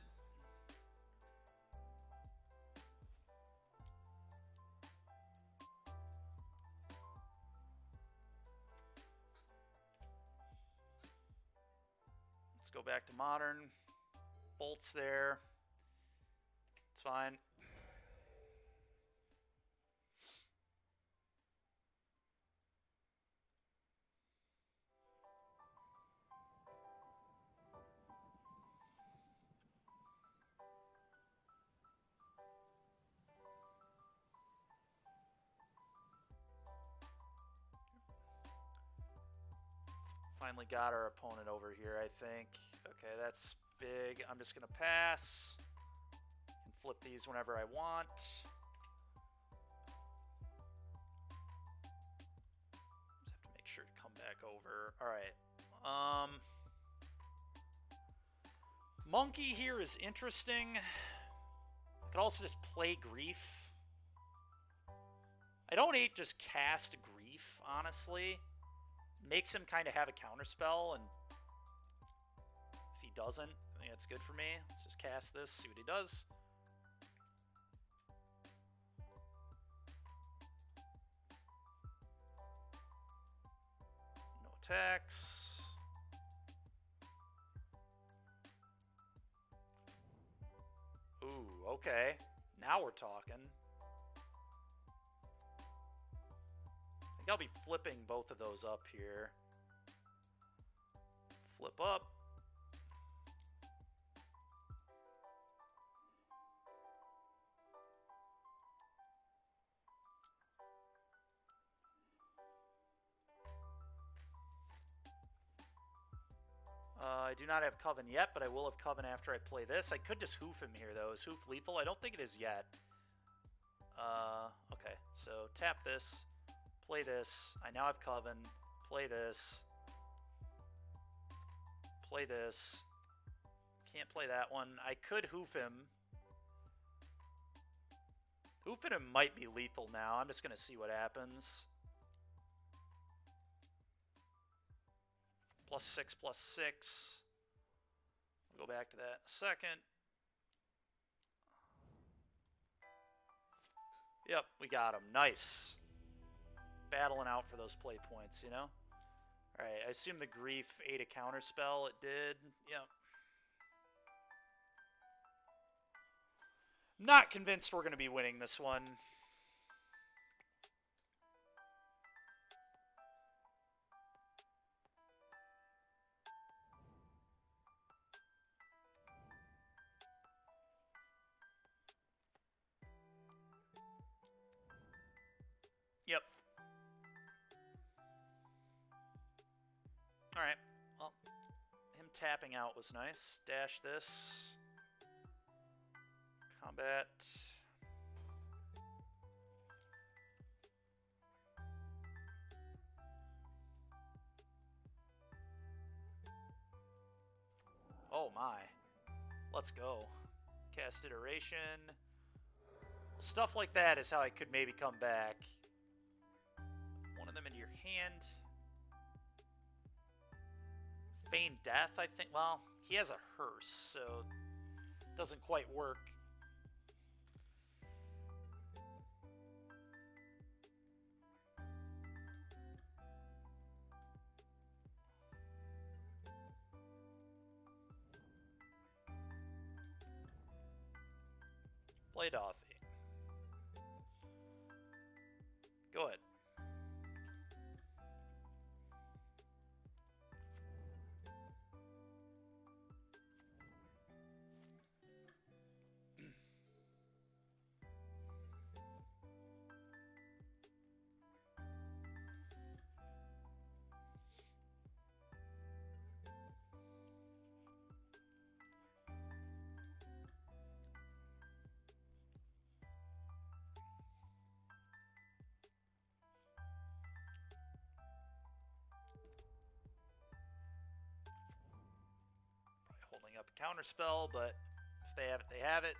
Let's go back to modern. Bolts there. It's fine. Finally got our opponent over here, I think. Okay, that's big. I'm just going to pass. Can flip these whenever I want. Just have to make sure to come back over. All right. Monkey here is interesting. I could also just play Grief. I don't hate just cast Grief, honestly. Makes him kind of have a counterspell, and if he doesn't, I think that's good for me. Let's just cast this, see what he does. No attacks. Ooh, okay. Now we're talking. I think I'll be flipping both of those up here. Flip up. I do not have Coven yet, but I will have Coven after I play this. I could just Hoof him here, though. Is Hoof lethal? I don't think it is yet. Okay, so tap this, play this. I now have Coven. Play this. Play this. Can't play that one. I could Hoof him. Hoofing him might be lethal now. I'm just going to see what happens. +6, +6. We'll go back to that in a second. Yep, we got him. Nice. Battling out for those play points, you know? Alright, I assume the Grief ate a counterspell. It did. Yep. Not convinced we're going to be winning this one. Yep. Alright. Well, him tapping out was nice. Dash this. Combat. Oh my. Let's go. Cast Iteration. Stuff like that is how I could maybe come back. One of them into your hand. Feign Death, I think. Well, he has a hearse, so it doesn't quite work. Play Dothy. Go ahead. Holding up a counterspell, but if they have it, they have it.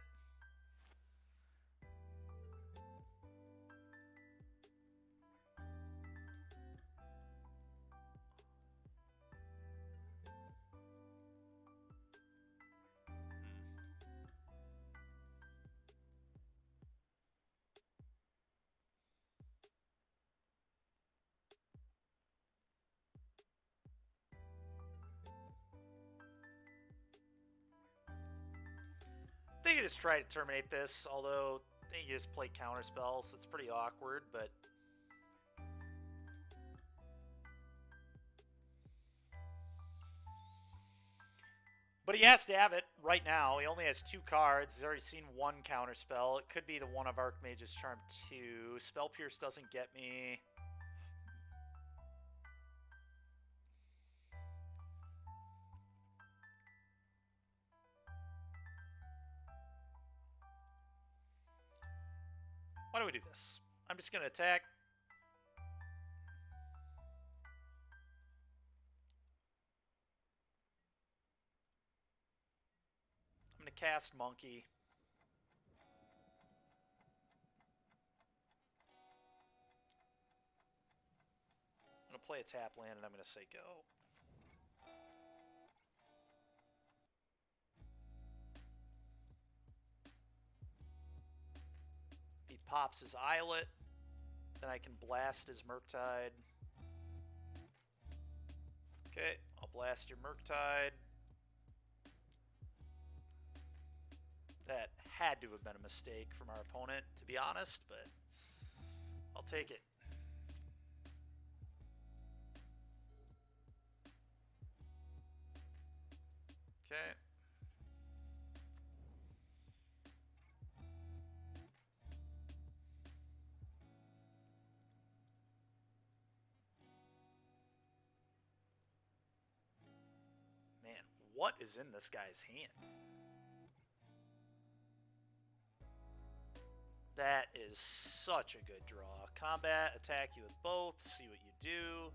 I think you just try to terminate this, although I think you just play counter spells. It's pretty awkward, but he has to have it right now. He only has 2 cards. He's already seen 1 counter spell. It could be the one of Archmage's Charm 2. Spell Pierce doesn't get me. Why do we do this? I'm just going to attack. I'm going to cast Monkey. I'm going to play a tap land and I'm going to say go. He pops his Islet. Then I can blast his Murktide. Okay, I'll blast your Murktide. That had to have been a mistake from our opponent, to be honest, but I'll take it. Okay. Man, what is in this guy's hand. That is such a good draw. Combat, attack you with both, see what you do.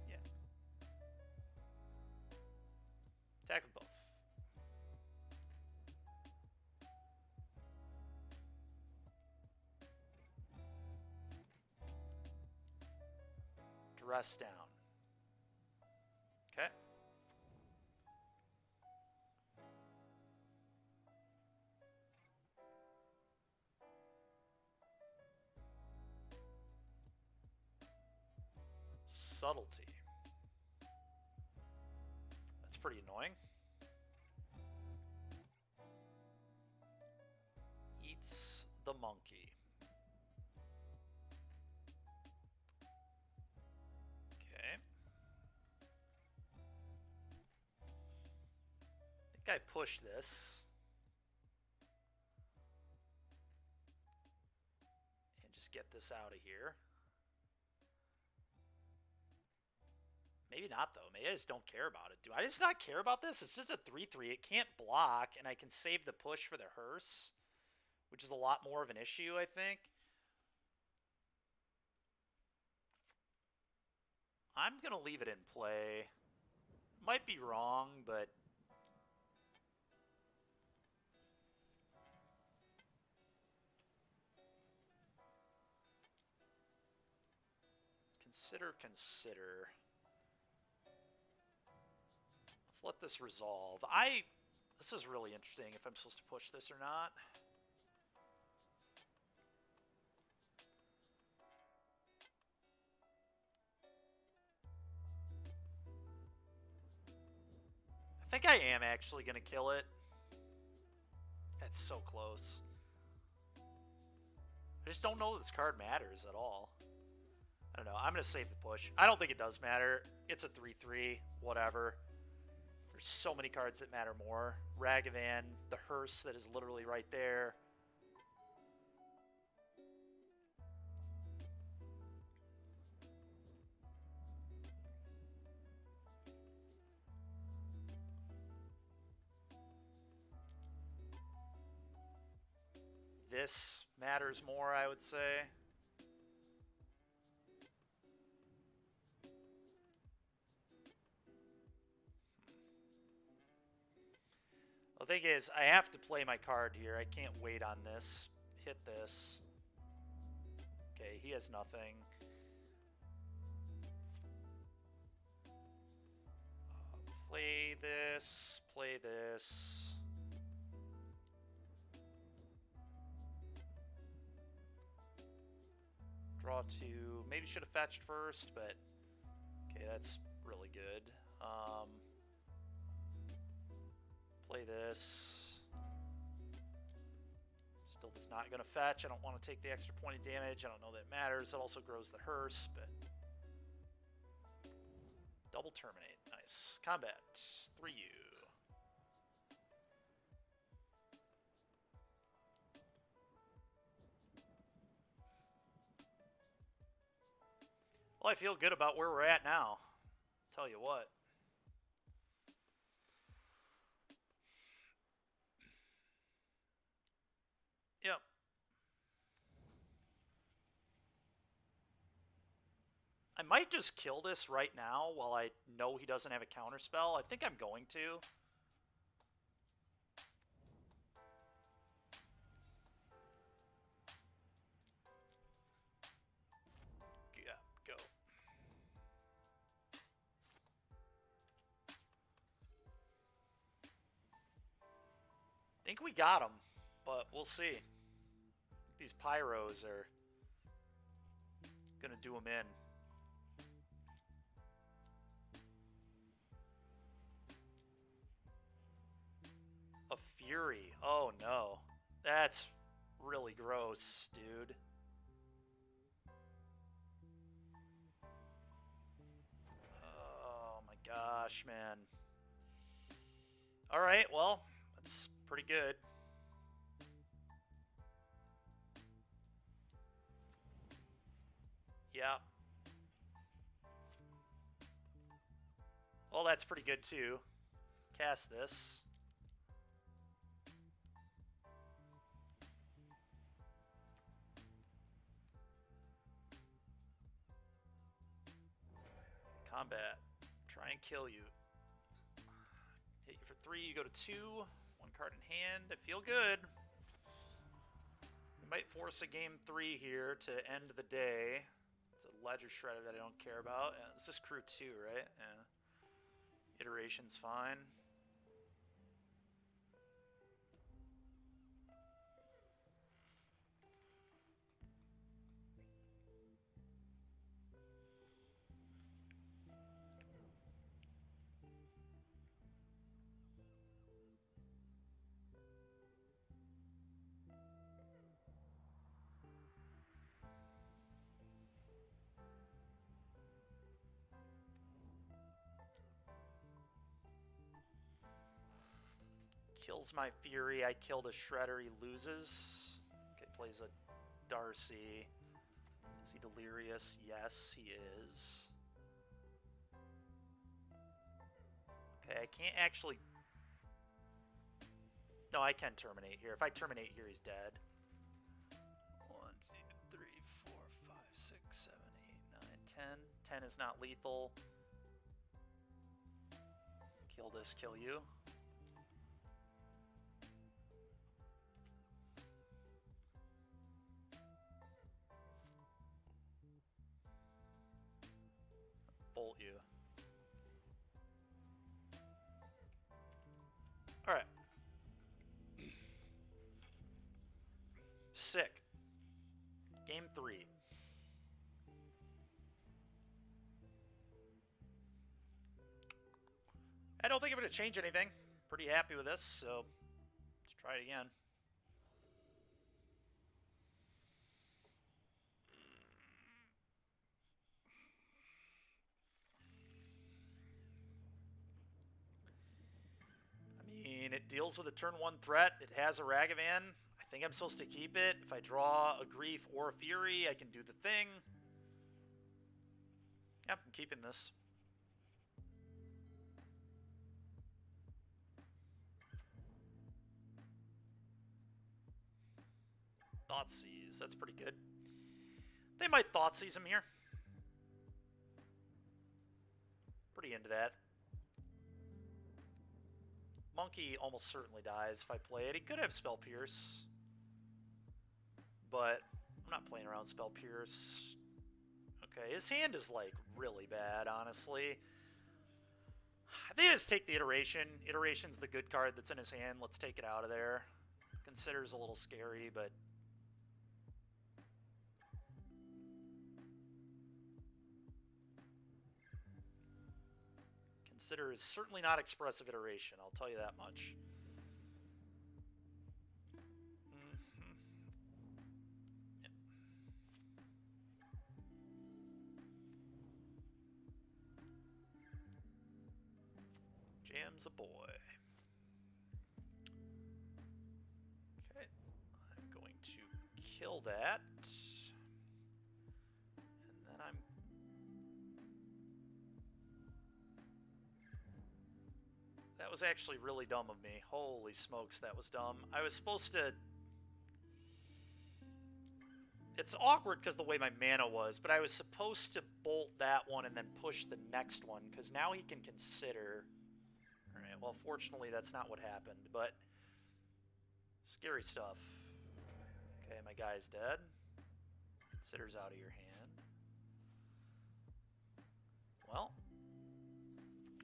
Yeah. Attack with both. Dress down. Okay. Subtlety. That's pretty annoying. Eats the monkey. Okay. I think I push this. And just get this out of here. Maybe not, though. Maybe I just don't care about it. Do I just not care about this? It's just a 3-3. It can't block, and I can save the push for the hearse, which is a lot more of an issue, I think. I'm going to leave it in play. Might be wrong, but... Consider. Let's let this resolve. This is really interesting if I'm supposed to push this or not. I think I am actually going to kill it. That's so close. I just don't know that this card matters at all. I don't know. I'm going to save the push. I don't think it does matter. It's a 3-3. Whatever. There's so many cards that matter more. Ragavan, the hearse that is literally right there. This matters more, I would say. The thing is, I have to play my card here. I can't wait on this. Hit this. Okay, he has nothing. Play this. Play this. Draw two. Maybe should have fetched first, but okay, that's really good. Play this. Still is not going to fetch. I don't want to take the extra point of damage. I don't know that it matters. It also grows the hearse, but... Double terminate. Nice. Combat. 3U. Well, I feel good about where we're at now. Tell you what. Yep. I might just kill this right now while I know he doesn't have a counter spell. I think I'm going to. Yeah, go. I think we got him, but we'll see. These pyros are gonna do him in. A Fury. Oh no. That's really gross, dude. Oh my gosh, man. All right, well, that's pretty good. Yeah. Well, that's pretty good too. Cast this. Combat. Try and kill you. Hit you for 3, you go to 2. 1 card in hand. I feel good. We might force a game 3 here to end the day. It's a ledger shredder that I don't care about. This is crew 2, right? Yeah. Iteration's fine. Kills my Fury, I kill the Shredder, he loses. Okay, plays a Darcy. Is he delirious? Yes, he is. Okay, I can't actually... No, I can terminate here. If I terminate here, he's dead. 1, 2, 3, 4, 5, 6, 7, 8, 9, 10. 10 is not lethal. Kill this, kill you. Bolt you. Alright. Sick. Game 3. I don't think I'm going to change anything. Pretty happy with this, so let's try it again. I mean, it deals with a turn 1 threat. It has a Ragavan. I think I'm supposed to keep it. If I draw a Grief or a Fury, I can do the thing. Yep, I'm keeping this. Thoughtseize, that's pretty good. They might Thoughtseize him here. Pretty into that. Monkey almost certainly dies if I play it. He could have Spell Pierce. But I'm not playing around Spell Pierce. Okay, his hand is like really bad, honestly. I think I just take the Iteration. Iteration's the good card that's in his hand. Let's take it out of there. Consider's a little scary, but... Consider is certainly not expressive Iteration, I'll tell you that much. Yep. Jam's a boy. Okay, I'm going to kill that. And then I'm... That was actually really dumb of me. Holy smokes, that was dumb. I was supposed to... It's awkward because the way my mana was, but I was supposed to bolt that one and then push the next one, because now he can consider... Alright, well, fortunately that's not what happened, but... Scary stuff. Okay, my guy's dead. Consider's out of your hand. Well...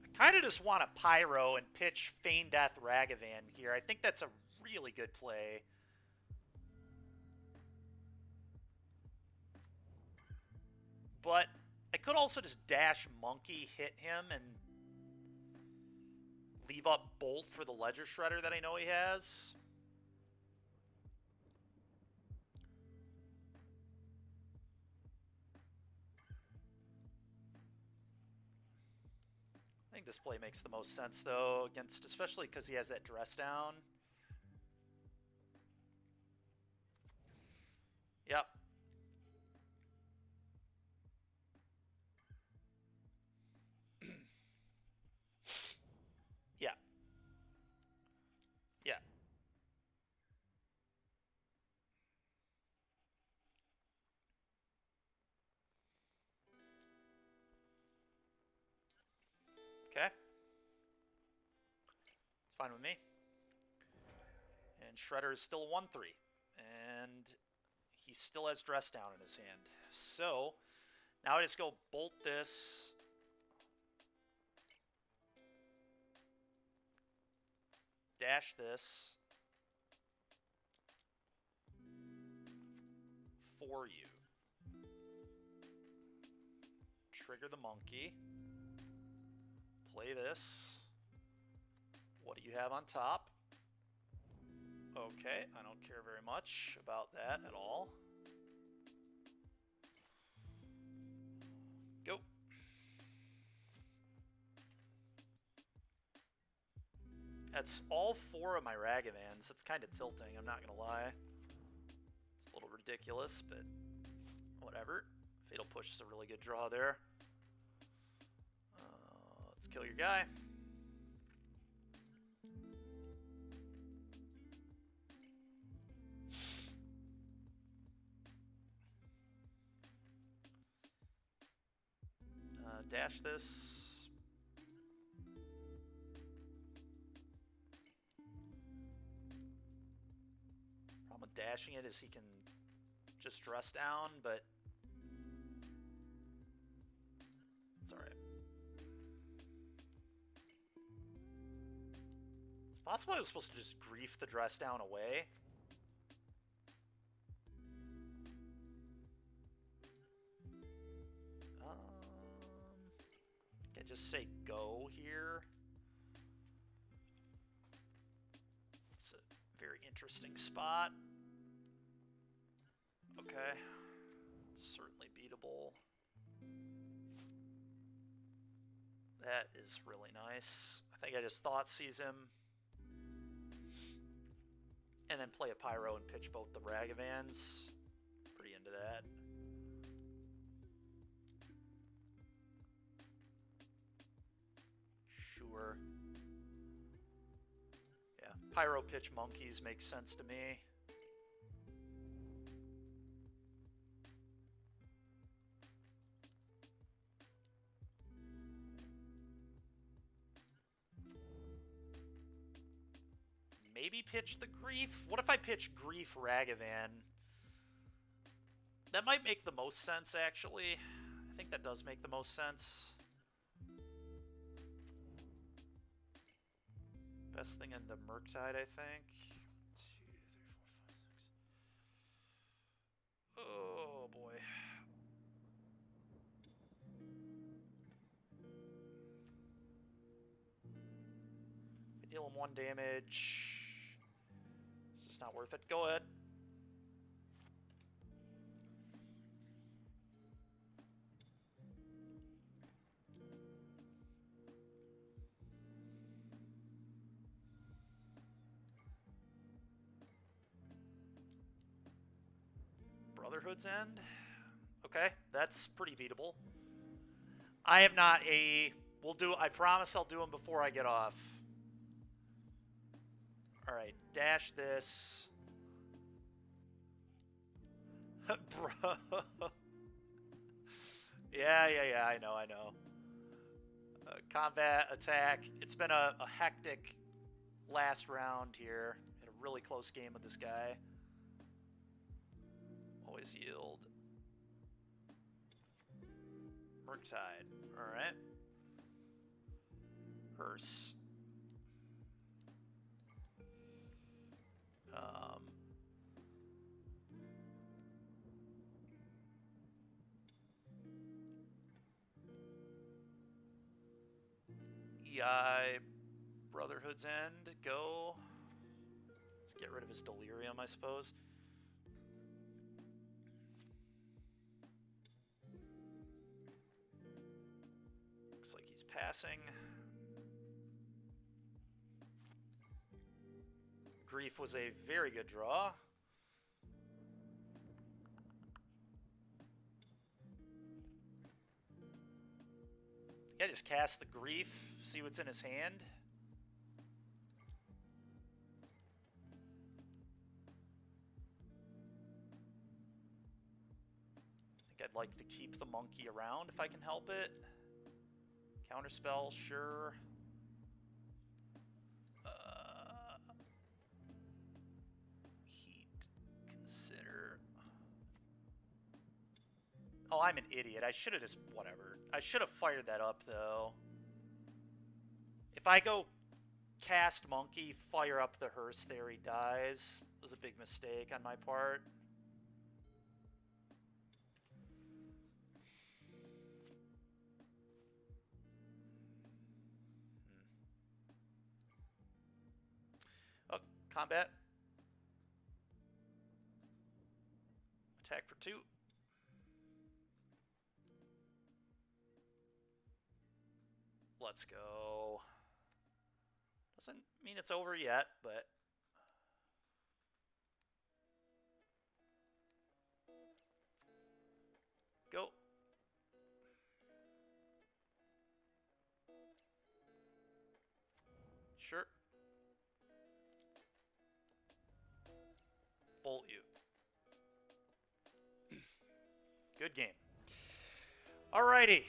I kind of just want to Pyro and pitch Feign Death Ragavan here. I think that's a really good play. But I could also just dash Monkey, hit him, and leave up Bolt for the Ledger Shredder that I know he has. I think think this play makes the most sense, though, against, especially because he has that dress down. Yep. Yeah. Yeah. Okay. It's fine with me. And Shredder is still a 1-3. And he still has dress down in his hand. So, now I just go bolt this. Dash this. For you. Trigger the monkey. Play this. What do you have on top? Okay, I don't care very much about that at all. Go. That's all 4 of my Ragavans. That's kind of tilting, I'm not gonna lie. It's a little ridiculous, but whatever. Fatal Push is a really good draw there. Let's kill your guy. Dash this. Problem with dashing it is he can just dress down, but it's alright. It's possible I was supposed to just grief the dress down away. I just say go here. It's a very interesting spot. Okay. Certainly beatable. That is really nice. I think I just thought seize him. And then play a Pyro and pitch both the Ragavans. Pretty into that. Sure. Yeah, Pyro pitch monkeys makes sense to me. Maybe pitch the Grief? What if I pitch Grief Ragavan? That might make the most sense, actually. I think that does make the most sense. Best thing in the Murktide, I think. 2, 3, 4, 5, 6. Oh, boy. I deal him 1 damage. It's just not worth it. Go ahead. Brotherhood's End? Okay, that's pretty beatable. I am not a... We'll do... I promise I'll do them before I get off. Alright, dash this. Bro. Yeah, I know. Combat, attack. It's been a hectic last round here. Had a really close game with this guy. Always yield. Murktide. Alright. Hearse. EI Brotherhood's End. Go. Let's get rid of his Delirium, I suppose. Looks like he's passing. Grief was a very good draw. Yeah, just cast the Grief, see what's in his hand. I think I'd like to keep the monkey around if I can help it. Counterspell, sure. Heat, consider. Oh, I'm an idiot. I should have just, whatever. I should have fired that up, though. If I go cast monkey, fire up the Hearse there, he dies. That was a big mistake on my part. Oh, combat. Attack for 2. Let's go. Doesn't mean it's over yet, but... Go. Sure. Bolt you. Good game. Alrighty.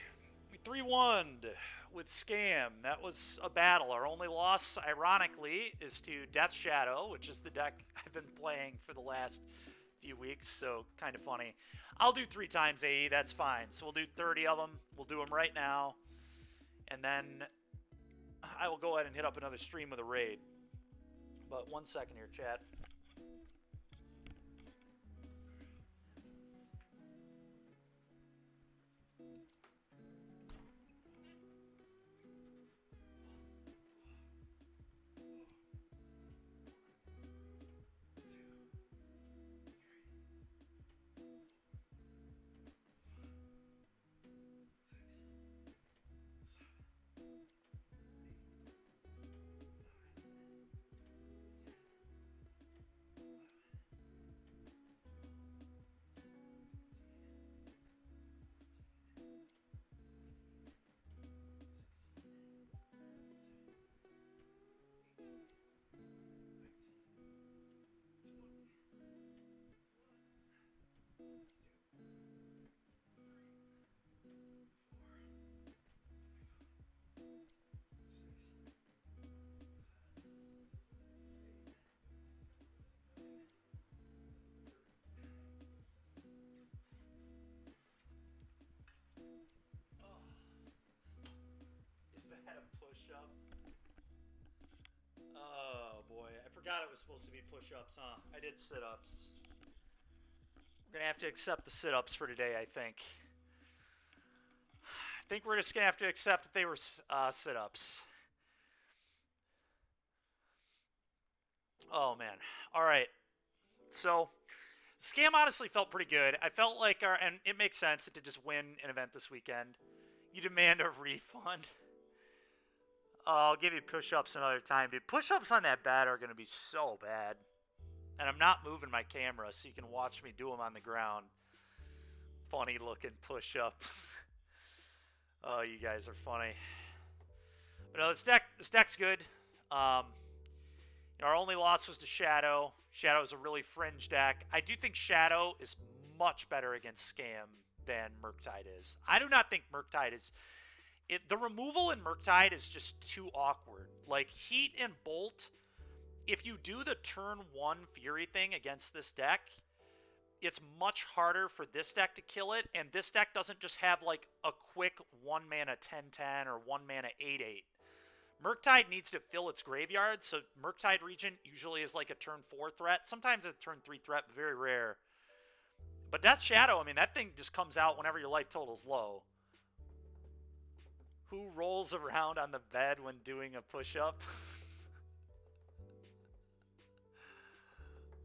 We 3-1'd with Scam. That was a battle. Our only loss, ironically, is to Death Shadow, which is the deck I've been playing for the last few weeks, so kind of funny. I'll do 3 times AE, that's fine. So we'll do 30 of them. We'll do them right now. And then I will go ahead and hit up another stream with a raid. But 1 second here, chat. Push-up. Oh boy, I forgot it was supposed to be push-ups, huh? I did sit-ups. We're gonna have to accept the sit-ups for today, I think. I think we're just gonna have to accept that they were sit-ups. Oh man. Alright. So, Scam honestly felt pretty good. I felt like and it makes sense to just win an event this weekend. You demand a refund. I'll give you push-ups another time, dude. Push-ups on that bat are going to be so bad. And I'm not moving my camera, so you can watch me do them on the ground. Funny-looking push-up. Oh, you guys are funny. But no, this deck's good. Our only loss was to Shadow. Shadow is a really fringe deck. I do think Shadow is much better against Scam than Murktide is. I do not think Murktide is... the removal in Murktide is just too awkward. Like, Heat and Bolt, if you do the turn 1 Fury thing against this deck, it's much harder for this deck to kill it, and this deck doesn't just have, like, a quick 1-mana 10-10 or 1-mana 8-8. Murktide needs to fill its graveyard, so Murktide Regent usually is like a turn 4 threat. Sometimes a turn 3 threat, but very rare. But Death Shadow, I mean, that thing just comes out whenever your life total's low. Who rolls around on the bed when doing a push-up?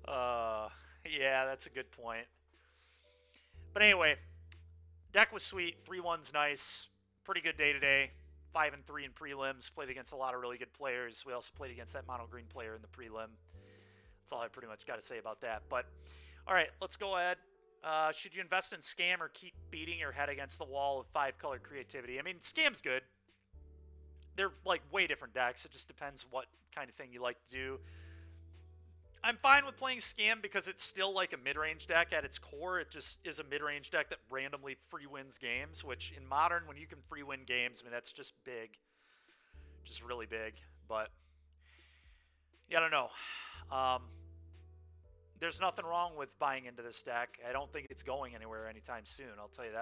Yeah, that's a good point. But anyway, deck was sweet. 3-1's nice. Pretty good day today. 5-3 in prelims. Played against a lot of really good players. We also played against that mono green player in the prelim. That's all I pretty much got to say about that. But, all right, let's go ahead. Should you invest in Scam or keep beating your head against the wall of 5-color creativity? I mean, Scam's good. They're, like, way different decks. It just depends what kind of thing you like to do. I'm fine with playing Scam because it's still, like, a mid-range deck at its core. It just is a mid-range deck that randomly free wins games, which in Modern, when you can free win games, I mean, that's just big. Just really big. But, yeah, I don't know. There's nothing wrong with buying into this deck. I don't think it's going anywhere anytime soon. I'll tell you that